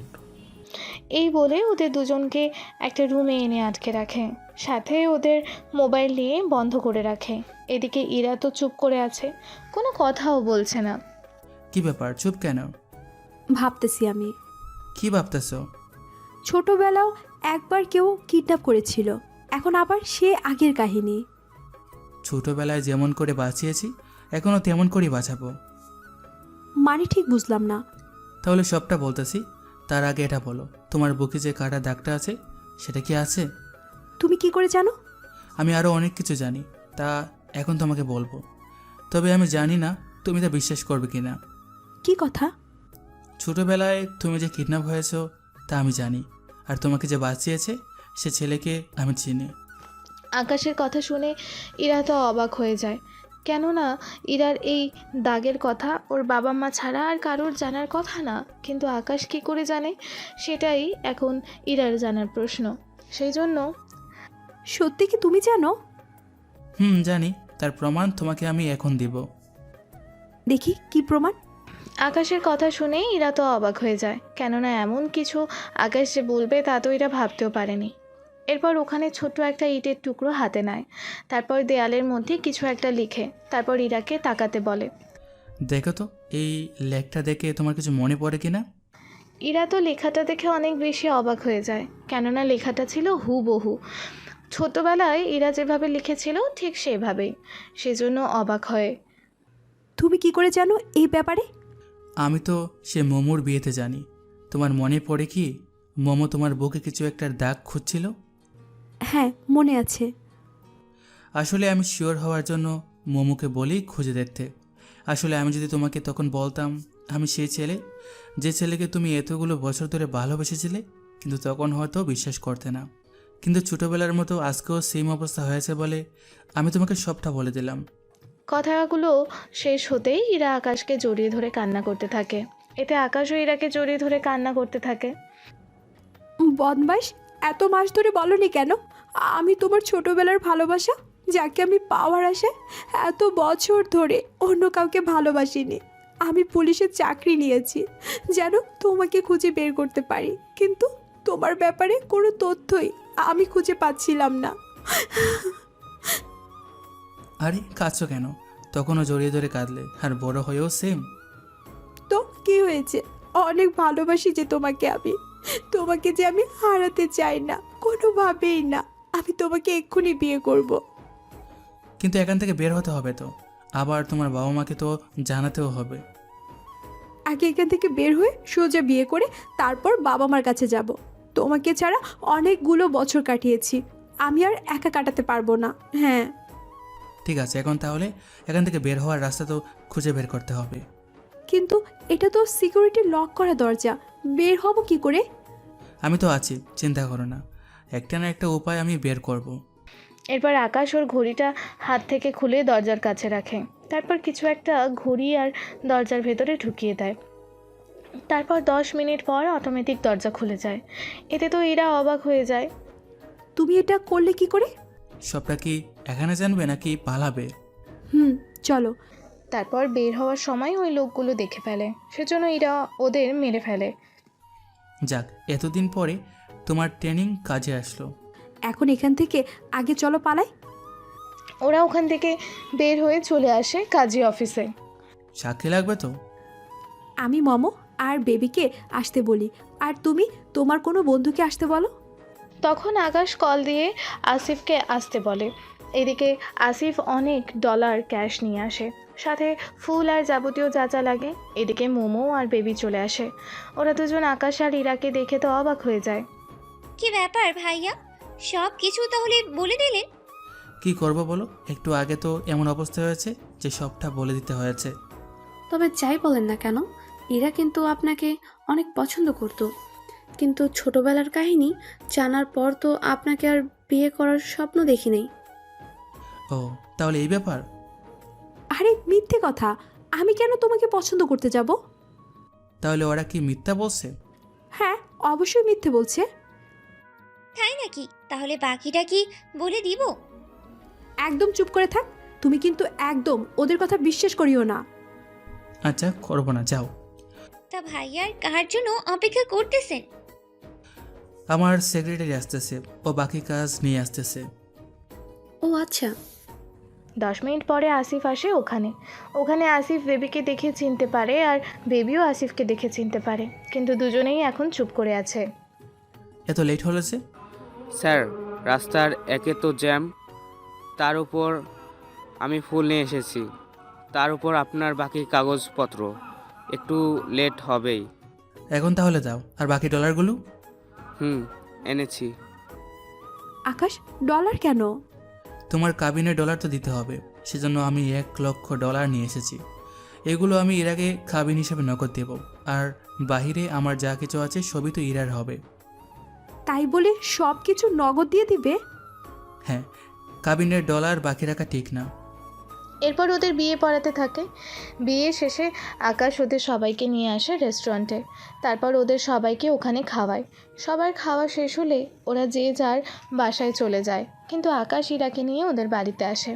এই বলে ওদের দুজনকে একটা রুমে এনে আটকে রাখে, সাথে ওদের মোবাইল নিয়ে বন্ধ করে রাখে। এদিকে ইরা তো চুপ করে আছে, কোনো কথাও বলছে না। কি ব্যাপার, চুপ কেন? ভাবতেছি আমি। কি ভাবতেছো? ছোটবেলাও একবার কেউ কিডন্যাপ করেছিল, এখন আবার সে আগের কাহিনী। ছোটবেলায় যেমন করে বাঁচিয়েছি এখনও তেমন করেই বাঁচাবো। মানে ঠিক বুঝলাম না। তাহলে সবটা বলতেছি, তার আগে এটা বলো, তোমার বুকে যে কাটা দাগটা আছে সেটা কি আছে? তুমি কি করে জানো? আমি আরও অনেক কিছু জানি, তা এখন তোমাকে বলবো। তবে আমি জানি না তুমি তা বিশ্বাস করবে কি না। কি কথা? ছোটবেলায় তুমি যে কিডন্যাপ হয়েছো তা আমি জানি, আর তোমাকে যে বাঁচিয়েছে সে ছেলেকে আমি চিনি। আকাশের কথা শুনে ইরা তো অবাক হয়ে যায়, কেননা ইরার এই দাগের কথা ওর বাবা মা ছাড়া আর কারোর জানার কথা না। কিন্তু আকাশ কী করে জানে, সেটাই এখন ইরার জানার প্রশ্ন। সেই জন্য, সত্যি কি তুমি জানো? জানি, তার প্রমাণ তোমাকে আমি এখন দিব। দেখি কি প্রমাণ? আকাশের কথা শুনে ইরা তো অবাক হয়ে যায়, কেননা এমন কিছু আকাশ যে বলবে তা তো এরা ভাবতেও পারেনি। এরপর ওখানে ছোট্ট একটা ইটের টুকরো হাতে নেয়, তারপর দেয়ালের মধ্যে কিছু একটা লিখে, তারপর ইরাকে তাকাতে বলে। দেখো তো এই লেখটা দেখে তোমার কিছু মনে পড়ে কিনা? ইরা তো লেখাটা দেখে অনেক বেশি অবাক হয়ে যায়, কেননা লেখাটা ছিল হুবহু ছোটবেলায় ইরা যেভাবে লিখেছিল ঠিক সেভাবেই। সেজন্য অবাক হয়। তুমি কি করে জানো এই ব্যাপারে? আমি তো সে মোমোর বিয়েতে জানি। তোমার মনে পড়ে কি মোমো তোমার বুকে কিছু একটা দাগ খুঁজছিল? হ্যাঁ, মনে আছে। আসলে আমি শিওর হওয়ার জন্য মোমোকে বলি খুঁজে দেখতে। আসলে আমি যদি তোমাকে তখন বলতাম আমি সেই ছেলে, যে ছেলেকে তুমি এতগুলো বছর ধরে ভালোবেসেছিলে, কিন্তু তখন হয়তো বিশ্বাস করতে না। কিন্তু ছোটোবেলার মতো আজকেও সেম অবস্থা হয়েছে বলে আমি তোমাকে সবটা বলে দিলাম। কথাগুলো শেষ হতেই ইরা আকাশকে জড়িয়ে ধরে কান্না করতে থাকে। এতে আকাশও ইরাকে জড়িয়ে ধরে কান্না করতে থাকে। বদমাস, এত মাস ধরে বলনি কেন আমি তোমার ছোটবেলার ভালোবাসা, যাকে আমি পাওয়ার আশায় এত বছর ধরে অন্য কাউকে ভালোবাসিনি। আমি পুলিশের চাকরি নিয়েছি যেন তোমাকে খুঁজে বের করতে পারি, কিন্তু তোমার ব্যাপারে কোনো তথ্যই আমি খুঁজে পাচ্ছিলাম না। আরে কাঁদছো কেন? তখনও জড়িয়ে ধরে কাঁদলে, আর বড় হয়েও সেম। তো কি হয়েছে? অনেক ভালোবাসি যে তোমাকে আমি, তোমাকে যে আমি হারাতে চাই না কোনোভাবেই না। আমি তোমাকে এক্ষুনি বিয়ে করব। কিন্তু এখান থেকে বের হতে হবে তো, আবার তোমার বাবা মাকে তো জানাতেও হবে। আগে এখান থেকে বের হয়ে সোজা বিয়ে করে তারপর বাবা মার কাছে যাব। তোমাকে ছাড়া অনেকগুলো বছর কাটিয়েছি, আমি আর একা কাটাতে পারবো না। হ্যাঁ ঠিক আছে, এখন তাহলে এখান থেকে বের হওয়ার রাস্তা তো খুঁজে বের করতে হবে। কিন্তু এটা তো সিকিউরিটি লক করা দরজা, বের হব কি করে? আমি তো আছি, চিন্তা করো না, একটা না একটা উপায় আমি বের করব। এরপর আকাশ ওর ঘড়িটা হাত থেকে খুলে দরজার কাছে রাখে, তারপর কিছু একটা ঘড়ি আর দরজার ভেতরে ঢুকিয়ে দেয়। তারপর 10 মিনিট পর অটোমেটিক দরজা খুলে যায়। এতে তো ইরা অবাক হয়ে যায়। তুমি এটা করলে কি করে? সবটা কি এখানে জানবে নাকি পালাবে? চলো। তারপর বের হওয়ার সময় ওই লোকগুলো দেখে ফেলে, সেজন্য ইরা ওদের মেরে ফেলে। যাক, এতদিন পরে তোমার ট্রেনিং কাজে আসলো। এখন এখান থেকে আগে চলো পালাই। ওরা ওখান থেকে বের হয়ে চলে আসে কাজী অফিসে। সাক্ষী লাগবে তো? আমি মমো আর বেবিকে আসতে বলি, আর তুমি তোমার কোনো বন্ধুকে আসতে বলো। তখন আকাশ কল দিয়ে আসিফকে আসতে বলে। এদিকে আসিফ অনেক ডলার ক্যাশ নিয়ে আসে, সাথে ফুল আর যাবতীয় যা যা লাগে। এদিকে মোমো আর বেবি চলে আসে। ওরা দুজন আকাশ আর ইরাকে দেখে তো অবাক হয়ে যায়। কি ব্যাপার ভাইয়া, সব কিছু তাহলে বলে দিলেন? কি করব বলো, একটু আগে তো এমন অবস্থা হয়েছে যে সবটা বলে দিতে হয়েছে। তবে যাই বলেন না কেন, এরা কিন্তু আপনাকে অনেক পছন্দ করত, কিন্তু ছোটবেলার কাহিনী জানার পর তো আপনাকে আর বিয়ে করার স্বপ্ন দেখি নেই। ও তাহলে এই ব্যাপার? আরে মিথ্যে কথা, আমি কেন তোমাকে পছন্দ করতে যাব? তাহলে ওরা কি মিথ্যা বলছে? হ্যাঁ, অবশ্যই মিথ্যে বলছে। তাই নাকি? তাহলে বাকিটা কি বলে দিব? একদম চুপ করে থাক, তুমি কিন্তু একদম ওদের কথা বিশ্বাস করিও না। আচ্ছা করবো না, যাও। তা ভাইয়ার কার জন্য অপেক্ষা করতেছেন? আমার সেক্রেটারি আসতেছে, ও বাকি কাজ নিয়ে আসতেছে। ও আচ্ছা। 10 মিনিট পরে আসিফ আসে ওখানে আসিফ বেবিকে দেখে চিনতে পারে আর বেবিও আসিফকে দেখে চিনতে পারে, কিন্তু দুজনেই এখন চুপ করে আছে। এত লেট হলো যে? স্যার, রাস্তার একে তো জ্যাম, তার উপর আমি ফুল নিয়ে এসেছি, তার উপর আপনার বাকি কাগজপত্র, একটু লেট হবেই। এখন তাহলে দাও, আর বাকি ডলারগুলো? এনেছি। আকাশ, ডলার কেন? তোমার কাবিনে ডলার তো দিতে হবে, সেজন্য আমি $1,00,000 নিয়ে এসেছি। এগুলো আমি এর আগে কাবিন হিসেবে নগদ দেব, আর বাহিরে আমার যা কিছু আছে সবই তো ইরার হবে। তাই বলে সব কিছু নগদ দিয়ে দিবে? হ্যাঁ, কাবিনের ডলার বাকি রাখা ঠিক না। এরপর ওদের বিয়ে পড়াতে থাকে। বিয়ে শেষে আকাশ ওদের সবাইকে নিয়ে আসে রেস্টুরেন্টে, তারপর ওদের সবাইকে ওখানে খাওয়ায়। সবার খাওয়া শেষ হলে ওরা যে যার বাসায় চলে যায়, কিন্তু আকাশ ইরাকে নিয়ে ওদের বাড়িতে আসে।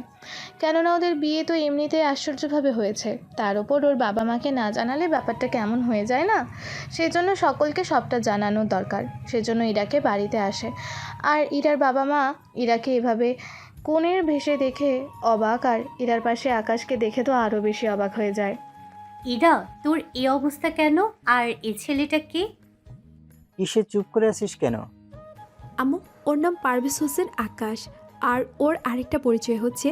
কেননা ওদের বিয়ে তো এমনিতেই আশ্চর্যভাবে হয়েছে, তার ওপর ওর বাবা মাকে না জানালে ব্যাপারটা কেমন হয়ে যায় না, সেজন্য সকলকে সবটা জানানোর দরকার। সেজন্য ইরাকে বাড়িতে আসে, আর ইরার বাবা মা ইরাকে এভাবে কোণের ভেসে দেখে অবাক, আর ইরার পাশে আকাশকে দেখে তো আরও বেশি অবাক হয়ে যায়। ইরা, তোর এই অবস্থা কেন? আর এ ছেলেটা কে? কিসে চুপ করে আছিস কেন? আম্মু, ওর নাম পারভেজ হোসেন আকাশ, আর ওর আরেকটা পরিচয় হচ্ছে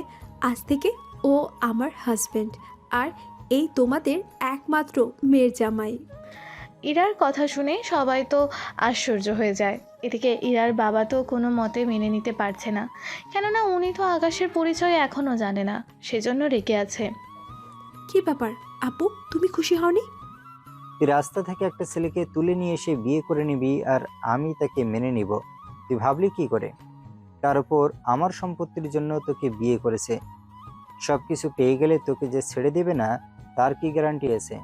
আজ থেকে ও আমার হাজব্যান্ড, আর এই তোমাদের একমাত্র মেয়ের জামাই। ইরার কথা শুনে সবাই তো আশ্চর্য হয়ে যায়। এদিকে ইরার বাবা তো কোনো মতে মেনে নিতে পারছে না, কেননা উনি তো আকাশের পরিচয় এখনও জানে না, সেজন্য রেগে আছে। কি ব্যাপার আপু, তুমি খুশি হওনি? তুই রাস্তা থেকে একটা ছেলেকে তুলে নিয়ে এসে বিয়ে করে নিবি আর আমি তাকে মেনে নিব? তুই ভাবলি কি করে? তার উপর আমার সম্পত্তির জন্য তোকে বিয়ে করেছে। সব কিছু পেয়ে গেলে তোকে যে ছেড়ে দেবে না তার কি গ্যারান্টি আছে?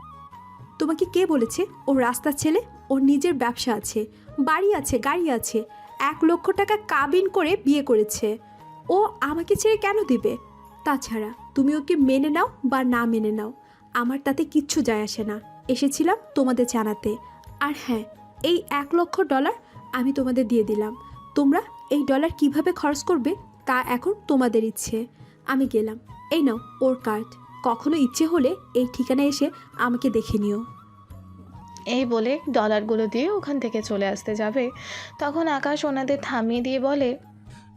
তোমাকে কে বলেছে ও রাস্তার ছেলে? ওর নিজের ব্যবসা আছে, বাড়ি আছে, গাড়ি আছে, $1,00,000 কাবিন করে বিয়ে করেছে। ও আমাকে ছেড়ে কেন দিবে? তাছাড়া তুমি ওকে মেনে নাও বা না মেনে নাও, আমার তাতে কিচ্ছু যায় আসে না। এসেছিলাম তোমাদের জানাতে। আর হ্যাঁ, এই $1,00,000 আমি তোমাদের দিয়ে দিলাম। তোমরা এই ডলার কিভাবে খরচ করবে তা এখন তোমাদের ইচ্ছে। আমি গেলাম। এই নাও ওর কার্ড, কখনো ইচ্ছে হলে এই ঠিকানায় এসে আমাকে দেখে নিও। এই বলে ডলারগুলো দিয়ে ওখান থেকে চলে আসতে যাবে, তখন আকাশ ওনাদের থামিয়ে দিয়ে বলে,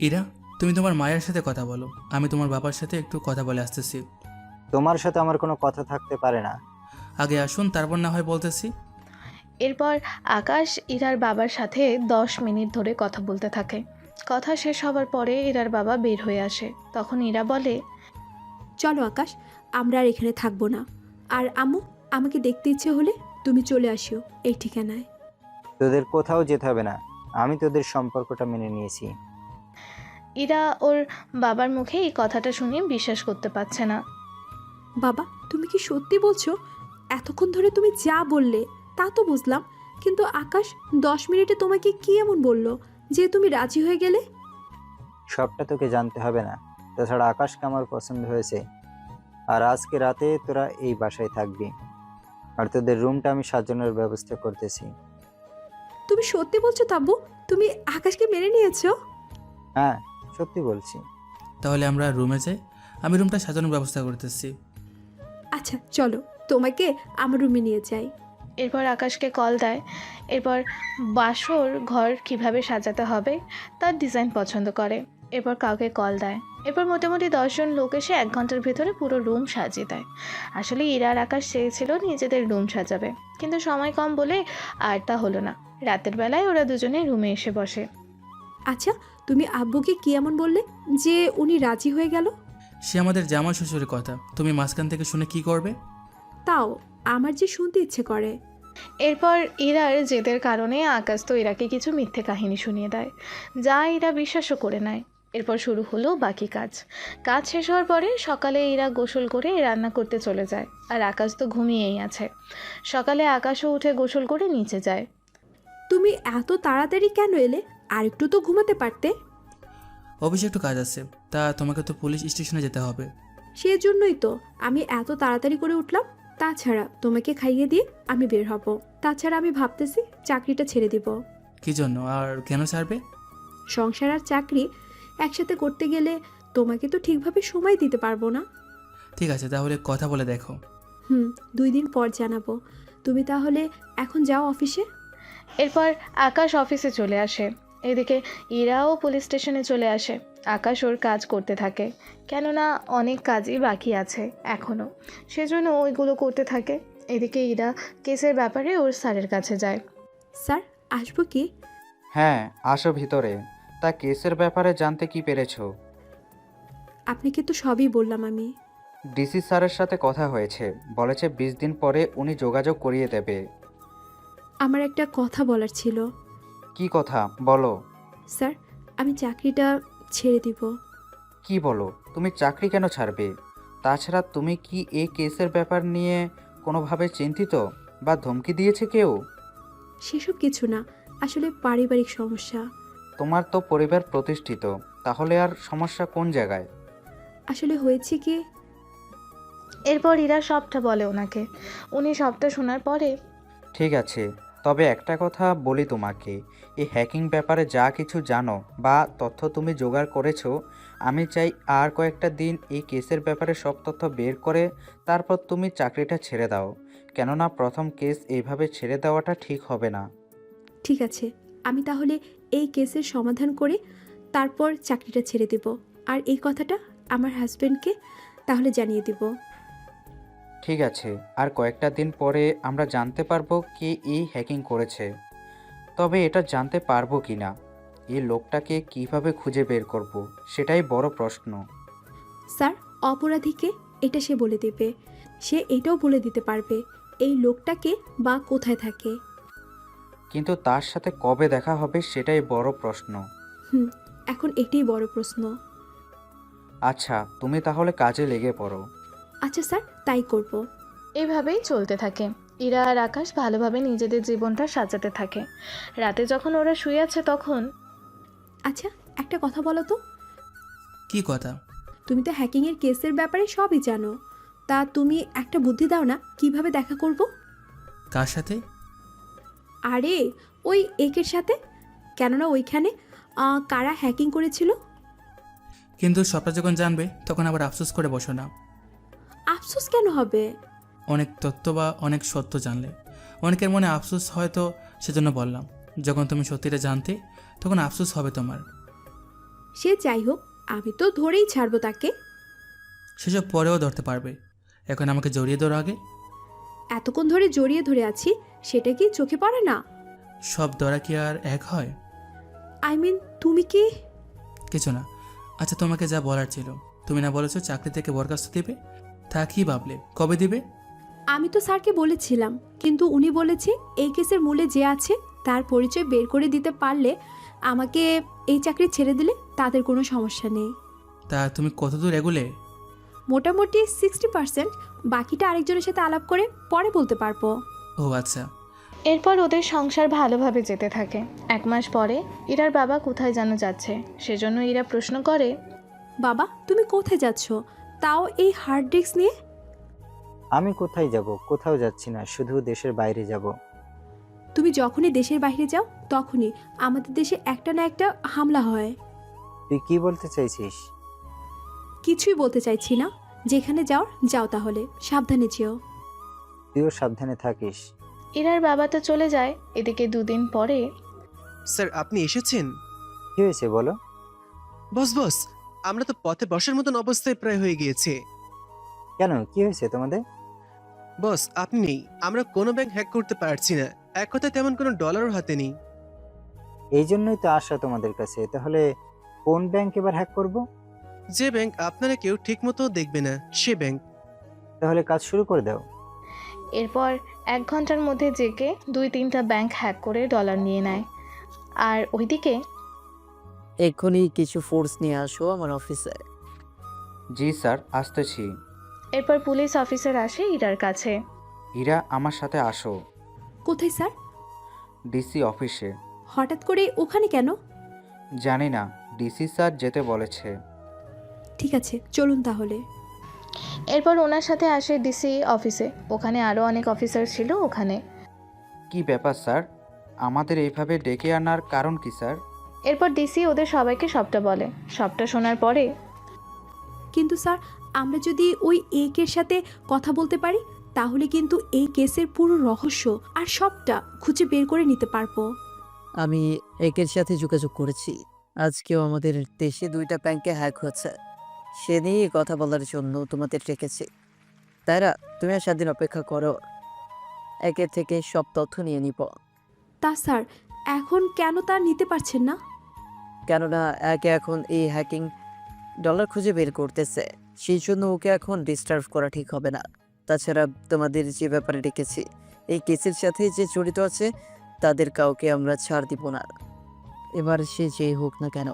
ইরা, তুমি তোমার মায়ের সাথে কথা বলো, আমি তোমার বাবার সাথে একটু কথা বলে আসতেছি। তোমার সাথে আমার কোনো কথা থাকতে পারে না। আগে আসুন, তারপর না হয় বলতেছি। এরপর আকাশ ইরার বাবার সাথে 10 মিনিট ধরে কথা বলতে থাকে। কথা শেষ হবার পরে ইরার বাবা বের হয়ে আসে। তখন ইরা বলে, চলো আকাশ, আমরা আর এখানে থাকবো না। আর আম্মু, আমাকে দেখতে ইচ্ছে হলে তুমি চলে আসিও এই ঠিকানায়। তোদের কোথাও যেতে হবে না, আমি তোদের সম্পর্কটা মেনে নিয়েছি। ইরা ওর বাবার মুখে এই কথাটা শুনে বিশ্বাস করতে পারছে না। বাবা, তুমি কি সত্যি বলছো? এতক্ষণ ধরে তুমি যা বললে তা তো বুঝলাম, কিন্তু আকাশ 10 মিনিটে তোমাকে কি এমন বললো যে তুমি রাজি হয়ে গেলে? সবটা তোকে জানতে হবে না। তাছাড়া আকাশকে আমার পছন্দ হয়েছে, আর আজকে রাতে তোরা এই বাসায় থাকবি, আর তোদের রুমটা আমি সাজানোর ব্যবস্থা করতেছি। তুমি সত্যি বলছো তাব্বু? তুমি আকাশকে মেনে নিয়েছো? হ্যাঁ, সত্যি বলছি। তাহলে আমরা রুমে যাই, আমি রুমটা সাজানোর ব্যবস্থা করতেছি। আচ্ছা চলো, তোমাকে আমার রুমে নিয়ে যাই। এরপর আকাশকে কল দেয়। এরপর বাসর ঘর কিভাবে সাজাতে হবে তার ডিজাইন পছন্দ করে। এরপর কাউকে কল দেয়। এরপর মোটামুটি 10 জন লোক এসে 1 ঘন্টার ভেতরে পুরো রুম সাজিয়ে দেয়। আসলে ইরার আকাশ চেয়েছিল নিজেদের রুম সাজাবে, কিন্তু সময় কম বলে আর তা হলো না। রাতের বেলায় ওরা দুজনে রুমে এসে বসে। আচ্ছা, তুমি আব্বুকে কি এমন বললে যে উনি রাজি হয়ে গেল? সে আমাদের জামা শ্বশুরের কথা, তুমি মাঝখান থেকে শুনে কি করবে? তাও আমার যে শুনতে ইচ্ছে করে। এরপর ইরার জেদের কারণে আকাশ তো ইরাকে কিছু মিথ্যে কাহিনী শুনিয়ে দেয়, যা ইরা বিশ্বাসও করে নেয়। এরপর শুরু হলো বাকি কাজ। কাজ শেষ হওয়ার পরে সকালে ইরা গোসল করে রান্না করতে চলে যায়, আর আকাশ তো ঘুমিয়েই আছে। সকালে আকাশও উঠে গোসল করে নিচে যায়। তুমি এত তাড়াতাড়ি কেন এলে? আর একটু তো ঘুমাতে পারতে। অফিসে একটু কাজ আছে, তা তোমাকে তো পুলিশ স্টেশনে যেতে হবে। সেজন্যই তো আমি এত তাড়াতাড়ি করে উঠলাম। তাছাড়া তোমাকে খাইয়ে দিয়ে আমি বের হব। তাছাড়া আমি ভাবতেছি চাকরিটা ছেড়ে দিব। কি জন্য আর কেন ছাড়বে? সংসার আর চাকরি একসাথে করতে গেলে তোমাকে তো ঠিকভাবে সময় দিতে পারবো না। ঠিক আছে, তাহলে কথা বলে দেখো। 2 দিন পর জানাবো। তুমি তাহলে এখন যাও অফিসে। এরপর আকাশ অফিসে চলে আসে। এদিকে ইরাও পুলিশ স্টেশনে চলে আসে। আকাশ ওর কাজ করতে থাকে, কেননা অনেক কাজই বাকি আছে এখনও, সেজন্য ওইগুলো করতে থাকে। এদিকে ইরা কেসের ব্যাপারে ওর স্যারের কাছে যায়। স্যার, আসবো কি? হ্যাঁ, আসো ভিতরে। তা কেসের ব্যাপারে জানতে কি পেরেছো? আপনাকে তো সবই বললাম আমি। ডিসি স্যারের সাথে কথা হয়েছে, বলেছে 20 দিন পরে উনি যোগাযোগ করিয়ে দেবে। আমার একটা কথা বলার ছিল। কি কথা বলো? স্যার, আমি চাকরিটা ছেড়ে দিব। কি বলো? তুমি চাকরি কেন ছাড়বে? তাছাড়া তুমি কি এই কেসের ব্যাপার নিয়ে কোনোভাবে চিন্তিত বা ধমকি দিয়েছে কেউ? সেসব কিছু না, আসলে পারিবারিক সমস্যা। তোমার তো পরিবার প্রতিষ্ঠিত, তাহলে আর সমস্যা কোন জায়গায়? আসলে হয়েছে কি। এরপর ইরা সবটা বলে ওনাকে। উনি সবটা শোনার পরে ঠিক আছে, তবে একটা কথা বলি তোমাকে, এই হ্যাকিং ব্যাপারে যা কিছু জানো বা তথ্য তুমি জোগাড় করেছো, আমি চাই আর কয়েকটা দিন এই কেসের ব্যাপারে সব তথ্য বের করে তারপর তুমি চাকরিটা ছেড়ে দাও। কেননা প্রথম কেস এইভাবে ছেড়ে দেওয়াটা ঠিক হবে না। ঠিক আছে, আমি তাহলে এই কেসের সমাধান করে তারপর চাকরিটা ছেড়ে দেব। আর এই কথাটা আমার হাজবেন্ডকে তাহলে জানিয়ে দিব। ঠিক আছে, আর কয়েকটা দিন পরে আমরা জানতে পারবো কে এই হ্যাকিং করেছে। তবে এটা জানতে পারবো কি না, এই লোকটাকে কিভাবে খুঁজে বের করব, সেটাই বড় প্রশ্ন। স্যার, অপরাধীকে এটা সে বলে দেবে। সে এটাও বলে দিতে পারবে এই লোকটাকে বা কোথায় থাকে। কিন্তু তার সাথে কবে দেখা হবে সেটাই বড় প্রশ্ন। এখন এটাই বড় প্রশ্ন। আচ্ছা, তুমি তাহলে কাজে লেগে পড়ো। আচ্ছা স্যার, তাই করব। এভাবেই চলতে থাকে। ইরা আর আকাশ ভালোভাবে নিজেদের জীবনটা সাজাতে থাকে। রাতে যখন ওরা শুয়ে আছে তখন আচ্ছা, একটা কথা বলো তো। কি কথা? তুমি তো হ্যাকিংয়ের কেসের ব্যাপারে সবই জানো, তা তুমি একটা বুদ্ধি দাও না কিভাবে দেখা করব। কার সাথে? আরে ওই একের সাথে। কেননা ওইখানে কারা হ্যাকিং করেছিল। কিন্তু সবটা যখন জানবে তখন আবার আফসোস করে বসো না। আফসোস কেন হবে? অনেক তথ্য বা অনেক সত্য জানলে অনেকের মনে আফসোস হয়তো, সেজন্য বললাম। যখন তুমি সত্যিটা জানতে তখন আফসোস হবে তোমার। সে যাই হোক, আমি তো ধরেই ছাড়বো তাকে। সেসব পরেও ধরতে পারবে, এখন আমাকে জড়িয়ে ধরো আগে। এতক্ষণ ধরে জড়িয়ে ধরে আছি, সেটা কি চোখে পড়ে না? সব ধরা কি আর এক হয়? আই মিন, তুমি কি? কিছু না। আচ্ছা, তোমাকে যা বলার ছিল, তুমি না বলেছো চাকরি থেকে বরখাস্ত দিবে? তা কি ভাবলে, কবে দিবে? আমি তো স্যারকে বলেছিলাম, কিন্তু উনি বলেছে এই কেসের মূলে যে আছে তার পরিচয় বের করে দিতে পারলে আমাকে এই চাকরি ছেড়ে দিলে তাদের কোনো সমস্যা নেই। তা তুমি কতদূর এগুলে? মোটামুটি 60%, বাকিটা আরেকজনের সাথে আলাপ করে পরে বলতে পারবো। ও আচ্ছা। এরপর ওদের সংসার ভালোভাবে যেতে থাকে। 1 মাস পরে ইরার বাবা কোথায় যেন যাচ্ছে, সেজন্য ইরা প্রশ্ন করে, বাবা তুমি কোথায় যাচ্ছ, তাও এই হার্ড ডিস্ক নিয়ে? আমি কোথায় যাব? কোথাও যাচ্ছি না, শুধু দেশের বাইরে যাব। তুমি যখনই দেশের বাইরে যাও তখনই আমাদের দেশে একটা না একটা হামলা হয়। তুই কি বলতে চাইছিস? কিছুই বলতে চাইছি না, যেখানে যাও তাহলে সাবধানে যেও। তুইও সাবধানে থাকিস। ইরার বাবা তো চলে যায়। এদিকে 2 দিন পরে স্যার, আপনি এসেছেন? কি হয়েছে বলো? বস, আমরা তো পথে বসার মতন অবস্থায় প্রায় হয়ে গিয়েছে। কেন, কি হয়েছে তোমাদের? বস, আপনি নেই, আমরা কোনো ব্যাংক হ্যাক করতে পারছি না। এক কথায় তেমন কোনো ডলারও হাতে নেই। এই জন্যই তো আসা তোমাদের কাছে। তাহলে কোন ব্যাংক এবার হ্যাক করব? যে ব্যাংক আপনারা কেউ ঠিক মতো দেখবে না, সে ব্যাংক। তাহলে কাজ শুরু করে দাও। এরপর 1 ঘন্টার মধ্যে জেকে 2-3টা ব্যাংক হ্যাক করে ডলার নিয়ে নেয়। আর ওইদিকে এক্ষুনি কিছু ফোর্স নিয়ে আসো আমার অফিসে। জি স্যার, আসতেছি। এরপর পুলিশ অফিসার আসে ইরার কাছে। ইরা, আমার সাথে আসো। কোথায় স্যার? ডিসি অফিসে। হঠাৎ করে ওখানে কেন? জানি না, ডিসি স্যার যেতে বলেছে। ঠিক আছে, চলুন তাহলে। এরপর ওনার সাথে আসে ডিসি অফিসে। ওখানে আরও অনেক অফিসার ছিল ওখানে। কি ব্যাপার স্যার, আমাদের এইভাবে ডেকে আনার কারণ কি স্যার? এরপর ডিসি ওদের সবাইকে সবটা বলে। সবটা শোনার পরে কিন্তু স্যার, আমরা যদি ওই একের সাথে কথা বলতে পারি তাহলে কিন্তু এই কেসের পুরো রহস্য আর সবটা খুঁজে বের করে নিতে পারবো। আমি একের সাথে যোগাযোগ করেছি। আজকেও আমাদের দেশে 2টা ব্যাংকে হ্যাক হয়েছে। সে নিয়ে কথা বলার জন্য তোমাদের ডেকেছি। তাইরা, তুমি আর 7 দিন অপেক্ষা করো, একের থেকে সব তথ্য নিয়ে নিব। তা স্যার, এখন কেন তা নিতে পারছেন না? কেননা একে এখন এই হ্যাকিং ডলার খুঁজে বের করতেছে, সেই জন্য ওকে এখন ডিস্টার্ব করা ঠিক হবে না। তাছাড়া তোমাদের যে ব্যাপারে ডেকেছি, এই কেসের সাথে যে জড়িত আছে তাদের কাউকে আমরা ছাড় দিব না, এবার সে যেই হোক না কেন।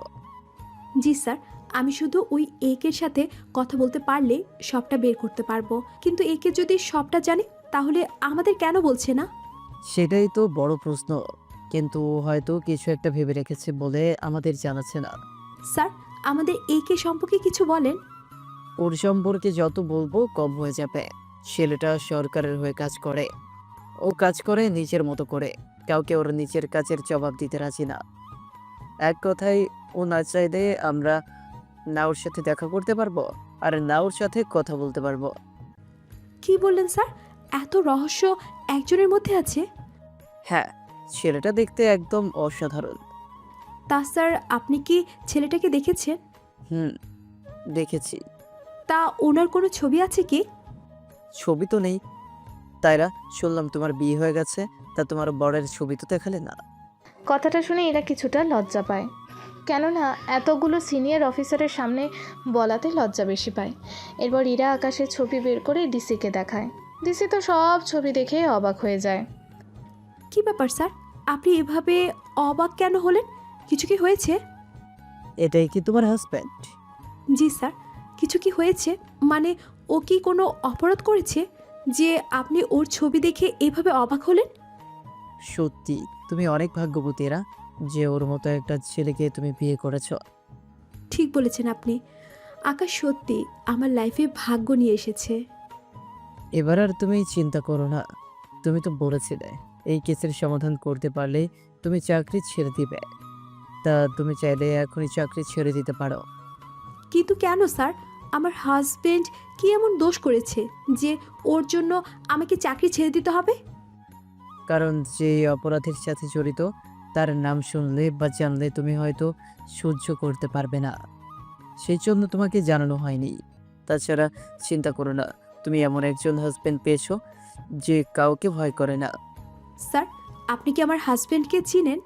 জি স্যার, আমি শুধু ওই একের সাথে কথা বলতে পারলে সবটা বের করতে পারবো। কিন্তু একে যদি সবটা জানে তাহলে আমাদের কেন বলছে না? সেটাই তো বড় প্রশ্ন, কিন্তু ও হয়তো কিছু একটা ভেবে রেখেছে বলে আমাদের জানাচ্ছে না। স্যার, আমাদের একে সম্পর্কে কিছু বলেন। ওর সম্পর্কে যত বলবো কম হয়ে যাবে। ছেলেটা সরকারের হয়ে কাজ করে, ও কাজ করে নিজের মতো করে, কাউকে ওর নিজের কাজের জবাব দিতে রাজি না। এক কথায়, ও না চাইলে আমরা না ওর সাথে দেখা করতে পারবো আর না ওর সাথে কথা বলতে পারবো। কি বললেন স্যার? এত রহস্য একজনের মধ্যে আছে? হ্যাঁ, ছেলেটা দেখতে একদম অসাধারণ। তা স্যার, আপনি কি ছেলেটাকে দেখেছেন? দেখেছি। তা ওনার কোনো ছবি আছে কি? ছবি তো নেই। তাইরা, শুনলাম তোমার বিয়ে হয়ে গেছে, তা তোমার বরের ছবি তো দেখালে না। কথাটা শুনে এরা কিছুটা লজ্জা পায়, কেননা এতগুলো সিনিয়র অফিসারের সামনে বলাতে লজ্জা বেশি পায়। এরপর ইরা আকাশের ছবি বের করে ডিসিকে দেখায়। ডিসি তো সব ছবি দেখে অবাক হয়ে যায়। কি ব্যাপার স্যার, আপনি এভাবে অবাক কেন হলেন? কিছু কি হয়েছে? এটাই কি তোমার হাজব্যান্ড? জি স্যার, কিছু কি হয়েছে? মানে ও কি কোনো অপরাধ করেছে যে আপনি ওর ছবি দেখে এভাবে অবাক হলেন? সত্যি তুমি অনেক ভাগ্যবতী এরা, যে ওর মতো একটা ছেলেকে তুমি বিয়ে করেছো। ঠিক বলেছেন আপনি। আকাশ সত্যি আমার লাইফে ভাগ্য নিয়ে এসেছে। এবার আর তুমি চিন্তা করো না। তুমি তো বলেছিলে এই কেসের সমাধান করতে পারলে তুমি চাকরি ছেড়ে দিবে। তা তুমি চাইলে এখনই চাকরি ছেড়ে দিতে পারো। কিন্তু কেন স্যার? আমার হাজবেন্ড কি এমন দোষ করেছে যে ওর জন্য আমাকে চাকরি ছেড়ে দিতে হবে? কারণ যে অপরাধের সাথে জড়িত তার নাম শুনলে বা জানলে তুমি হয়তো সহ্য করতে পারবে না, সেই জন্য তোমাকে জানানো হয়নি। তাছাড়া চিন্তা করো না, তুমি এমন একজন হাজবেন্ড পেয়েছো যে কাউকে ভয় করে না। স্যার, আপনি কি আমার হাজবেন্ডকে চিনেন?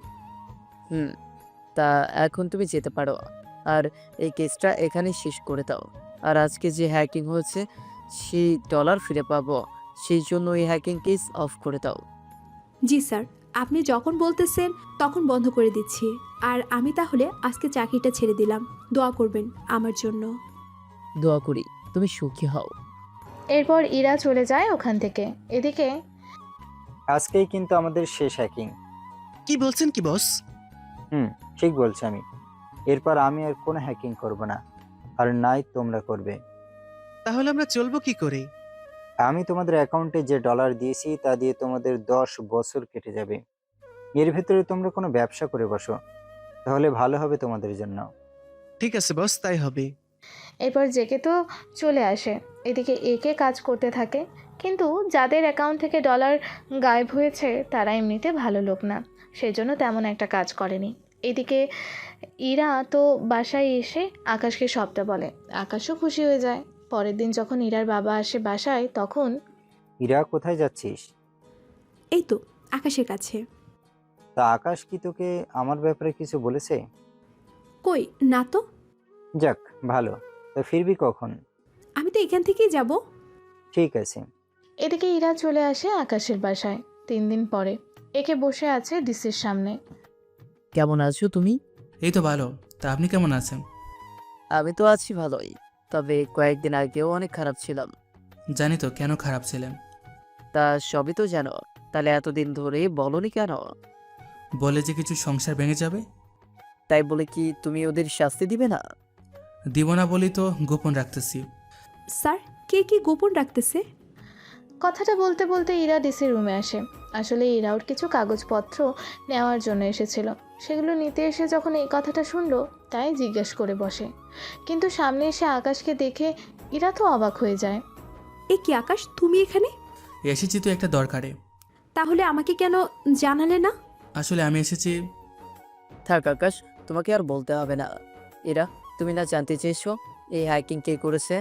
তা এখন তুমি যেতে পারো, আর এই কেসটা এখানে শেষ করে দাও। আর আজকে যে হ্যাকিং হয়েছে সেই ডলার ফিরে পাবো, সেই জন্য এই হ্যাকিং কেস অফ করে দাও। জি স্যার, আপনি যখন বলতেছেন তখন বন্ধ করে দিচ্ছি। আর আমি তাহলে আজকে চাকরিটা ছেড়ে দিলাম। দোয়া করবেন আমার জন্য। দোয়া করি তুমি সুখী হও। এরপর ইরা চলে যায় ওখান থেকে। এদিকে আজকেই কিন্তু আমাদের শেষ হ্যাকিং। কি বলছেন কি বস? ঠিক বলছি আমি। এরপর আমি আর কোনো হ্যাকিং করব না, আর নাই তোমরা করবে। তাহলে আমরা চলবো কি করে? আমি তোমাদের অ্যাকাউন্টে যে ডলার দিয়েছি তা দিয়ে তোমাদের 10 বছর কেটে যাবে। এর ভেতরে তোমরা কোনো ব্যবসা করে বসো, তাহলে ভালো হবে তোমাদের জন্য। ঠিক আছে বস, তাই হবে। এরপর জেকে তো চলে আসে। এদিকে একে কাজ করতে থাকে, কিন্তু যাদের অ্যাকাউন্ট থেকে ডলার গায়েব হয়েছে তারা এমনিতে ভালো লোক না, সেজন্য তেমন একটা কাজ করেনি। এদিকে ইরা তো বাসায় এসে আকাশকে সবটা বলে। আকাশও খুশি হয়ে যায়। পরের দিন যখন ইরার বাবা আসে বাসায়, তখন ইরা, কোথায় যাচ্ছিস? এই তো আকাশের কাছে। তা আকাশ কি তোকে আমার ব্যাপারে কিছু বলেছে? কই না তো। যাক ভালো, তো ফিরবি কখন? আমি তো এখান থেকেই যাব। ঠিক আছে। এদিকে ইরা চলে আসে আকাশের বাসায় 3 দিন পরে। একে বসে আছে ডিসির সামনে। কেমন আছো তুমি? এই তো ভালো। তা আপনি কেমন আছেন? আমি তো আছি ভালোই, তবে কয়েকদিন আগেও অনেক খারাপ ছিলাম। জানি তো কেন খারাপ ছিলেন। তা সবই তো জানো, তাহলে এতদিন ধরে বলনি কেন? বলে যে কিছু সংসার ভেঙে যাবে। তাই বলে কি তুমি ওদের শাস্তি দিবে না? দিব না বলি তো গোপন রাখতেছি। স্যার, কে কি গোপন রাখতেছে? কথাটা বলতে বলতে ইরা ডিসির রুমে আসে। আসলে ইরা ওর কিছু কাগজপত্র নেওয়ার জন্য এসেছিল। সেগুলো নিতে এসে যখন এই কথাটা শুনলো, তাই জিজ্ঞেস করে বসে। কিন্তু সামনে এসে আকাশকে দেখে ইরা তো অবাক হয়ে যায়। এ কি আকাশ, তুমি এখানে? এসেছি তো একটা দরকারে। তাহলে আমাকে কেন জানালে না? আসলে আমি এসেছি। থাক আকাশ, তোমাকে আর বলতে হবে না। এরা, তুমি না জানতে চেয়েছো এই হ্যাকিং কে করেছে?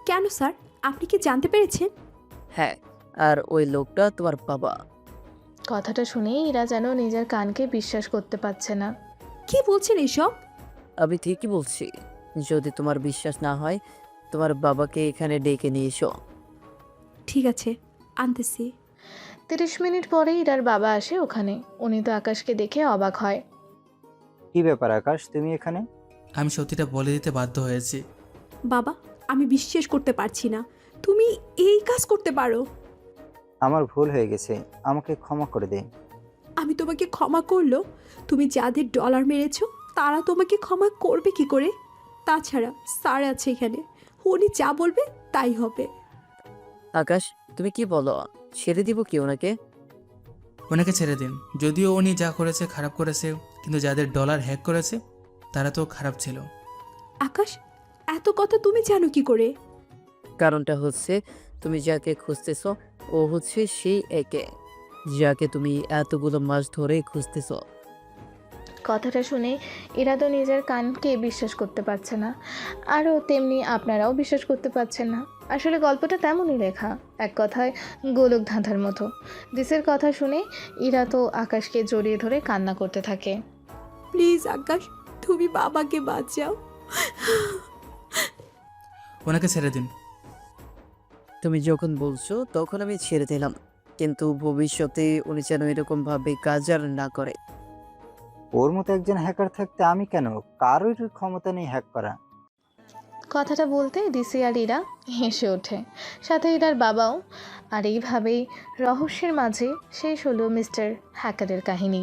কেন স্যার, আপনি কি জানতে পেরেছেন? হ্যাঁ, আর ওই লোকটা তোমার বাবা। কথাটা শুনেই ইরা যেন নিজের কানকে বিশ্বাস করতে পারছে না। কি বলছেন এসব? আমি ঠিকই বলছি। যদি তোমার বিশ্বাস না হয়, তোমার বাবাকে এখানে ডেকে নিয়ে এসো। ঠিক আছে, আনতেছি। 30 মিনিট পরে ইরার বাবা আসে ওখানে। উনি তো আকাশকে দেখে অবাক হয়। কি ব্যাপার আকাশ, তুমি এখানে? আমি সত্যিটা বলে দিতে বাধ্য হয়েছি। বাবা, আমি বিশ্বাস করতে পারছি না তুমি এই কাজ করতে পারো। আমার ভুল হয়ে গেছে, আমাকে ক্ষমা করে দে। আমি তোমাকে ক্ষমা করলো, তুমি যাদের ডলার মেরেছো তারা তোমাকে ক্ষমা করবে কি করে? তাছাড়া স্যার আছে এখানে, উনি যা বলবে তাই হবে। আকাশ, তুমি কি বলো? ছেড়ে দিব কি ওনাকে? ওনাকে ছেড়ে দিন। যদিও উনি যা করেছে খারাপ করেছে, কিন্তু যাদের ডলার হ্যাক করেছে তারা তো খারাপ ছিল। আকাশ, এত কথা তুমি জানো কি করে? কারণটা হচ্ছে, তুমি যাকে খুঁজতেছো ও হচ্ছে সেই একে যাকে তুমি এতগুলো মাস ধরে খুঁজতেছো। কথাটা শুনে এরা তো নিজের কানকে বিশ্বাস করতে পারছে না। আরও তেমনি আপনারাও বিশ্বাস করতে পারছেন না। আসলে গল্পটা তেমনই লেখা, এক কথায় গোলক ধাঁধার মতো। দিসের কথা শুনে ইরা তো আকাশকে জড়িয়ে ধরে কান্না করতে থাকে। প্লিজ আকাশ, তুমি বাবাকে বাঁচাও। ওনাকে ছেড়ে দিন। তুমি যখন বলছো তখন আমি ছেড়ে দিলাম, কিন্তু ভবিষ্যতে উনি যেন এরকম ভাবে কাজ আর না করে। ওর মতো একজন হ্যাকার থাকতে আমি কেন? কারোর ক্ষমতা নেই হ্যাক করা। কথাটা বলতে ডিসি আর ইরা হেসে ওঠে, সাথে ইরার বাবাও। আর এইভাবেই রহস্যের মাঝে শেষ হলো মিস্টার হ্যাকারের কাহিনী।